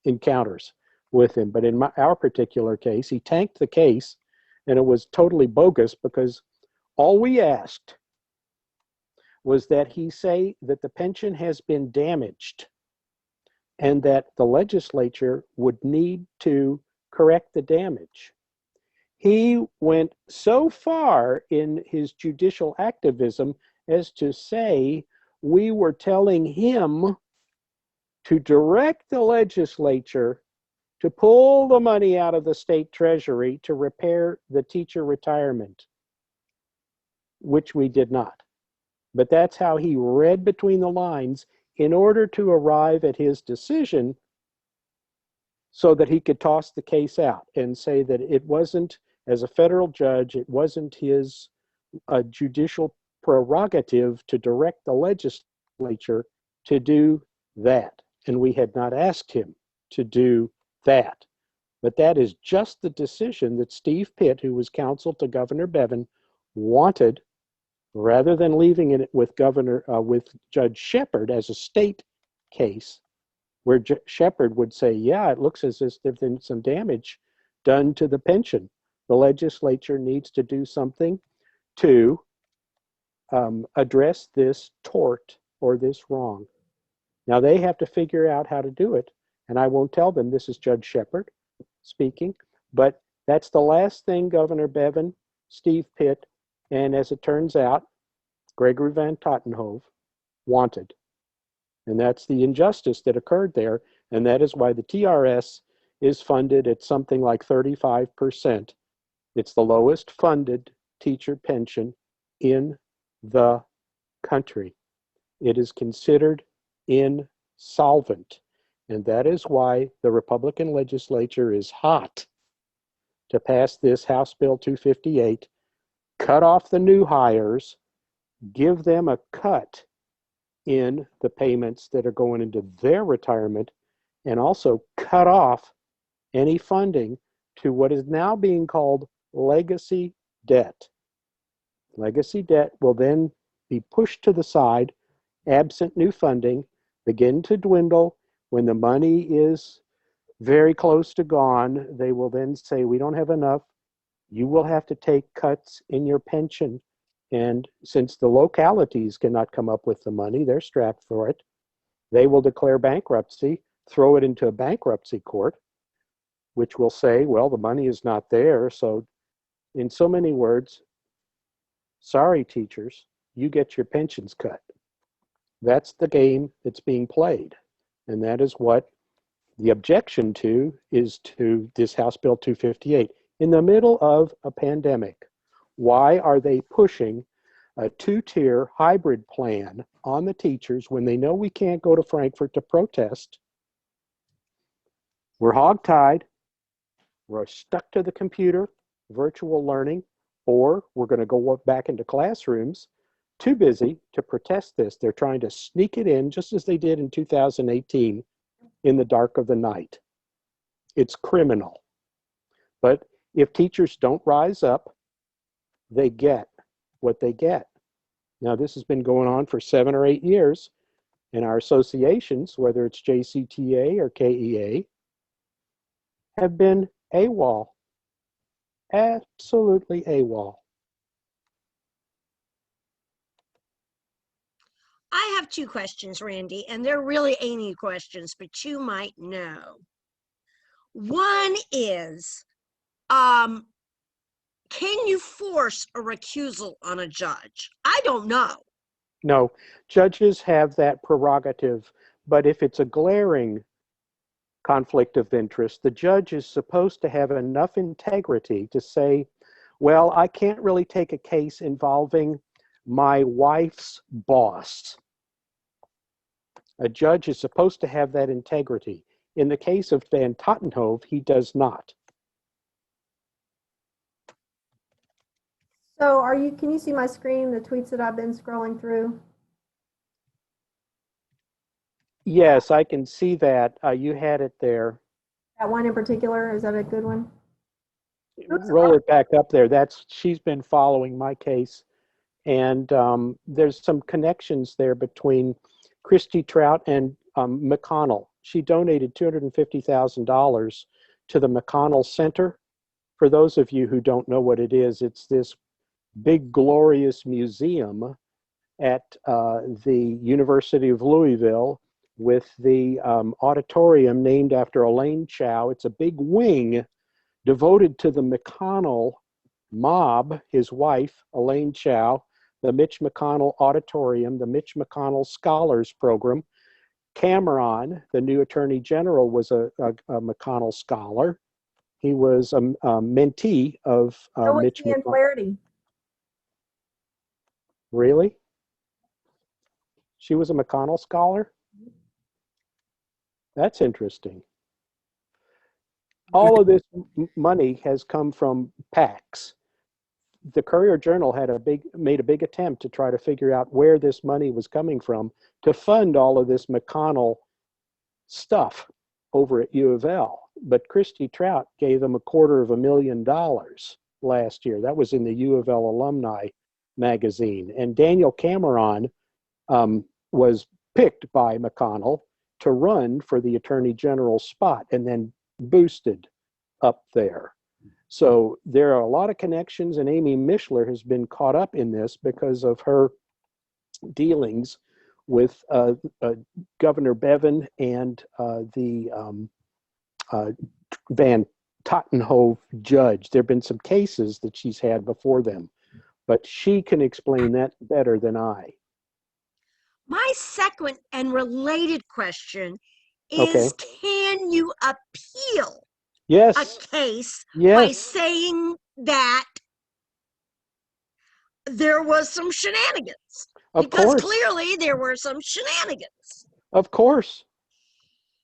encounters with him. But in our particular case, he tanked the case, and it was totally bogus because all we asked was that he say that the pension has been damaged and that the legislature would need to correct the damage. He went so far in his judicial activism as to say we were telling him to direct the legislature to pull the money out of the state treasury to repair the teacher retirement, which we did not. But that's how he read between the lines in order to arrive at his decision so that he could toss the case out and say that it wasn't, as a federal judge, it wasn't his judicial prerogative to direct the legislature to do that. And we had not asked him to do that. But that is just the decision that Steve Pitt, who was counsel to Governor Bevin, wanted, rather than leaving it with Judge Shepard as a state case, where Shepard would say, yeah, it looks as if there's been some damage done to the pension. The legislature needs to do something to address this tort or this wrong. Now they have to figure out how to do it, and I won't tell them. This is Judge Shepard speaking, but that's the last thing Governor Bevin, Steve Pitt, and as it turns out, Gregory Van Tottenhove wanted. And that's the injustice that occurred there, and that is why the TRS is funded at something like 35%. It's the lowest funded teacher pension in the country. It is considered insolvent, and that is why the Republican legislature is hot to pass this House Bill 258, cut off the new hires, give them a cut in the payments that are going into their retirement, and also cut off any funding to what is now being called legacy debt. Legacy debt will then be pushed to the side, absent new funding, begin to dwindle. When the money is very close to gone, they will then say, we don't have enough. You will have to take cuts in your pension. And since the localities cannot come up with the money, they're strapped for it. They will declare bankruptcy, throw it into a bankruptcy court, which will say, well, the money is not there. So in so many words, sorry, teachers, you get your pensions cut. That's the game that's being played. And that is what the objection to is to this House Bill 258. In the middle of a pandemic, why are they pushing a two-tier hybrid plan on the teachers when they know we can't go to Frankfurt to protest? We're hogtied. We're stuck to the computer, virtual learning, or we're going to go back into classrooms. Too busy to protest this. They're trying to sneak it in just as they did in 2018 in the dark of the night. It's criminal. But if teachers don't rise up, they get what they get. Now, this has been going on for 7 or 8 years, and our associations, whether it's JCTA or KEA, have been AWOL. Absolutely AWOL. I have 2 questions, Randy, and they're really Amy questions, but you might know. One is, can you force a recusal on a judge? I don't know. No, judges have that prerogative, but if it's a glaring conflict of interest, the judge is supposed to have enough integrity to say, well, I can't really take a case involving my wife's boss. A judge is supposed to have that integrity. In the case of Van Tottenhove, he does not. So can you see my screen, the tweets that I've been scrolling through? Yes, I can see that. You had it there. That one in particular, is that a good one? Roll it back up there. She's been following my case. And there's some connections there between Christy Trout and McConnell. She donated $250,000 to the McConnell Center. For those of you who don't know what it is, it's this big, glorious museum at the University of Louisville with the auditorium named after Elaine Chao. It's a big wing devoted to the McConnell mob, his wife, Elaine Chao, the Mitch McConnell Auditorium, the Mitch McConnell Scholars Program. Cameron, the new Attorney General, was a McConnell scholar. He was a mentee of Mitch McConnell. Flaherty. Really? She was a McConnell scholar? That's interesting. All of this money has come from PACs. The Courier-Journal made a big attempt to try to figure out where this money was coming from to fund all of this McConnell stuff over at U of L. But Christy Trout gave them $250,000 last year. That was in the U of L alumni magazine. And Daniel Cameron was picked by McConnell to run for the Attorney General spot and then boosted up there. So there are a lot of connections, and Amy Mishler has been caught up in this because of her dealings with Governor Bevin and the Van Tottenhove judge. There have been some cases that she's had before them, but she can explain that better than I. My second and related question Okay. is, can you appeal Yes. a case by Yes. saying that there was some shenanigans? Of Because course. clearly there were some shenanigans. Of course.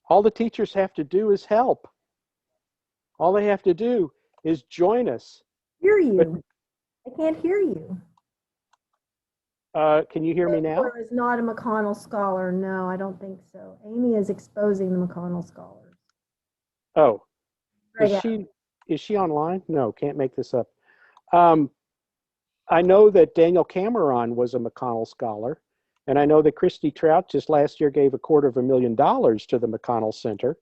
All the teachers have to do is help. All they have to do is join us. Hear you. I can't hear you. Can you hear me now? Taylor is not a McConnell scholar. No, I don't think so. Amy is exposing the McConnell scholars. Oh, Right, is she online? No, can't make this up. I know that Daniel Cameron was a McConnell scholar, and I know that Christy Trout just last year gave $250,000 to the McConnell Center.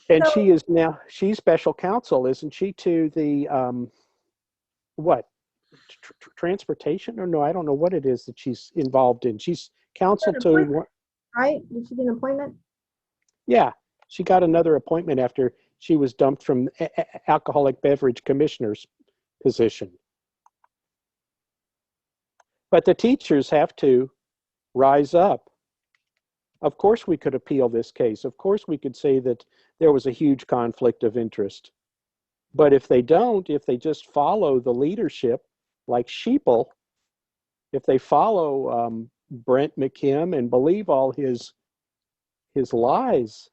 And So- she's special counsel, isn't she, to the, what? Transportation? Or no, I don't know what it is that she's involved in. She's counsel to, Right? Did she get an appointment? yeah, she got another appointment after she was dumped from alcoholic beverage commissioner's position. But the teachers have to rise up. Of course we could appeal this case. Of course we could say that there was a huge conflict of interest. But if they don't, if they just follow the leadership like sheeple, if they follow Brent McKim and believe all his lies,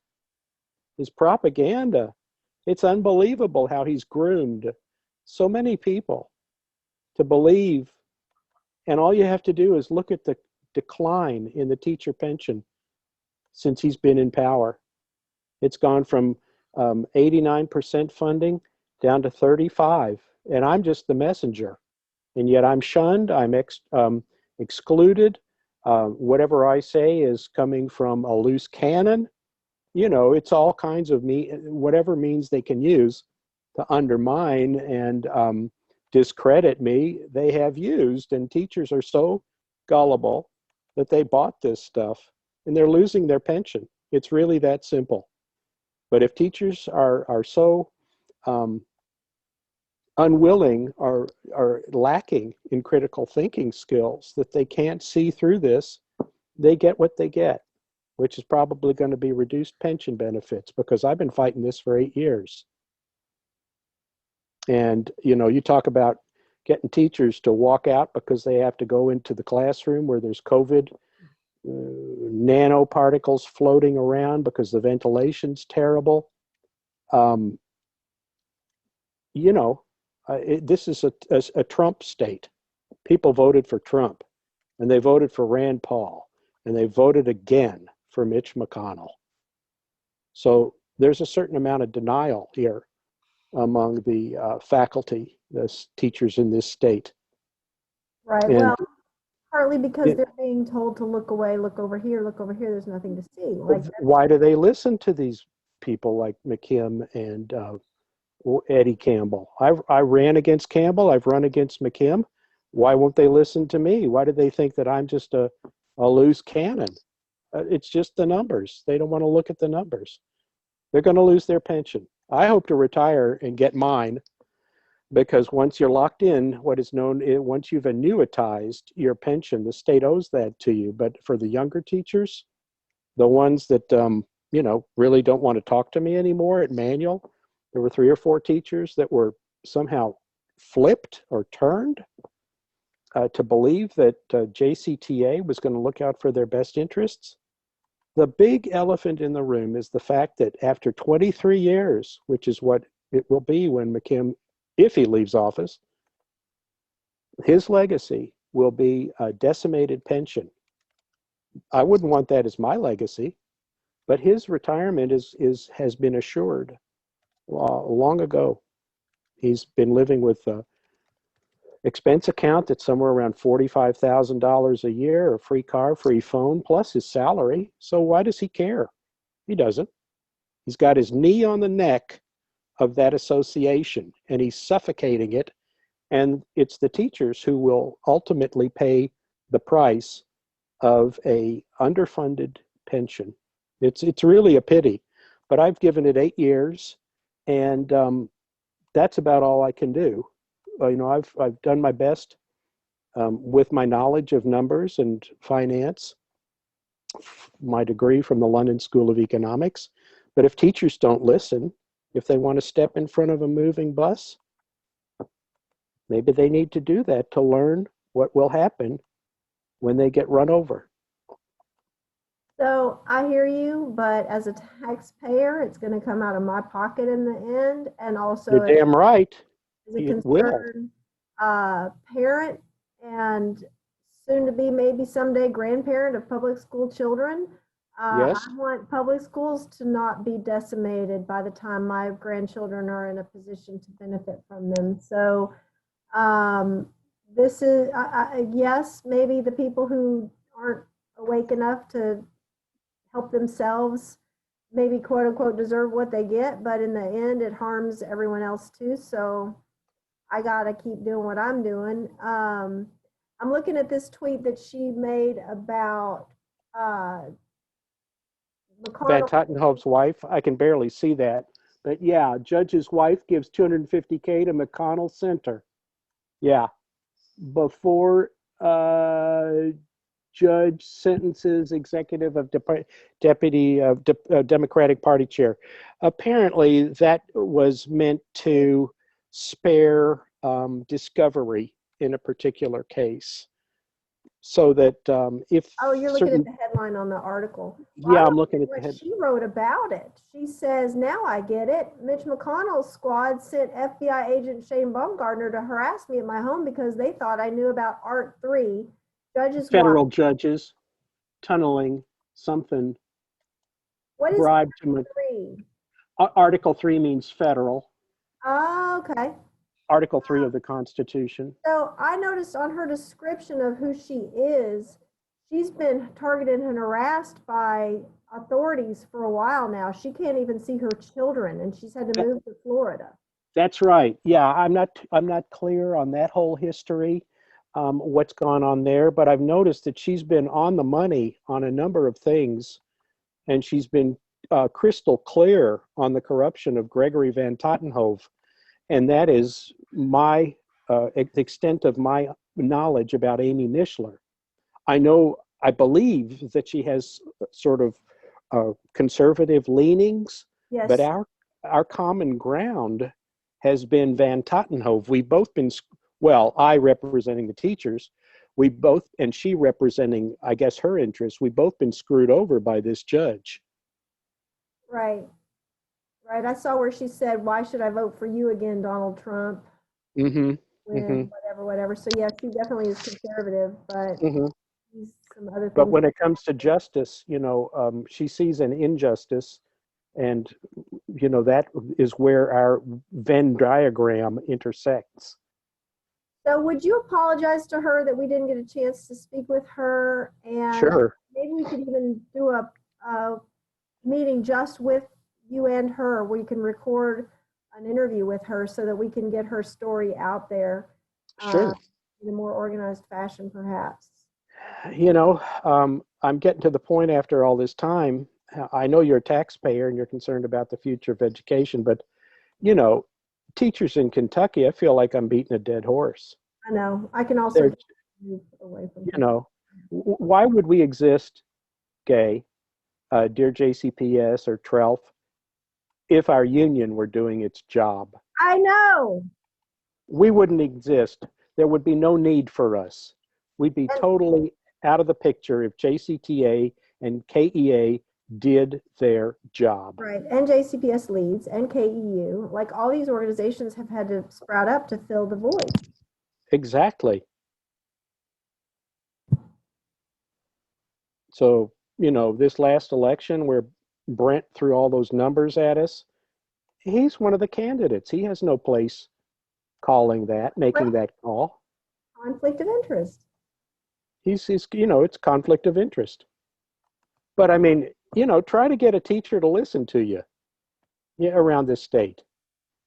his propaganda, it's unbelievable how he's groomed so many people to believe. And all you have to do is look at the decline in the teacher pension since he's been in power. It's gone from 89% funding down to 35%, and I'm just the messenger. And yet I'm shunned, I'm excluded. Whatever I say is coming from a loose cannon. You know, it's all kinds of whatever means they can use to undermine and discredit me, they have used. And teachers are so gullible that they bought this stuff and they're losing their pension. It's really that simple. But if teachers are so unwilling or lacking in critical thinking skills that they can't see through this, they get what they get, which is probably going to be reduced pension benefits, because I've been fighting this for 8 years. And, you know, you talk about getting teachers to walk out because they have to go into the classroom where there's COVID nanoparticles floating around because the ventilation's terrible. You know, this is a Trump state. People voted for Trump, and they voted for Rand Paul, and they voted again for Mitch McConnell. So there's a certain amount of denial here among the faculty, the teachers in this state. Right. And well, partly because they're being told to look away, look over here, there's nothing to see. Like, why do they listen to these people like McKim and Eddie Campbell? I ran against Campbell. I've run against McKim. Why won't they listen to me? Why do they think that I'm just a loose cannon? It's just the numbers. They don't want to look at the numbers. They're going to lose their pension. I hope to retire and get mine, because once you're locked in, what is known, once you've annuitized your pension, the state owes that to you. But for the younger teachers, the ones that, you know, really don't want to talk to me anymore at Manual, there were 3 or 4 teachers that were somehow flipped or turned to believe that JCTA was going to look out for their best interests. The big elephant in the room is the fact that after 23 years, which is what it will be when McKim, if he leaves office, his legacy will be a decimated pension. I wouldn't want that as my legacy, but his retirement has been assured long ago. He's been living with a expense account that's somewhere around $45,000 a year, a free car, free phone, plus his salary. So why does he care? He doesn't. He's got his knee on the neck of that association, and he's suffocating it. And it's the teachers who will ultimately pay the price of a underfunded pension. It's really a pity, but I've given it 8 years, and that's about all I can do. You know, I've done my best with my knowledge of numbers and finance, my degree from the London School of Economics. But if teachers don't listen, if they want to step in front of a moving bus, maybe they need to do that to learn what will happen when they get run over. So I hear you, but as a taxpayer, it's going to come out of my pocket in the end, and also You're damn right. as a It will. concerned parent and soon to be maybe someday grandparent of public school children. Yes. I want public schools to not be decimated by the time my grandchildren are in a position to benefit from them. So this is, yes, maybe the people who aren't awake enough to help themselves maybe quote unquote deserve what they get, but in the end it harms everyone else too. So I gotta keep doing what I'm doing. I'm looking at this tweet that she made about Van McConnell. Tottenhove's wife, I can barely see that. But yeah, judge's wife gives $250K to McConnell Center. Yeah, before judge sentences executive of deputy Democratic Party chair. Apparently that was meant to spare discovery in a particular case, so that if You're looking certain, at the headline on the article. yeah, I'm looking at the What head. she wrote about it. She says, now I get it. Mitch McConnell's squad sent FBI agent Shane Baumgartner to harass me at my home because they thought I knew about Art 3. Judges Federal watch. judges tunneling something. What is bribe Art to 3? Article 3 means federal. Oh, okay. Article 3 of the Constitution. So I noticed on her description of who she is, she's been targeted and harassed by authorities for a while now. She can't even see her children, and she's had to move to Florida. That's right. Yeah, I'm not clear on that whole history, what's gone on there, but I've noticed that she's been on the money on a number of things, and she's been crystal clear on the corruption of Gregory Van Tottenhove. And that is my extent of my knowledge about Amy Mishler. I believe that she has sort of conservative leanings, Yes. but our common ground has been Van Tottenhove. We've both been, well, I representing the teachers, we both, and she representing, I guess, her interests, we've both been screwed over by this judge. Right. Right. I saw where she said, why should I vote for you again, Donald Trump? Mm-hmm. When whatever. So yeah, she definitely is conservative, but some other things. But when it comes to justice, you know, she sees an injustice, and, you know, that is where our Venn diagram intersects. So would you apologize to her that we didn't get a chance to speak with her? And Sure. maybe we could even do a meeting just with you and her where you can record an interview with her so that we can get her story out there Sure. in a more organized fashion, perhaps. You know, I'm getting to the point after all this time. I know you're a taxpayer and you're concerned about the future of education, but, you know, teachers in Kentucky, I feel like I'm beating a dead horse. I know. I can also move away from you know, why would we exist, Gay, dear JCPS or TRELF, if our union were doing its job? I know. We wouldn't exist. There would be no need for us. We'd be totally out of the picture if JCTA and KEA did their job. Right, and JCPS leads and KEU, like all these organizations have had to sprout up to fill the void. Exactly. So, you know, this last election where Brent threw all those numbers at us, he's one of the candidates. He has no place calling that, making that call. Conflict of interest. He's, you know, it's conflict of interest. But I mean, you know, try to get a teacher to listen to you around this state.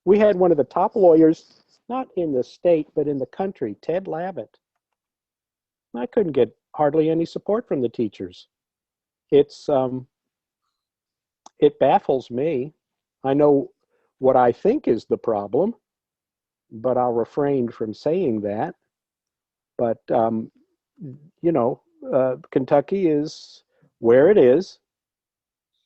We had one of the top lawyers, not in the state, but in the country, Ted Lavitt. I couldn't get hardly any support from the teachers. It's it baffles me. I know what I think is the problem, but I'll refrain from saying that. But you know, Kentucky is where it is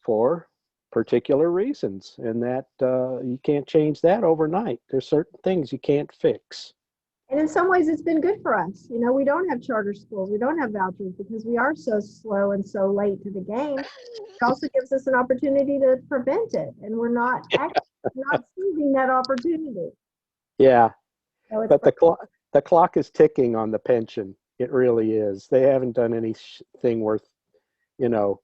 for particular reasons, and that you can't change that overnight. There's certain things you can't fix. And in some ways, it's been good for us. You know, we don't have charter schools. We don't have vouchers because we are so slow and so late to the game. It also gives us an opportunity to prevent it, and we're not not seizing that opportunity. Yeah, So it's but the clock is ticking on the pension. It really is. They haven't done anything worth, you know,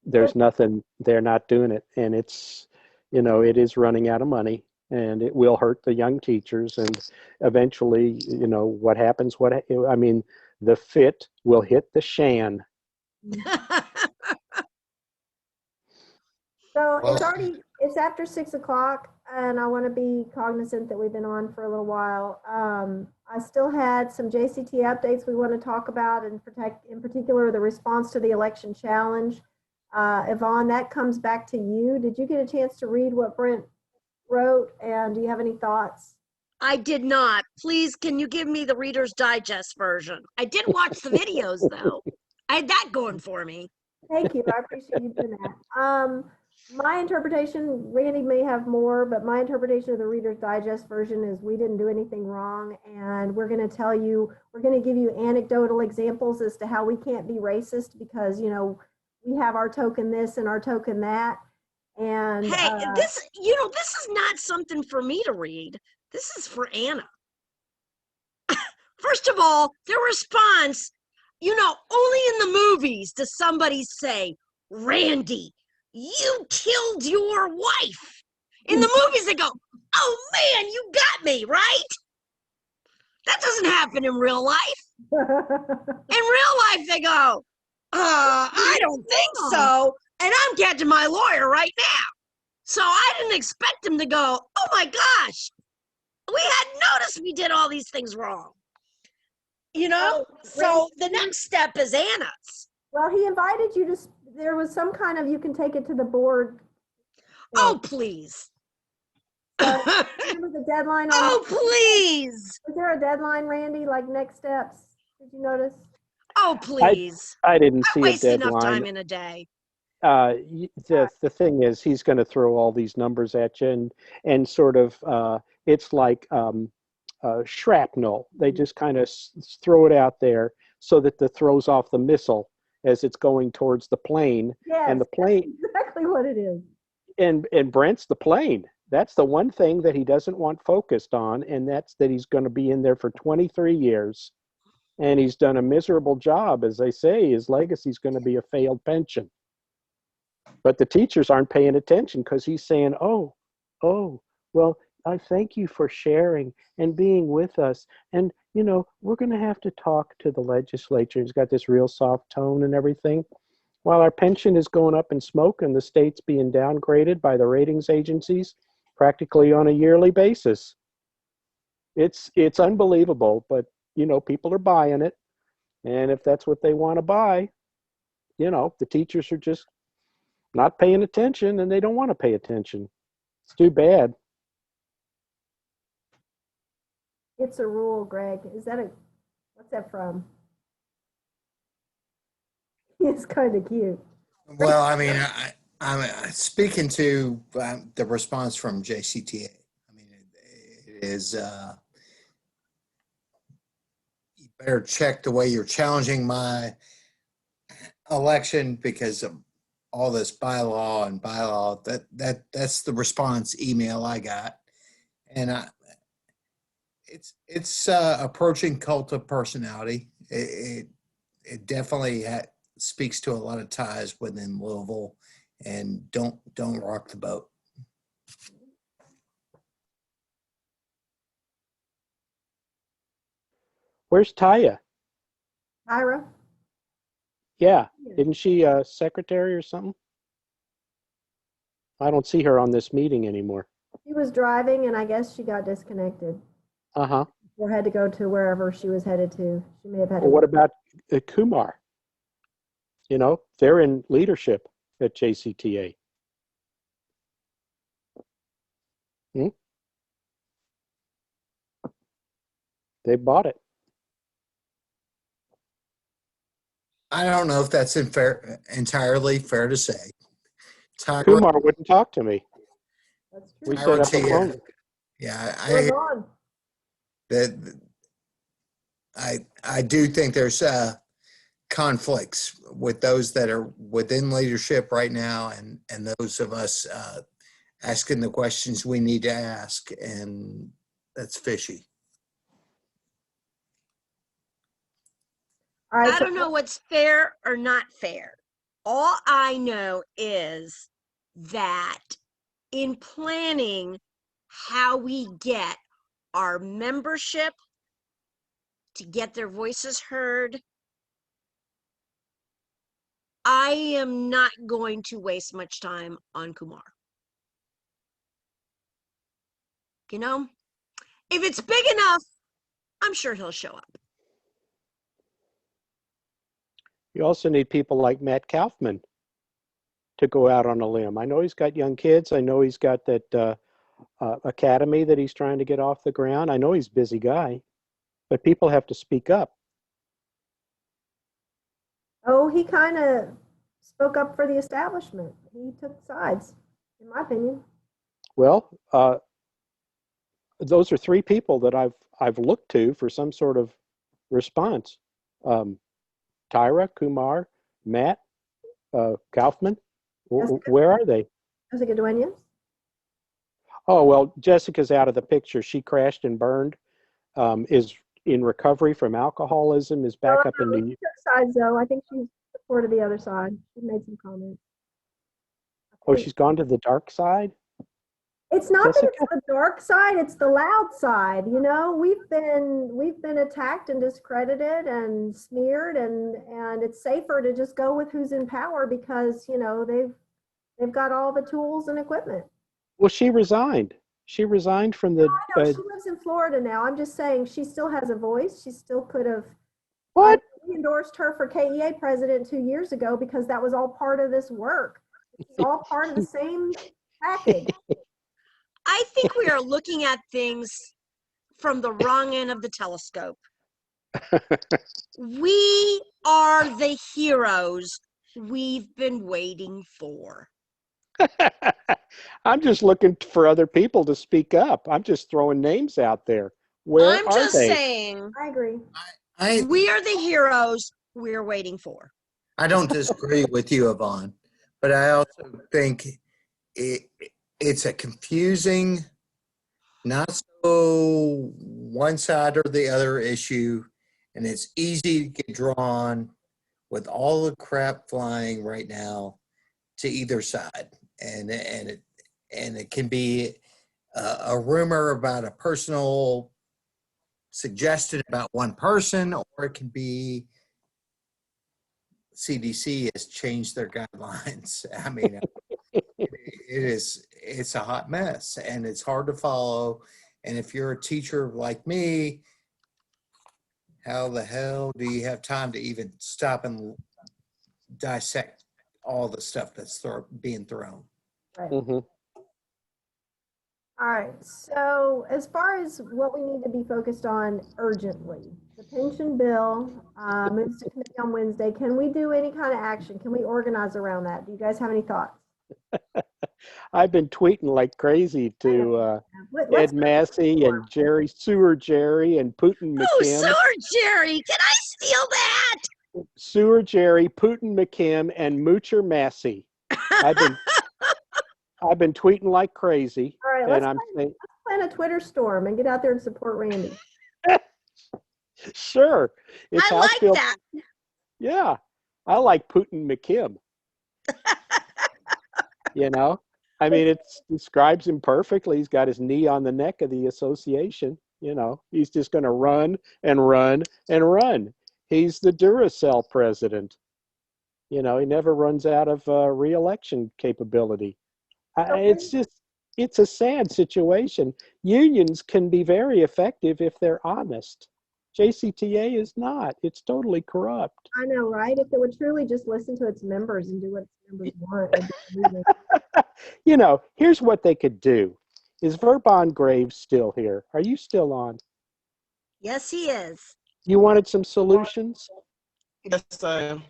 there's nothing, they're not doing it. And it's, you know, it is running out of money, and it will hurt the young teachers. And eventually, you know, what happens, I mean, the fit will hit the shan. So it's after 6 o'clock, and I want to be cognizant that we've been on for a little while. I still had some JCT updates we want to talk about, and in particular, the response to the election challenge. Yvonne, that comes back to you. Did you get a chance to read what Brent wrote, and do you have any thoughts? I did not. Please, can you give me the Reader's Digest version? I did watch the videos, though. I had that going for me. Thank you. I appreciate you doing that. My interpretation, Randy may have more, but my interpretation of the Reader's Digest version is we didn't do anything wrong, and we're going to we're going to give you anecdotal examples as to how we can't be racist because, you know, we have our token this and our token that. And hey, this is not something for me to read. This is for Anna. First of all, their response, you know, only in the movies does somebody say, Randy, you killed your wife. In the movies, they go, oh man, you got me, right? That doesn't happen in real life. In real life, they go, I don't think so. And I'm catching my lawyer right now. So I didn't expect him to go, oh my gosh, we hadn't noticed we did all these things wrong. You know? So the next step is Anna's. Well, he invited you to, there was some kind of, you can take it to the board. Oh, please. Remember the deadline? Please. Was there a deadline, Randy, like next steps? Did you notice? Oh, please. I didn't see a waste deadline. enough time in a day. The thing is, he's going to throw all these numbers at you, and sort of, it's like shrapnel. They just kind of throw it out there so that it throws off the missile as it's going towards the plane. Yes, and the plane, that's exactly what it is. And Brent's the plane. That's the one thing that he doesn't want focused on, and that's that he's going to be in there for 23 years. And he's done a miserable job. As they say, his legacy is going to be a failed pension. But the teachers aren't paying attention because he's saying, oh, well, I thank you for sharing and being with us. And, you know, we're going to have to talk to the legislature. He's got this real soft tone and everything. While our pension is going up in smoke and the state's being downgraded by the ratings agencies practically on a yearly basis. It's unbelievable, but, you know, people are buying it. And if that's what they want to buy, you know, the teachers are just not paying attention, and they don't want to pay attention. It's too bad. It's a rule, Greg. What's that from? It's kind of cute. Well, I mean, I'm speaking to the response from JCTA. I mean, it is, you better check the way you're challenging my election because of all this bylaw, that's the response email I got. And it's approaching cult of personality. It definitely speaks to a lot of ties within Louisville, and don't rock the boat. Where's Taya? Tyra? Yeah, isn't she a secretary or something? I don't see her on this meeting anymore. She was driving and I guess she got disconnected Uh-huh. or had to go to wherever she was headed to. She may have had Well, to. what about Kumar? You know, they're in leadership at JCTA. Hmm? They bought it. I don't know if that's entirely fair to say. Tyra, Kumar wouldn't talk to me. That's We true. set up a Tia, phone. yeah, We're on. that I do think there's conflicts with those that are within leadership right now and those of us asking the questions we need to ask, and that's fishy. All right. I So don't know what's fair or not fair. All I know is that in planning how we get our membership to get their voices heard, I am not going to waste much time on Kumar. You know, if it's big enough, I'm sure he'll show up. You also need people like Matt Kaufman to go out on a limb. I know he's got young kids. I know he's got that academy that he's trying to get off the ground. I know he's a busy guy, but people have to speak up. Oh, he kind of spoke up for the establishment. He took sides, in my opinion. Well, those are three people that I've looked to for some sort of response. Tyra, Kumar, Matt, Kaufman. Where are they? Jessica Duenas. Oh, well, Jessica's out of the picture. She crashed and burned, is in recovery from alcoholism, is back up in New York. She took sides, though. I think she supported the other side. She made some comments. Oh, she's gone to the dark side? It's not that Jessica? it's the dark side, it's the loud side. You know, we've been attacked and discredited and smeared, and it's safer to just go with who's in power because, you know, they've got all the tools and equipment. Well, she resigned. She resigned from the. I know she lives in Florida now. I'm just saying she still has a voice. She still could have. What? We endorsed her for KEA president 2 years ago because that was all part of this work. It's all part of the same package. I think we are looking at things from the wrong end of the telescope. We are the heroes we've been waiting for. I'm just looking for other people to speak up. I'm just throwing names out there. Where I'm are just they? saying, I agree. we are the heroes we're waiting for. I don't disagree with you, Yvonne, but I also think it's a confusing, not so one side or the other issue, and it's easy to get drawn with all the crap flying right now to either side, and it can be a rumor about a personal suggestion about one person, or it can be CDC has changed their guidelines. I mean, it's a hot mess and it's hard to follow. And if you're a teacher like me, how the hell do you have time to even stop and dissect all the stuff that's being thrown? Right. Mm-hmm. All right. So as far as what we need to be focused on urgently, the pension bill moves to committee on Wednesday. Can we do any kind of action? Can we organize around that? Do you guys have any thoughts? I've been tweeting like crazy to Ed Massey and Sewer Jerry and Putin McKim. Oh, Sewer Jerry, can I steal that? Sewer Jerry, Putin McKim, and Moocher Massey. I've been tweeting like crazy. All right, let's plan a Twitter storm and get out there and support Randy. Sure. It's I House like Bill. that. Yeah, I like Putin McKim. You know, I mean, it describes him perfectly. He's got his knee on the neck of the association. You know, he's just going to run and run and run. He's the Duracell president. You know, he never runs out of re-election capability. It's a sad situation. Unions can be very effective if they're honest. JCTA is not. It's totally corrupt. I know, right? If it would truly just listen to its members and do what its members want, it'd be amazing. You know, here's what they could do. Is Verbon Graves still here? Are you still on? Yes, he is. You wanted some solutions? Yes, I am.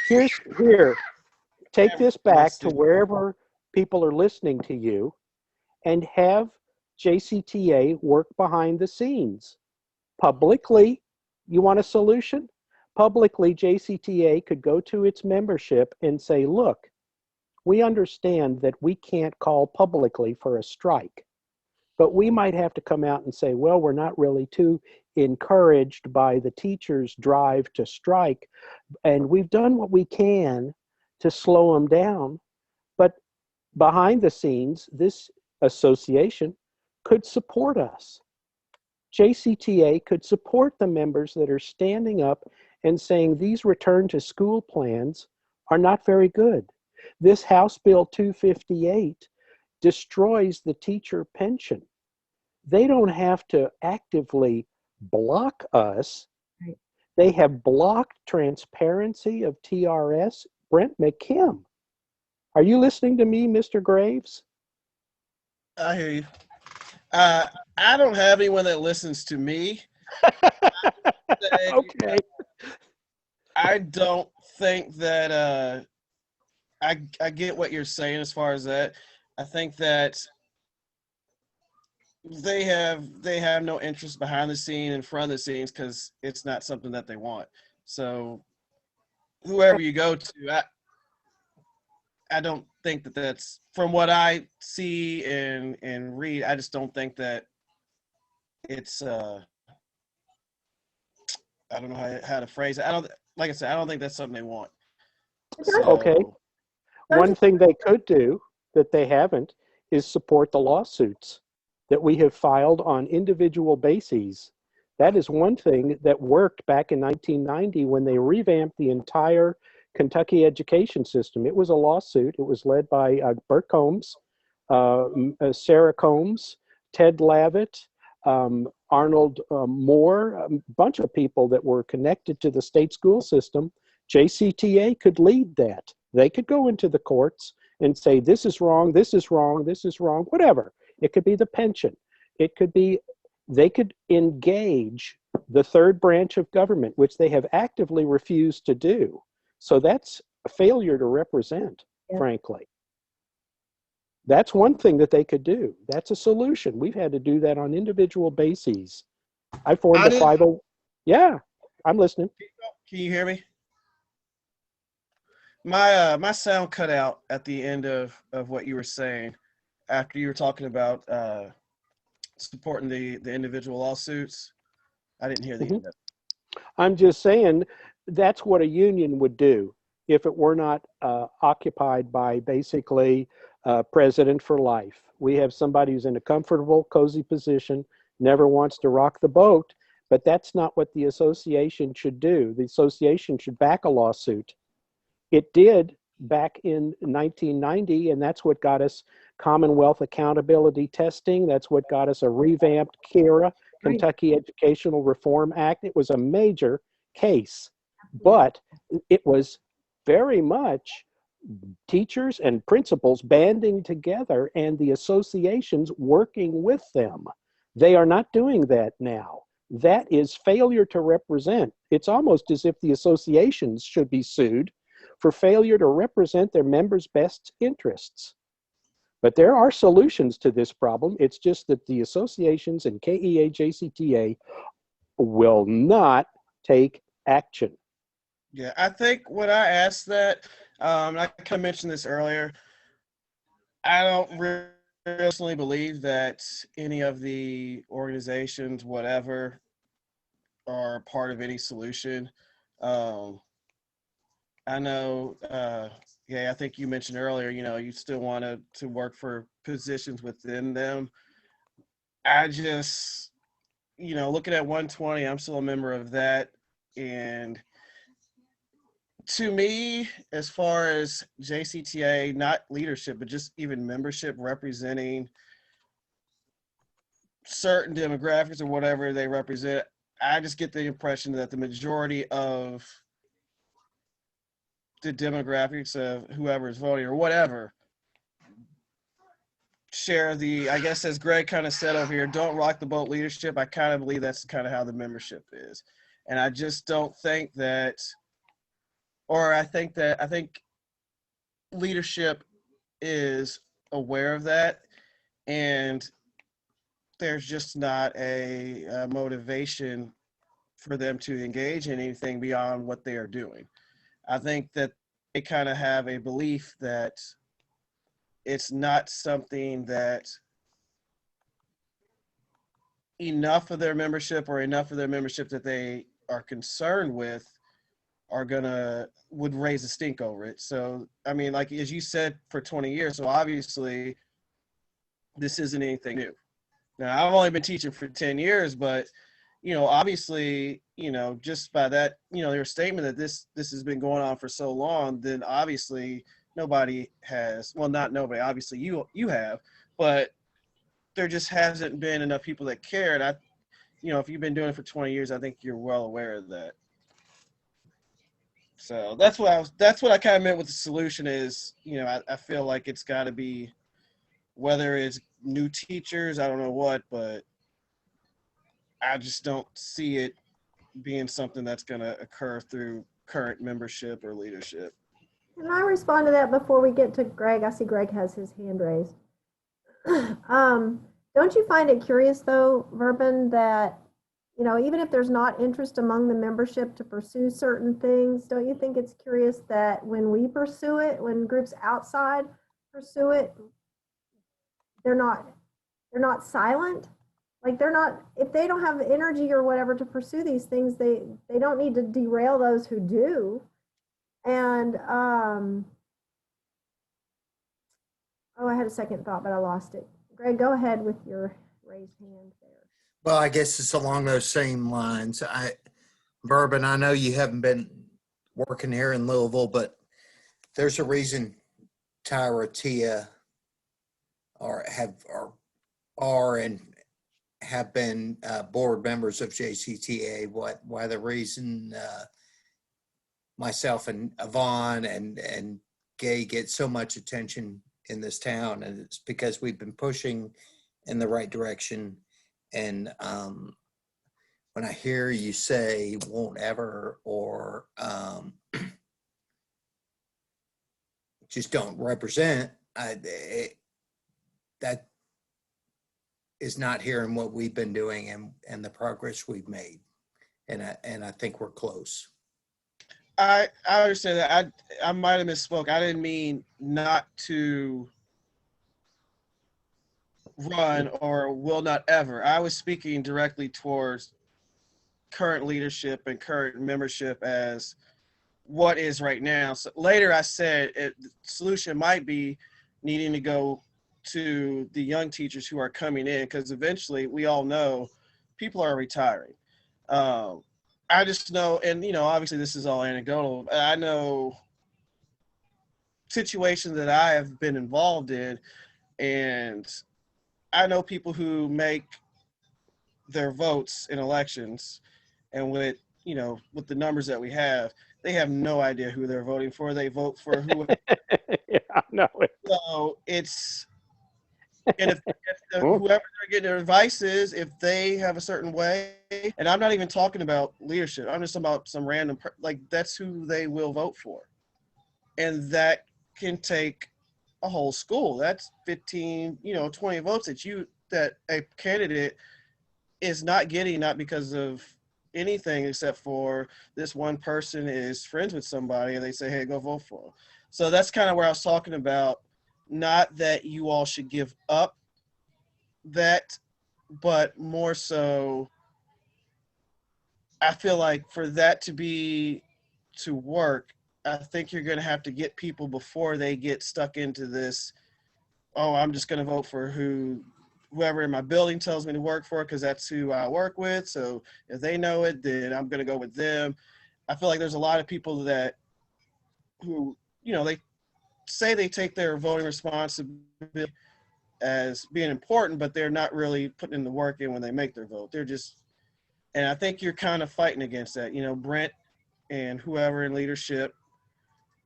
Here. Take this back to wherever people are listening to you and have JCTA work behind the scenes. Publicly, you want a solution? Publicly, JCTA could go to its membership and say, look, we understand that we can't call publicly for a strike, but we might have to come out and say, well, we're not really too encouraged by the teachers' drive to strike, and we've done what we can to slow them down. But behind the scenes, this association could support us. JCTA could support the members that are standing up and saying these return to school plans are not very good. This House Bill 258 destroys the teacher pension. They don't have to actively block us. Right. They have blocked transparency of TRS. Brent McKim, are you listening to me, Mr. Graves? I hear you. I don't have anyone that listens to me. Okay. I don't think that I get what you're saying as far as that. I think that they have no interest behind the scene and front of the scenes because it's not something that they want. So whoever you go to, I don't think that that's, from what I see and read, I just don't think that it's I don't know how to phrase it. Like I said, I don't think that's something they want. So, Okay. One thing they could do that they haven't is support the lawsuits that we have filed on individual bases. That is one thing that worked back in 1990 when they revamped the entire Kentucky education system. It was a lawsuit. It was led by Bert Combs, Sarah Combs, Ted Lavitt, Arnold Moore, a bunch of people that were connected to the state school system. JCTA could lead that. They could go into the courts and say, this is wrong, this is wrong, this is wrong, whatever. It could be the pension. It could be, they could engage the third branch of government, which they have actively refused to do. So that's a failure to represent, frankly. That's one thing that they could do. That's a solution. We've had to do that on individual bases. I formed a 50. Yeah, I'm listening. Can you hear me? My sound cut out at the end of what you were saying after you were talking about supporting the individual lawsuits. I didn't hear the end of it. I'm just saying that's what a union would do if it were not occupied by basically president for life. We have somebody who's in a comfortable, cozy position, never wants to rock the boat, but that's not what the association should do. The association should back a lawsuit. It did back in 1990, and that's what got us Commonwealth accountability testing. That's what got us a revamped KERA, Kentucky Educational Reform Act. It was a major case, but it was very much teachers and principals banding together and the associations working with them. They are not doing that now. That is failure to represent. It's almost as if the associations should be sued for failure to represent their members' best interests. But there are solutions to this problem. It's just that the associations and KEA, JCTA will not take action. Yeah, I think when I asked that, I kind of mentioned this earlier, I don't personally believe that any of the organizations, whatever, are part of any solution. I know, I think you mentioned earlier, you still want to work for positions within them. I just, looking at 120, I'm still a member of that. And To me, as far as JCTA, not leadership, but just even membership representing certain demographics or whatever they represent, I just get the impression that the majority of the demographics of whoever is voting or whatever share the, I guess as Greg kind of said over here, don't rock the boat leadership. I kind of believe that's kind of how the membership is. And I just don't think that, or I think leadership is aware of that, and there's just not a motivation for them to engage in anything beyond what they are doing. I think that they kind of have a belief that it's not something that enough of their membership that they are concerned with would raise a stink over it. So, I mean, like, as you said, for 20 years, so obviously this isn't anything new. Now, I've only been teaching for 10 years, but, you know, obviously, you know, just by that, you know, your statement that this has been going on for so long, then obviously nobody has, well, not nobody, obviously you have, but there just hasn't been enough people that care. And you know, if you've been doing it for 20 years, I think you're well aware of that. So that's what I kind of meant with the solution is, you know, I feel like it's got to be, whether it's new teachers, I don't know what, but I just don't see it being something that's going to occur through current membership or leadership. Can I respond to that before we get to Greg? I see Greg has his hand raised. Don't you find it curious, though, Verben, that, you know, even if there's not interest among the membership to pursue certain things, don't you think it's curious that when we pursue it, when groups outside pursue it, they're not silent? Like, they're not, if they don't have energy or whatever to pursue these things, they don't need to derail those who do. And oh, I had a second thought, but I lost it. Greg, go ahead with your raised hand there. Well, I guess it's along those same lines. Verben, I know you haven't been working here in Louisville, but there's a reason Tyra, Tia are and have been board members of JCTA. Why the reason myself and Yvonne and Gay get so much attention in this town, and it's because we've been pushing in the right direction. And when I hear you say won't ever, or just don't represent, that is not hearing what we've been doing and the progress we've made. And I think we're close. I understand that. I might have misspoke. I didn't mean not to run or will not ever. I was speaking directly towards current leadership and current membership as what is right now. So later I said the solution might be needing to go to the young teachers who are coming in, because eventually we all know people are retiring. I just know, and you know, obviously this is all anecdotal. I know situations that I have been involved in, and I know people who make their votes in elections, and with, you know, with the numbers that we have, they have no idea who they're voting for. They vote for who. Yeah, I know it. So it's, and if whoever they're getting their advice is, if they have a certain way, and I'm not even talking about leadership, I'm just talking about some random, like, that's who they will vote for. And that can take a whole school. That's 15, you know, 20 votes that a candidate is not getting, not because of anything except for this one person is friends with somebody and they say, hey, go vote for them. So that's kind of where I was talking about. Not that you all should give up that, but more so, I feel like for that to work, I think you're going to have to get people before they get stuck into this, oh, I'm just going to vote for whoever in my building tells me to work for, because that's who I work with. So if they know it, then I'm going to go with them. I feel like there's a lot of people that who, you know, they say they take their voting responsibility as being important, but they're not really putting in the work in when they make their vote. They're just, and I think you're kind of fighting against that. You know, Brent and whoever in leadership,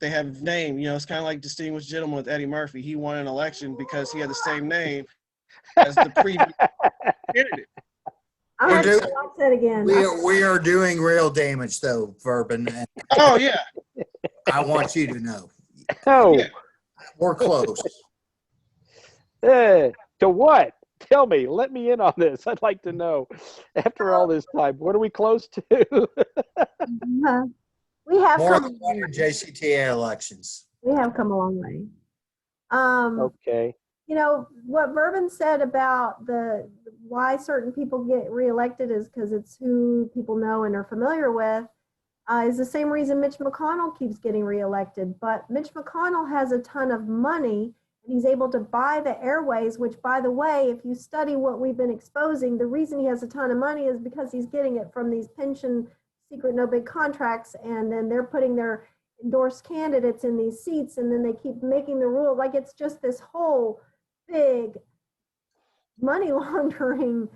they have name, you know, it's kind of like Distinguished Gentleman with Eddie Murphy. He won an election because he had the same name as the previous candidate. I'm We're going to doing- watch that again. We are doing real damage though, Verben. And Oh yeah. I want you to know Oh, Yeah. we're close. to what? Tell me. Let me in on this. I'd like to know. After all this time, what are we close to? We have More come, than one in JCTA elections. we have come a long way. Okay. You know, what Verben said about the why certain people get reelected is because it's who people know and are familiar with, is the same reason Mitch McConnell keeps getting reelected. But Mitch McConnell has a ton of money and he's able to buy the airways, which, by the way, if you study what we've been exposing, the reason he has a ton of money is because he's getting it from these pension secret no bid contracts, and then they're putting their endorsed candidates in these seats, and then they keep making the rule. Like, it's just this whole big money laundering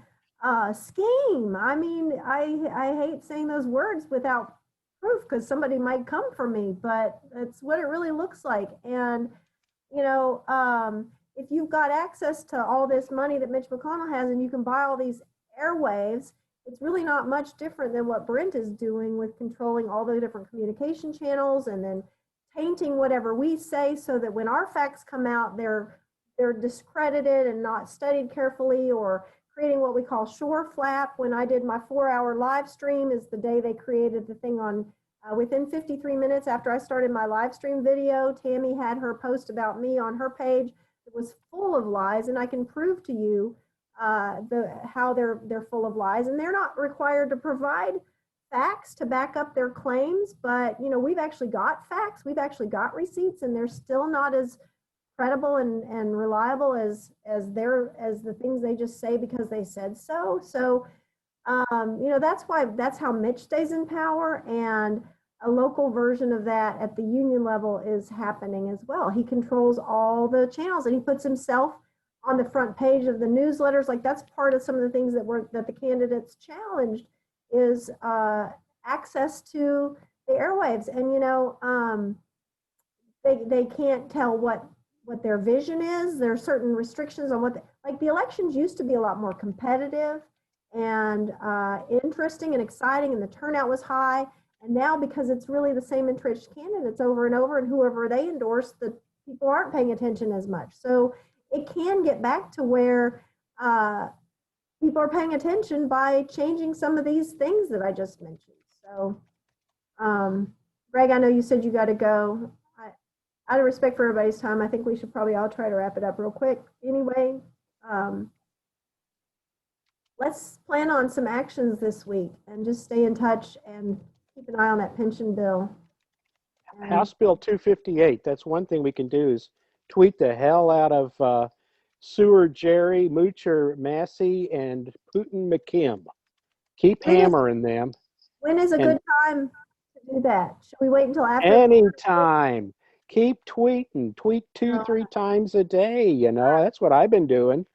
scheme. I mean, I hate saying those words without proof because somebody might come for me, but it's what it really looks like. And, you know, if you've got access to all this money that Mitch McConnell has and you can buy all these airwaves, it's really not much different than what Brent is doing with controlling all the different communication channels and then tainting whatever we say so that when our facts come out, they're discredited and not studied carefully, or creating what we call shore flap. When I did my 4-hour live stream is the day they created the thing on, within 53 minutes after I started my live stream video, Tammy had her post about me on her page. It was full of lies, and I can prove to you how they're full of lies, and they're not required to provide facts to back up their claims. But, you know, we've actually got facts, we've actually got receipts, and they're still not as credible and reliable as the things they just say because they said so. So, you know, that's how Mitch stays in power, and a local version of that at the union level is happening as well. He controls all the channels, and he puts himself on the front page of the newsletters. Like, that's part of some of the things that the candidates challenged is access to the airwaves. And, you know, they can't tell what their vision is. There are certain restrictions on like the elections used to be a lot more competitive and interesting and exciting, and the turnout was high. And now, because it's really the same entrenched candidates over and over, and whoever they endorse, the people aren't paying attention as much. So it can get back to where people are paying attention by changing some of these things that I just mentioned. So, Greg, I know you said you got to go. Out of respect for everybody's time, I think we should probably all try to wrap it up real quick. Anyway, let's plan on some actions this week and just stay in touch and keep an eye on that pension bill. House Bill 258. That's one thing we can do is tweet the hell out of Sewer Jerry, Moocher Massey, and Putin McKim. Keep hammering them. When is a good time to do that? Should we wait until after? Anytime. Keep tweeting. Tweet 2-3 times a day. You know, that's what I've been doing.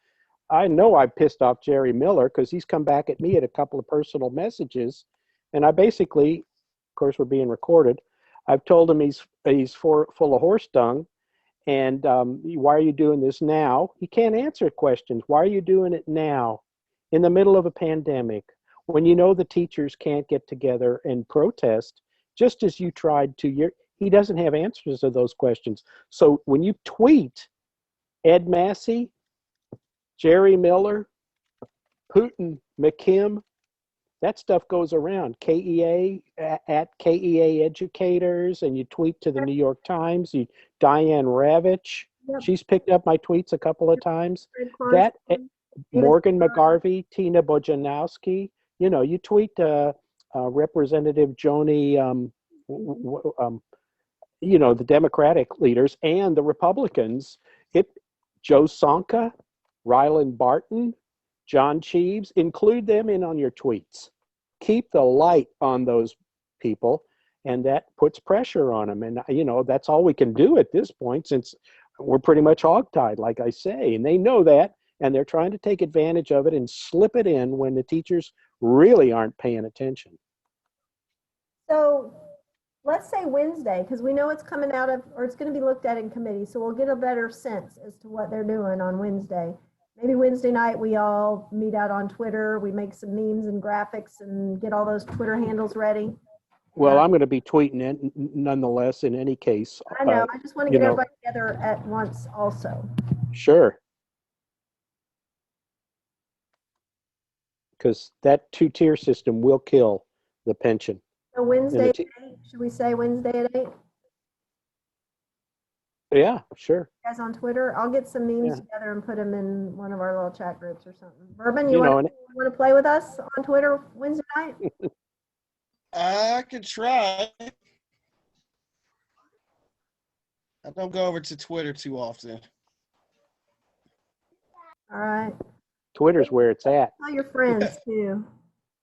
I know I pissed off Jerry Miller because he's come back at me at a couple of personal messages. And I basically, of course, we're being recorded. I've told him he's full of horse dung. And why are you doing this now? He can't answer questions. Why are you doing it now in the middle of a pandemic when you know the teachers can't get together and protest just as you tried to? He doesn't have answers to those questions. So when you tweet Ed Massey, Jerry Miller, Putin McKim, that stuff goes around. KEA at KEA Educators, and you tweet to the New York Times. Diane Ravitch, she's picked up my tweets a couple of times. That Morgan McGarvey, Tina Bojanowski, you know, you tweet Representative Joni, you know, the Democratic leaders and the Republicans. Joe Sonka, Ryland Barton, John Cheeves, include them in on your tweets. Keep the light on those people. and that puts pressure on them. And, you know, that's all we can do at this point, since we're pretty much hogtied, like I say, and they know that, and they're trying to take advantage of it and slip it in when the teachers really aren't paying attention. So let's say Wednesday, because we know it's coming out of, or it's going to be looked at in committee. So we'll get a better sense as to what they're doing on Wednesday. Maybe Wednesday night, we all meet out on Twitter. We make some memes and graphics and get all those Twitter handles ready. Well, I'm going to be tweeting it nonetheless in any case. I know. I just want to you get know, everybody together at once also. Sure. Because that two-tier system will kill the pension. So Wednesday And at the 8, should we say Wednesday at 8? Yeah, sure. Guys on Twitter, I'll get some memes Yeah. together and put them in one of our little chat groups or something. Bourbon, You you know, want to play with us on Twitter Wednesday night? I could try. I don't go over to Twitter too often. All right. Twitter's where it's at. Tell your friends too.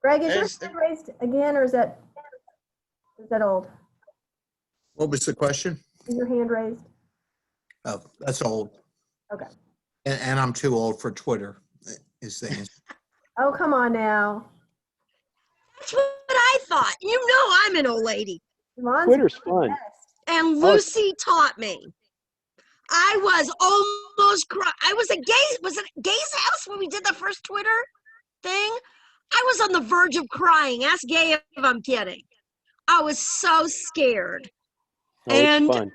Greg, is your hand raised again, or is that old? What was the question? Is your hand raised? Oh, that's old. Okay. And I'm too old for Twitter, is the answer. Oh, come on now. That's what I thought. You know I'm an old lady. Twitter's fun. And Lucy taught me. I was almost crying. I was at Gay's house when we did the first Twitter thing. I was on the verge of crying. Ask Gay if I'm kidding. I was so scared. Oh, And it's fun.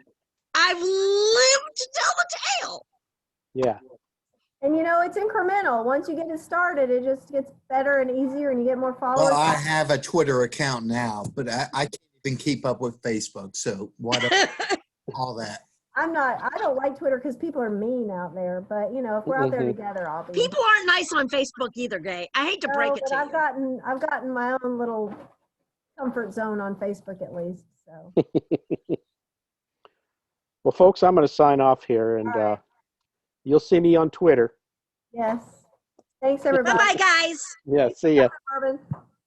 I've lived to tell the tale. Yeah. And you know, it's incremental. Once you get it started, it just gets better and easier and you get more followers. Well, I have a Twitter account now, but I can't even keep up with Facebook. So what all that. I don't like Twitter because people are mean out there. But you know, if we're out there together, I'll be. People aren't nice on Facebook either, Gay. I hate to break it but to I've you. I've gotten my own little comfort zone on Facebook at least. So Well, folks, I'm going to sign off here, and you'll see me on Twitter. yes. Thanks everybody. Bye-bye, guys. Yeah, see ya. Bourbon.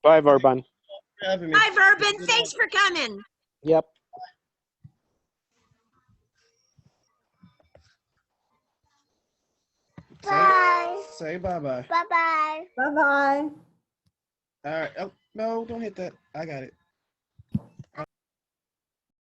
Bye, Verbun. Bye, Verbin. Thanks for coming. Yep. Bye. Say bye-bye. Bye-bye. Bye-bye. All right. Oh, no, don't hit that. I got it.